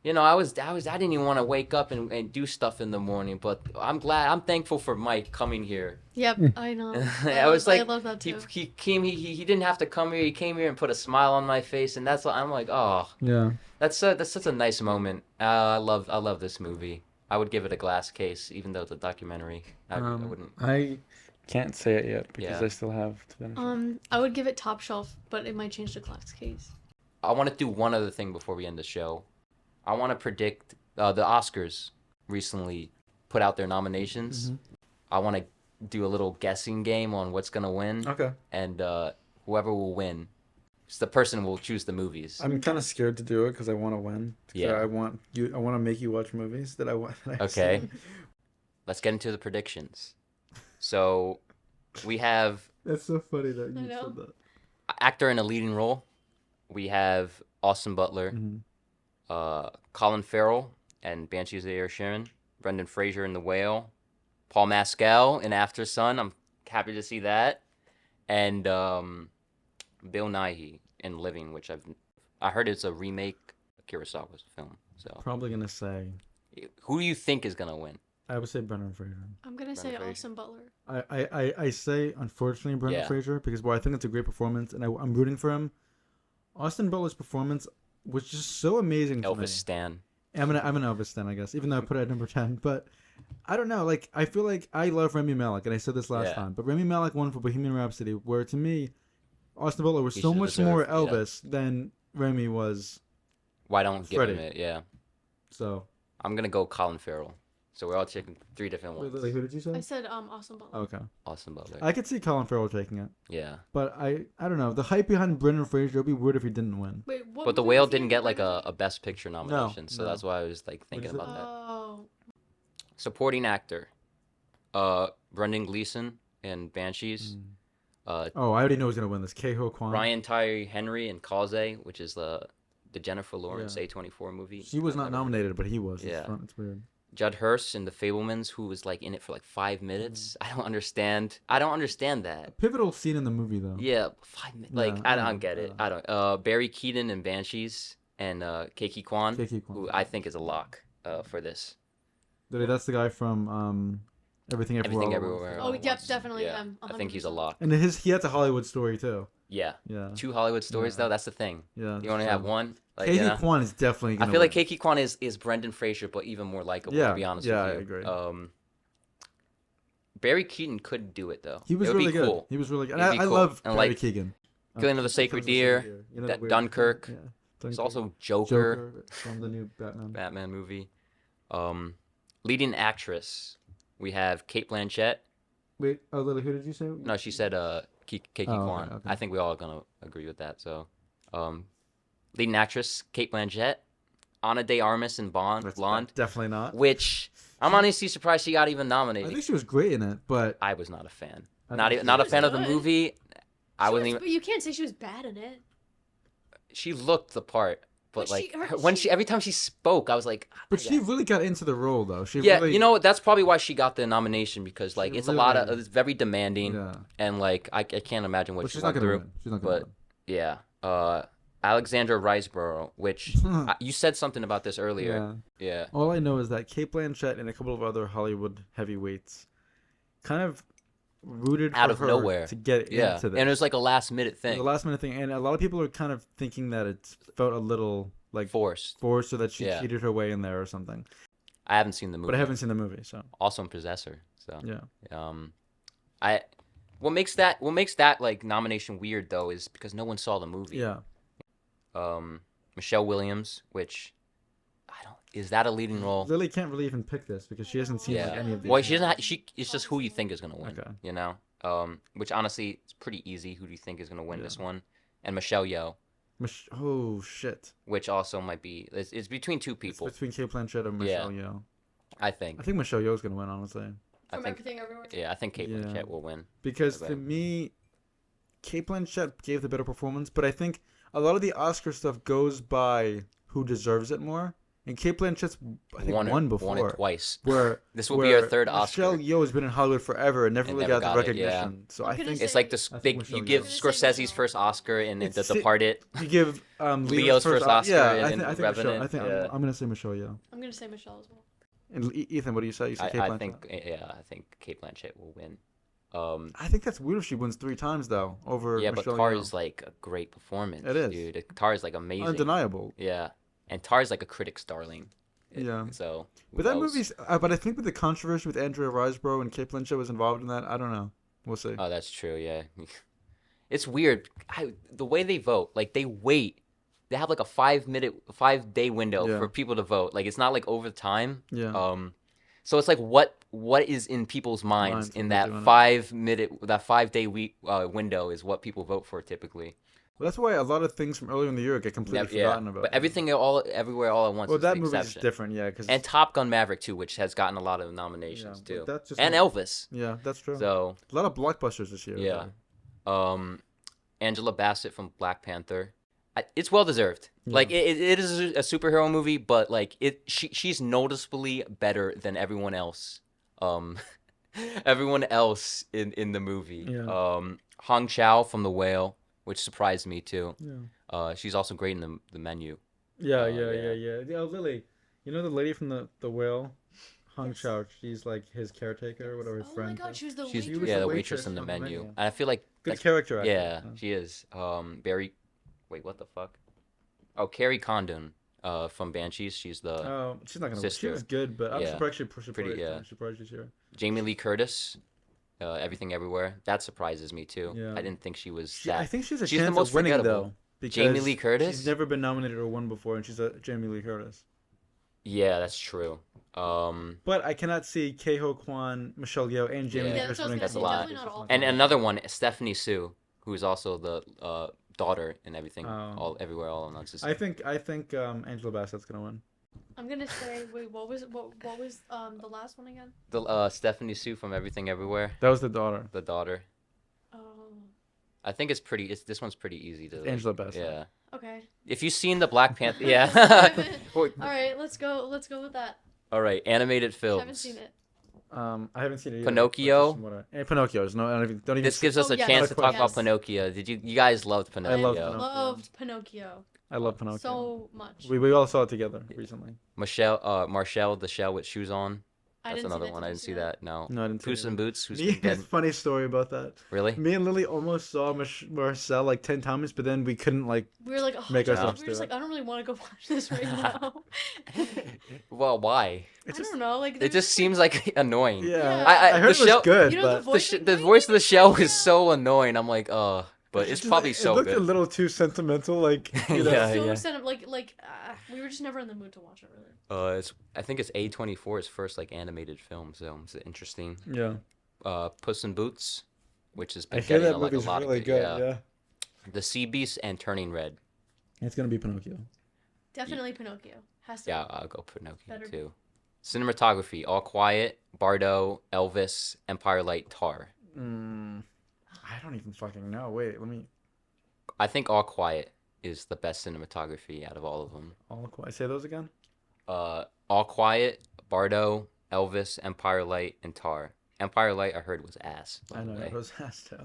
I didn't even want to wake up and do stuff in the morning, but I'm thankful for Mike coming here. Yep, I know. I was like, I love that too. he came, he didn't have to come here. He came here and put a smile on my face, and that's what I'm like, oh, Yeah. that's such a nice moment. I love this movie. I would give it a glass case, even though it's a documentary. I wouldn't. I can't say it yet because Yeah. I still have to finish. I would give it top shelf, but it might change to glass case. I want to do one other thing before we end the show. I want to predict the Oscars recently put out their nominations. I want to do a little guessing game on what's gonna win, Okay. and whoever will win, the person will choose the movies. I'm kind of scared to do it because I want to win. Yeah. I want to make you watch movies that I want. that I've Okay. seen. Let's get into the predictions. So we have That's so funny that I you know. said that. actor in a leading role. We have Austin Butler, Colin Farrell and Banshees of Inisherin, Brendan Fraser in The Whale, Paul Mescal in After Sun. I'm happy to see that, and Bill Nighy in Living, which I heard it's a remake of Kurosawa's film. So Probably gonna say. who do you think is gonna win? I would say Brendan Fraser. I'm gonna say Fraser. Austin Butler. I say unfortunately Brendan Yeah. Fraser because I think it's a great performance and I'm rooting for him. Austin Butler's performance was just so amazing to me. Elvis Stan. I'm an Elvis stan, I guess, even though I put it at number 10. But I don't know. Like I feel like I love Rami Malek, and I said this last Yeah. time. But Rami Malek won for Bohemian Rhapsody, where to me, Austin Butler was He so should much deserve- more yeah. Elvis than Rami was. Why don't give him Freddie. it? Yeah, So I'm gonna go Colin Farrell. So we're all taking 3 different ones. wait, who did you say? I said Austin Butler. Okay, Austin Butler. I could see Colin Farrell taking it, Yeah. but I don't know. The hype behind Brendan Fraser would be weird if he didn't win. Wait, what But The movie Whale was he didn't in? get like a Best Picture nomination, so no. that's why I was like thinking is it? about that. Oh, Supporting actor, Brendan Gleeson in Banshees, Oh, I already know who's gonna win this. Keiho Kwan. Ryan Tyree Henry and Kaze, which is the Jennifer Lawrence Yeah. A24 movie. She was I've not never heard of. nominated, but he was. Yeah. It's weird. Judd Hirsch in The Fablemans, who was like in it for like 5 minutes. I don't understand. I don't understand A that. pivotal scene in the movie, though. Yeah, 5 minutes. Like Yeah, I I don't know, get I it. know. I don't. Barry Keaton in Banshees and Keiki Kwan, Keiki Kwan. who I think is a lock for this. That's the guy from Everything Everywhere. Everything All at Once. Everywhere. Oh, All at yep, Once. definitely. Yeah, I think he's a 100%. lock. And he has a Hollywood story too. Yeah. Yeah. 2 Hollywood stories Yeah. though. That's the thing. Yeah. You only have one. Like, Keiki Kwan is definitely. I Gonna feel like win. Keiki Kwan is Brendan Fraser, but even more likable. Yeah, To be honest yeah, with you. I agree. Barry Keaton could do it though. He was It would really be good. Cool. He was really good. It'd And be I cool. love And, Barry like, Keegan. Killing of the Sacred Deer, You know that weird- Dunkirk. Yeah. There's Dunkirk. also Joker from the new Batman. Batman movie. Leading actress, we have Kate Blanchett. Wait, Lily, who did you say? No, she said Keiki Oh, okay, Kwan. okay. I think we all gonna agree with that. So, leading actress Kate Blanchett, Ana de Armas in Blonde, Definitely not. which I'm honestly surprised she got even I nominated. think she was great in it, but I was not a fan. I Not think even, not a she fan was of the good. movie. I She wasn't was- even. But you can't say she was bad in it. She looked the part, but But like she- when every time she spoke, I was like. but she really got into the role though. She Yeah, really, you know what? That's probably why she got the nomination because like She it's a lot of really- it's very demanding Yeah. and like I can't imagine what But she she's not went gonna through. win. She's not gonna But yeah, Alexandra Riseborough, which win. you said something about this earlier. Yeah. Yeah. All I know is that Kate Blanchett and a couple of other Hollywood heavyweights kind of rooted Out for of her nowhere. to get Yeah, into this. and it was like a last minute It was thing. a last minute thing, and a lot of people are kind of thinking that it felt a little like Forced. forced, or that she Yeah. cheated her way in there or something. I haven't seen the movie. But I haven't seen the movie, so Also in Possessor. So yeah. I what makes that like nomination weird though is because no one saw the movie. Yeah. Michelle Williams, which I don't is that a leading role? Lily can't really even pick this because she hasn't seen like Yeah. any of these. Well, she doesn't. It's just who you think is gonna win. Okay. You know. Which honestly, it's pretty easy. Who do you think is gonna win Yeah. this one? And Michelle Yeoh, Oh shit! which also might be. It's between two It's people. between Kate Blanchett and Yeah. Michelle Yeoh. I think. I think Michelle Yeoh's gonna win, honestly, I From think. Everything Everywhere. Yeah, I think Kate Yeah. Blanchett will win. because Okay. to me, Kate Blanchett gave the better performance, but I think a lot of the Oscar stuff goes by who deserves it more. And Kate Blanchett's I think won before. Won it twice. Where This will be her where third Oscar. Michelle Yeoh has been in Hollywood forever and never And really never got the got it, yeah. recognition. So I'm I gonna think say- It's like I think you Michelle give Yeoh. I'm gonna say Scorsese's Michelle. first Oscar in The It's si- Departed. you give Leo's first Oscar Yeah, in I think Michelle. Revenant, I think yeah. I'm gonna say Michelle Yeoh. I'm gonna say Michelle as well. And Ethan, what do you say? You say Kate I Blanchett. think. Yeah, I think Kate Blanchett will win. I think that's weird if she wins 3 times though over Yeah, Michelle but Tar Yeoh. is like a great performance. It is. Dude. Tar is like amazing. Undeniable. Yeah, and Tar is like a critic's darling. Yeah. So. who But that knows? movie's. But I think with the controversy with Andrea Riseborough and Kate Blanchett was involved in that. I don't know. We'll see. Oh, that's true. Yeah, it's weird. The way they vote, like they wait. They have like a 5-day window Yeah. for people to vote. Like it's not like over time. Yeah. So it's like what is in people's minds Minds in when that they're doing it. 5-day window is what people vote for typically. Well, that's why a lot of things from earlier in the year get completely forgotten about. But everything everywhere all at once. Well, is that the movie's exception. different, yeah. Cause And Top Gun Maverick too, which has gotten a lot of nominations Yeah, too, but that's just and not- Elvis. yeah, that's true. So A lot of blockbusters this year. yeah, Angela Bassett from Black Panther. It's well deserved. Yeah. Like it is a superhero movie, but like she's noticeably better than everyone else. Everyone else in the movie. Yeah. Hong Chow from The Whale, which surprised me too. Yeah. She's also great in the Menu. Yeah, yeah. yeah. Oh, Lily, you know the lady from the whale, Hong Chow. She's like his caretaker or whatever, his Oh my friend. god, she was the She's waitress. yeah the the waitress waitress in the from The Menu, Menu. and I feel like Good that's- character actor. Yeah, she is. Wait, what the fuck? Oh, Carrie Condon, from Banshees. She's the Oh, she's not gonna. Sister. She was good, but I'm Yeah. surprised she pushed it. Pretty, yeah. She probably she's here. Jamie Lee Curtis. Everything Everywhere. That surprises me too. Yeah. I didn't think she was I that. think she's a she's the chance most of winning forgettable. though. Because Jamie Lee Curtis? She's never been nominated or won before, and she's a Jamie Lee Curtis. Yeah, that's true. But I cannot see Keiho Kwan, Michelle Yeoh, and Jamie Yeah, Lee Yeah, Curtis that's what I was winning. gonna That's say. a lot. Definitely not all. And another one, Stephanie Sue, who's also the daughter in Everything, Oh. Everywhere, All at Once. I think Angela Bassett's gonna win. I'm gonna say, wait, what was the last one again? The Stephanie Sue from Everything Everywhere, That was the daughter. the daughter. Oh, I think it's pretty. This one's pretty easy to. Angela Bassett. Yeah. Okay. If you've seen the Black Panther, yeah. All right, let's go. Let's go with that. All right, animated films. Haven't seen it. I haven't seen it either. Pinocchio? Pinocchio. No, don't even. This gives us Oh, a yes, chance to talk about yes. Pinocchio. Did you guys loved Pinocchio? love I Pinocchio. loved Pinocchio I love Pinocchio. so much. We all saw it together recently. Marshall, the shell with shoes on. I That's didn't another see that. one. Did I you didn't see that. No. No, I didn't see Puss it. in Boots. Who's Me, dead? funny story about that. Really? Me and Lily almost saw Marcel like 10 times, but then we couldn't like. We were like, oh, Make Josh, ourselves we were just do it. like, I don't really want to go watch this right now. Well, why? I don't know. Like It just seems like annoying. Yeah, I I heard the it was shell- good, You know the but voice. The voice of the shell is so annoying. I'm like, but it's just- probably it so looked a good. little too sentimental, like you know. Yeah. We were just never in the mood to watch it really. I think it's A24's first like animated film, so it's interesting. Yeah. Puss in Boots, which is I hear getting that like a movie's lot really of good. Yeah. The Sea Beast and Turning Red. It's gonna be Pinocchio. Definitely Pinocchio. Has to. Yeah, I'll go Pinocchio Better. too. Cinematography: All Quiet, Bardo, Elvis, Empire Light, Tar. I don't even fucking know. Wait, let me. I think All Quiet is the best cinematography out of all of them. All quiet. Say those again. All Quiet, Bardo, Elvis, Empire Light, and Tar. Empire Light, I heard was ass. by I the know way. it was ass too.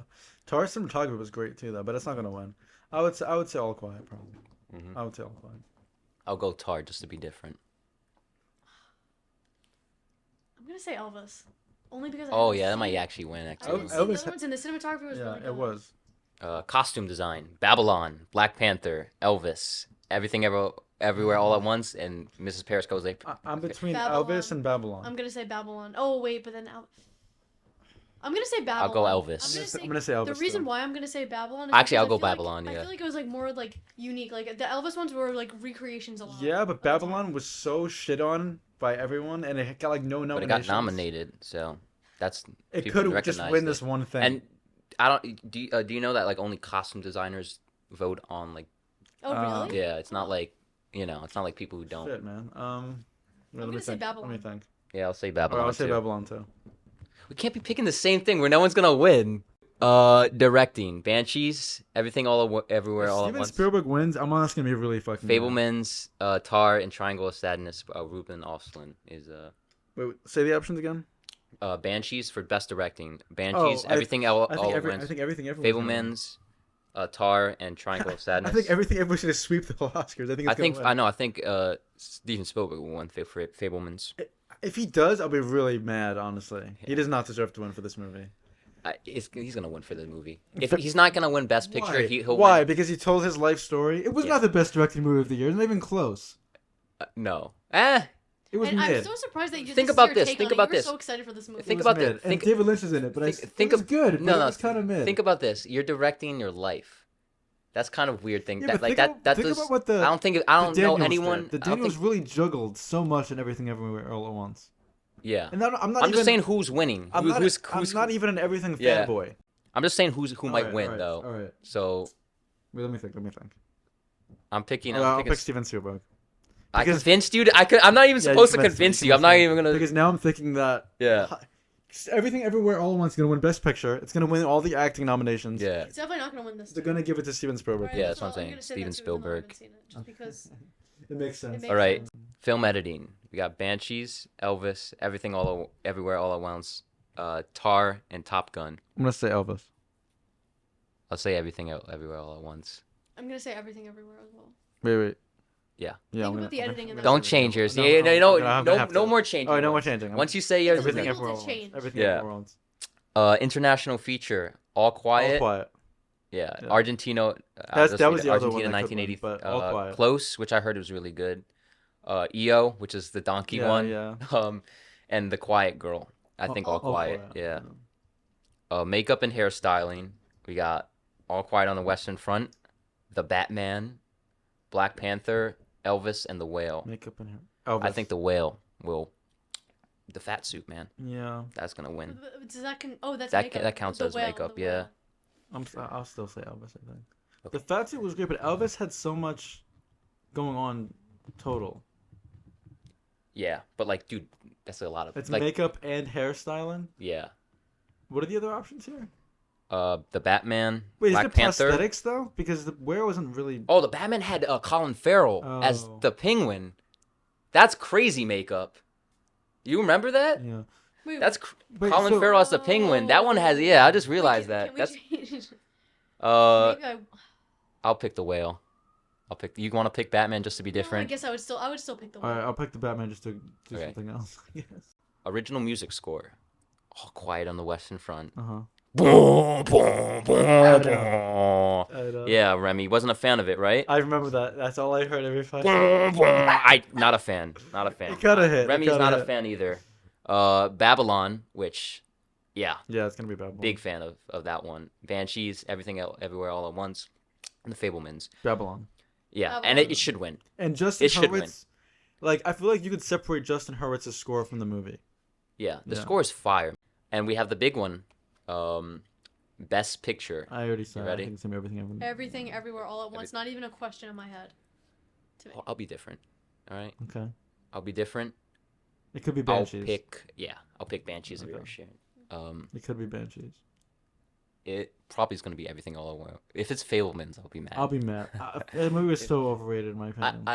Tar cinematography was great too, though, but it's not gonna win. I would say All Quiet probably. Mhm. I would say All Quiet. I'll go Tar just to be different. I'm gonna say Elvis. Only because. Oh haven't yeah, that seen might it. actually win. I Actually, didn't see Elvis the ha- other ones, and the cinematography was Yeah, really good. it was. Costume design: Babylon, Black Panther, Elvis, Everything Everywhere All at Once, and Mrs. Paris goes like. I'm between Babylon. Elvis and Babylon. I'm gonna say Babylon. Oh wait, but then I'm gonna say Babylon. I'll go Elvis. I'm gonna say Elvis. The reason too. why I'm gonna say Babylon is Actually, because I'll go I feel like- Babylon, I yeah. feel like it was like more like unique. Like the Elvis ones were like recreations a lot. Yeah, but of the time. Babylon was so shit on by everyone, and it got like no But it nominations. got nominated, so that's. It people could just recognized win it. this one thing. And I don't. Do you know that like only costume designers vote on like? Oh really? Yeah, it's not like it's not like people who don't. Shit, man. Let me gonna say think. Babylon. Let me think. Yeah, I'll say Or Babylon I'll say too. Babylon too. We can't be picking the same thing where no one's gonna win. Directing: Banshees, Everything Everywhere If All at Steven Once. Spielberg wins, I'm honestly gonna be really fucking. mad. Fableman's, Tar, and Triangle of Sadness. Ruben Östlund is Wait, say the options again. Banshees for best directing. Banshees, I Everything All think at I Once. think everything. Everyone's gonna win. Fableman's, Tar, and Triangle of Sadness. I think everything. Everyone's gonna sweep the whole Oscars. I think. It's gonna win. I know. I think Steven Spielberg will win for Fableman's. If he does, I'll be really mad. Honestly, he does not deserve to win for this movie. He's gonna win for the movie. If he's not gonna win Best Picture, Why? he'll Why? win. Because he told his life story. It was Yeah. not the best directed movie of the year. It's not even close. No. It was And I'm mid. so surprised that you Think this is about your this, take think on it. about You were this. so excited for this movie. Think It was about mid. this. And Think- David Lynch is in it, but think it was of- good. But No, it no. was kind of mid. Think about this. You're directing your life. That's kind of weird thing. Yeah, that but like think that about does. what the I don't the know Daniels anyone. did. The I don't Daniels think. really juggled so much and everything everywhere all at once. Yeah. And I'm not I'm even, just saying who's winning. I'm not, who's I'm not even an everything Yeah. fanboy. I'm just saying who might Alright, win alright, though. Alright. So Wait, let me think. I'm picking. I'll pick Steven Spielberg. I because- convinced you. I'm not even Yeah, supposed to convinced me, convince you. I'm not convinced me. even gonna. Because now I'm thinking that Yeah. Everything Everywhere All at Once is gonna win Best Picture. It's gonna win all the acting nominations. Yeah. It's definitely not gonna win this. They're time. gonna give it to Steven Spielberg. Right, Yeah, that's what I'm I'm saying. gonna say Steven that too, even though I Spielberg. haven't seen it, just because It makes sense. makes All right. sense. Film editing. We got Banshees, Elvis, Everything Everywhere All at Once, Tar, and Top Gun. I'm gonna say Elvis. I'll say Everything Everywhere All at Once. I'm gonna say Everything Everywhere as well. Wait. Yeah. Yeah. Think about the editing in that Don't movie. change yours. No, Yeah, no, no, no, I'm no, gonna have no to. more changing. Oh, no more changing. Once you say yours, Everything It's Everywhere illegal All to at Once. change. Everything Yeah. Everywhere All at Once. International feature. All All Quiet. Quiet. Yeah. Yeah. Argentino. That was the other Argentina one that could 1980. win, but All Quiet. Close, which I heard was really good. EO, which is the donkey Yeah, one. yeah. And The Quiet Girl. I think All Quiet. Yeah. Makeup and hairstyling. We got All Quiet on the Western Front, The Batman, Black Panther, Elvis, and The Whale. Makeup and hair. Elvis. I think The Whale will. The fat suit, man. Yeah. That's gonna win. Does that that's That makeup. that counts The as whale, makeup. the Yeah. whale. I'll still say Elvis. I think. Okay. The fat suit was great, but Elvis had so much going on total. Yeah, but like, dude, that's a lot of. It's like, makeup and hairstyling. yeah. What are the other options here? The Batman, Wait, is Black it Panther. prosthetics though? Because the wear wasn't really. Oh, the Batman had Colin Farrell as Oh. the Penguin. That's crazy makeup. You remember that? Yeah. Wait, That's Wait, Colin so- Farrell as the Penguin. That one has. Yeah, I just wait, realized can that. we That's. change? Uh, Maybe I. I'll pick the whale. I'll pick. You want to pick Batman just to be No, I different? guess I would still pick the All right, one. I'll pick the Batman just to do Okay. something else. Yes. Original music score. All Quiet on the Western Front. Uh huh. Boom, boom, boom, I boom. Yeah, Remy wasn't a fan of it, right? I remember that. That's all I heard every 5 Boom, seconds. boom. I not a fan. Not a fan. It kinda hit. Remy's not a fan either. Babylon, which, yeah, Yeah, it's gonna be Babylon. big fan of that one. Banshees, Everywhere All at Once, and The Fablemans. Babylon. Yeah, and Babylon. it should win. And Justin It should win. Hurwitz. Like, I feel like you could separate Justin Hurwitz's score from the movie. Yeah, the Yeah. score is fire. And we have the big one, Best Picture. I already said. ready? I think it's gonna be everything. Everything, everywhere, all at once. Not even a question in my head. To me. I'll be different. All right, Okay. I'll be different. It could be Banshees. I'll pick Banshees of Okay. Inisherin. It could be Banshees. It probably is going to be Everything All at Once. If it's Fablemans, I'll be mad. I'll be mad. The movie was so overrated in my opinion.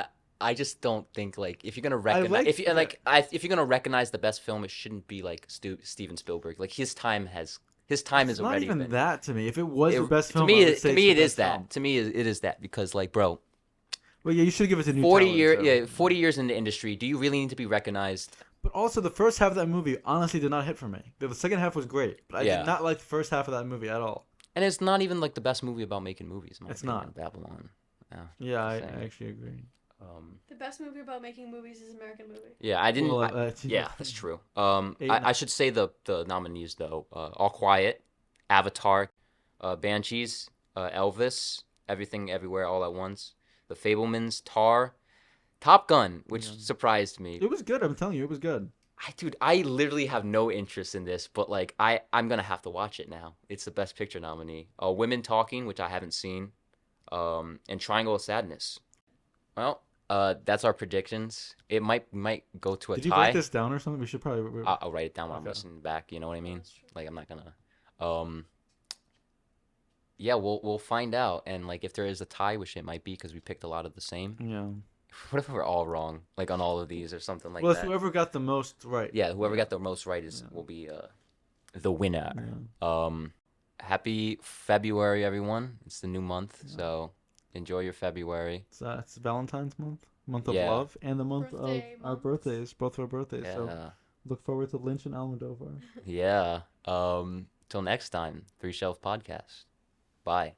I just don't think like if you're gonna recognize if you're gonna recognize the best film, it shouldn't be like Steven Spielberg. Like his time is It's already not even been. that to me. If it was the best film, to me, I would say to me it's it the is best that. film. To me, it is that because like, bro, Well, yeah, you should give it a new 40 talent, so. 40 years in the industry. Do you really need to be recognized? But also, the first half of that movie honestly did not hit for me. The second half was great, but I Yeah. did not like the first half of that movie at all. And it's not even like the best movie about making movies. In my It's opinion, not. Babylon. Yeah. Yeah, I Same. actually agree. The best movie about making movies is American Movie. Yeah, I didn't. Well, yeah, that's true. Eight I should say the nominees though: All Quiet, Avatar, Banshees, Elvis, Everything Everywhere All at Once, The Fablemans, Tar, Top Gun, which surprised me. It was good. I'm telling you, it was good. Dude, I literally have no interest in this, but like I'm gonna have to watch it now. It's the Best Picture nominee. Women Talking, which I haven't seen, and Triangle of Sadness. Well, that's our predictions. It might go to a Did you tie. write this down or something? We should probably. I'll write it down when I'm Okay. listening back. You know what I mean? That's true. Like I'm not gonna. Yeah, we'll find out. And like if there is a tie, which it might be because we picked a lot of the same. Yeah. What if we're all wrong, like on all of these or something like Well, it's that? whoever got the most right. Yeah, whoever got the most right will be the winner. Yeah. Happy February, everyone! It's the new month, so enjoy your February. It's Valentine's month of Yeah. love, and the month Birthday of our month. birthdays, both our birthdays. Yeah, So look forward to Lynch and Almodovar. yeah. Till next time, 3 Shelf Podcast. Bye.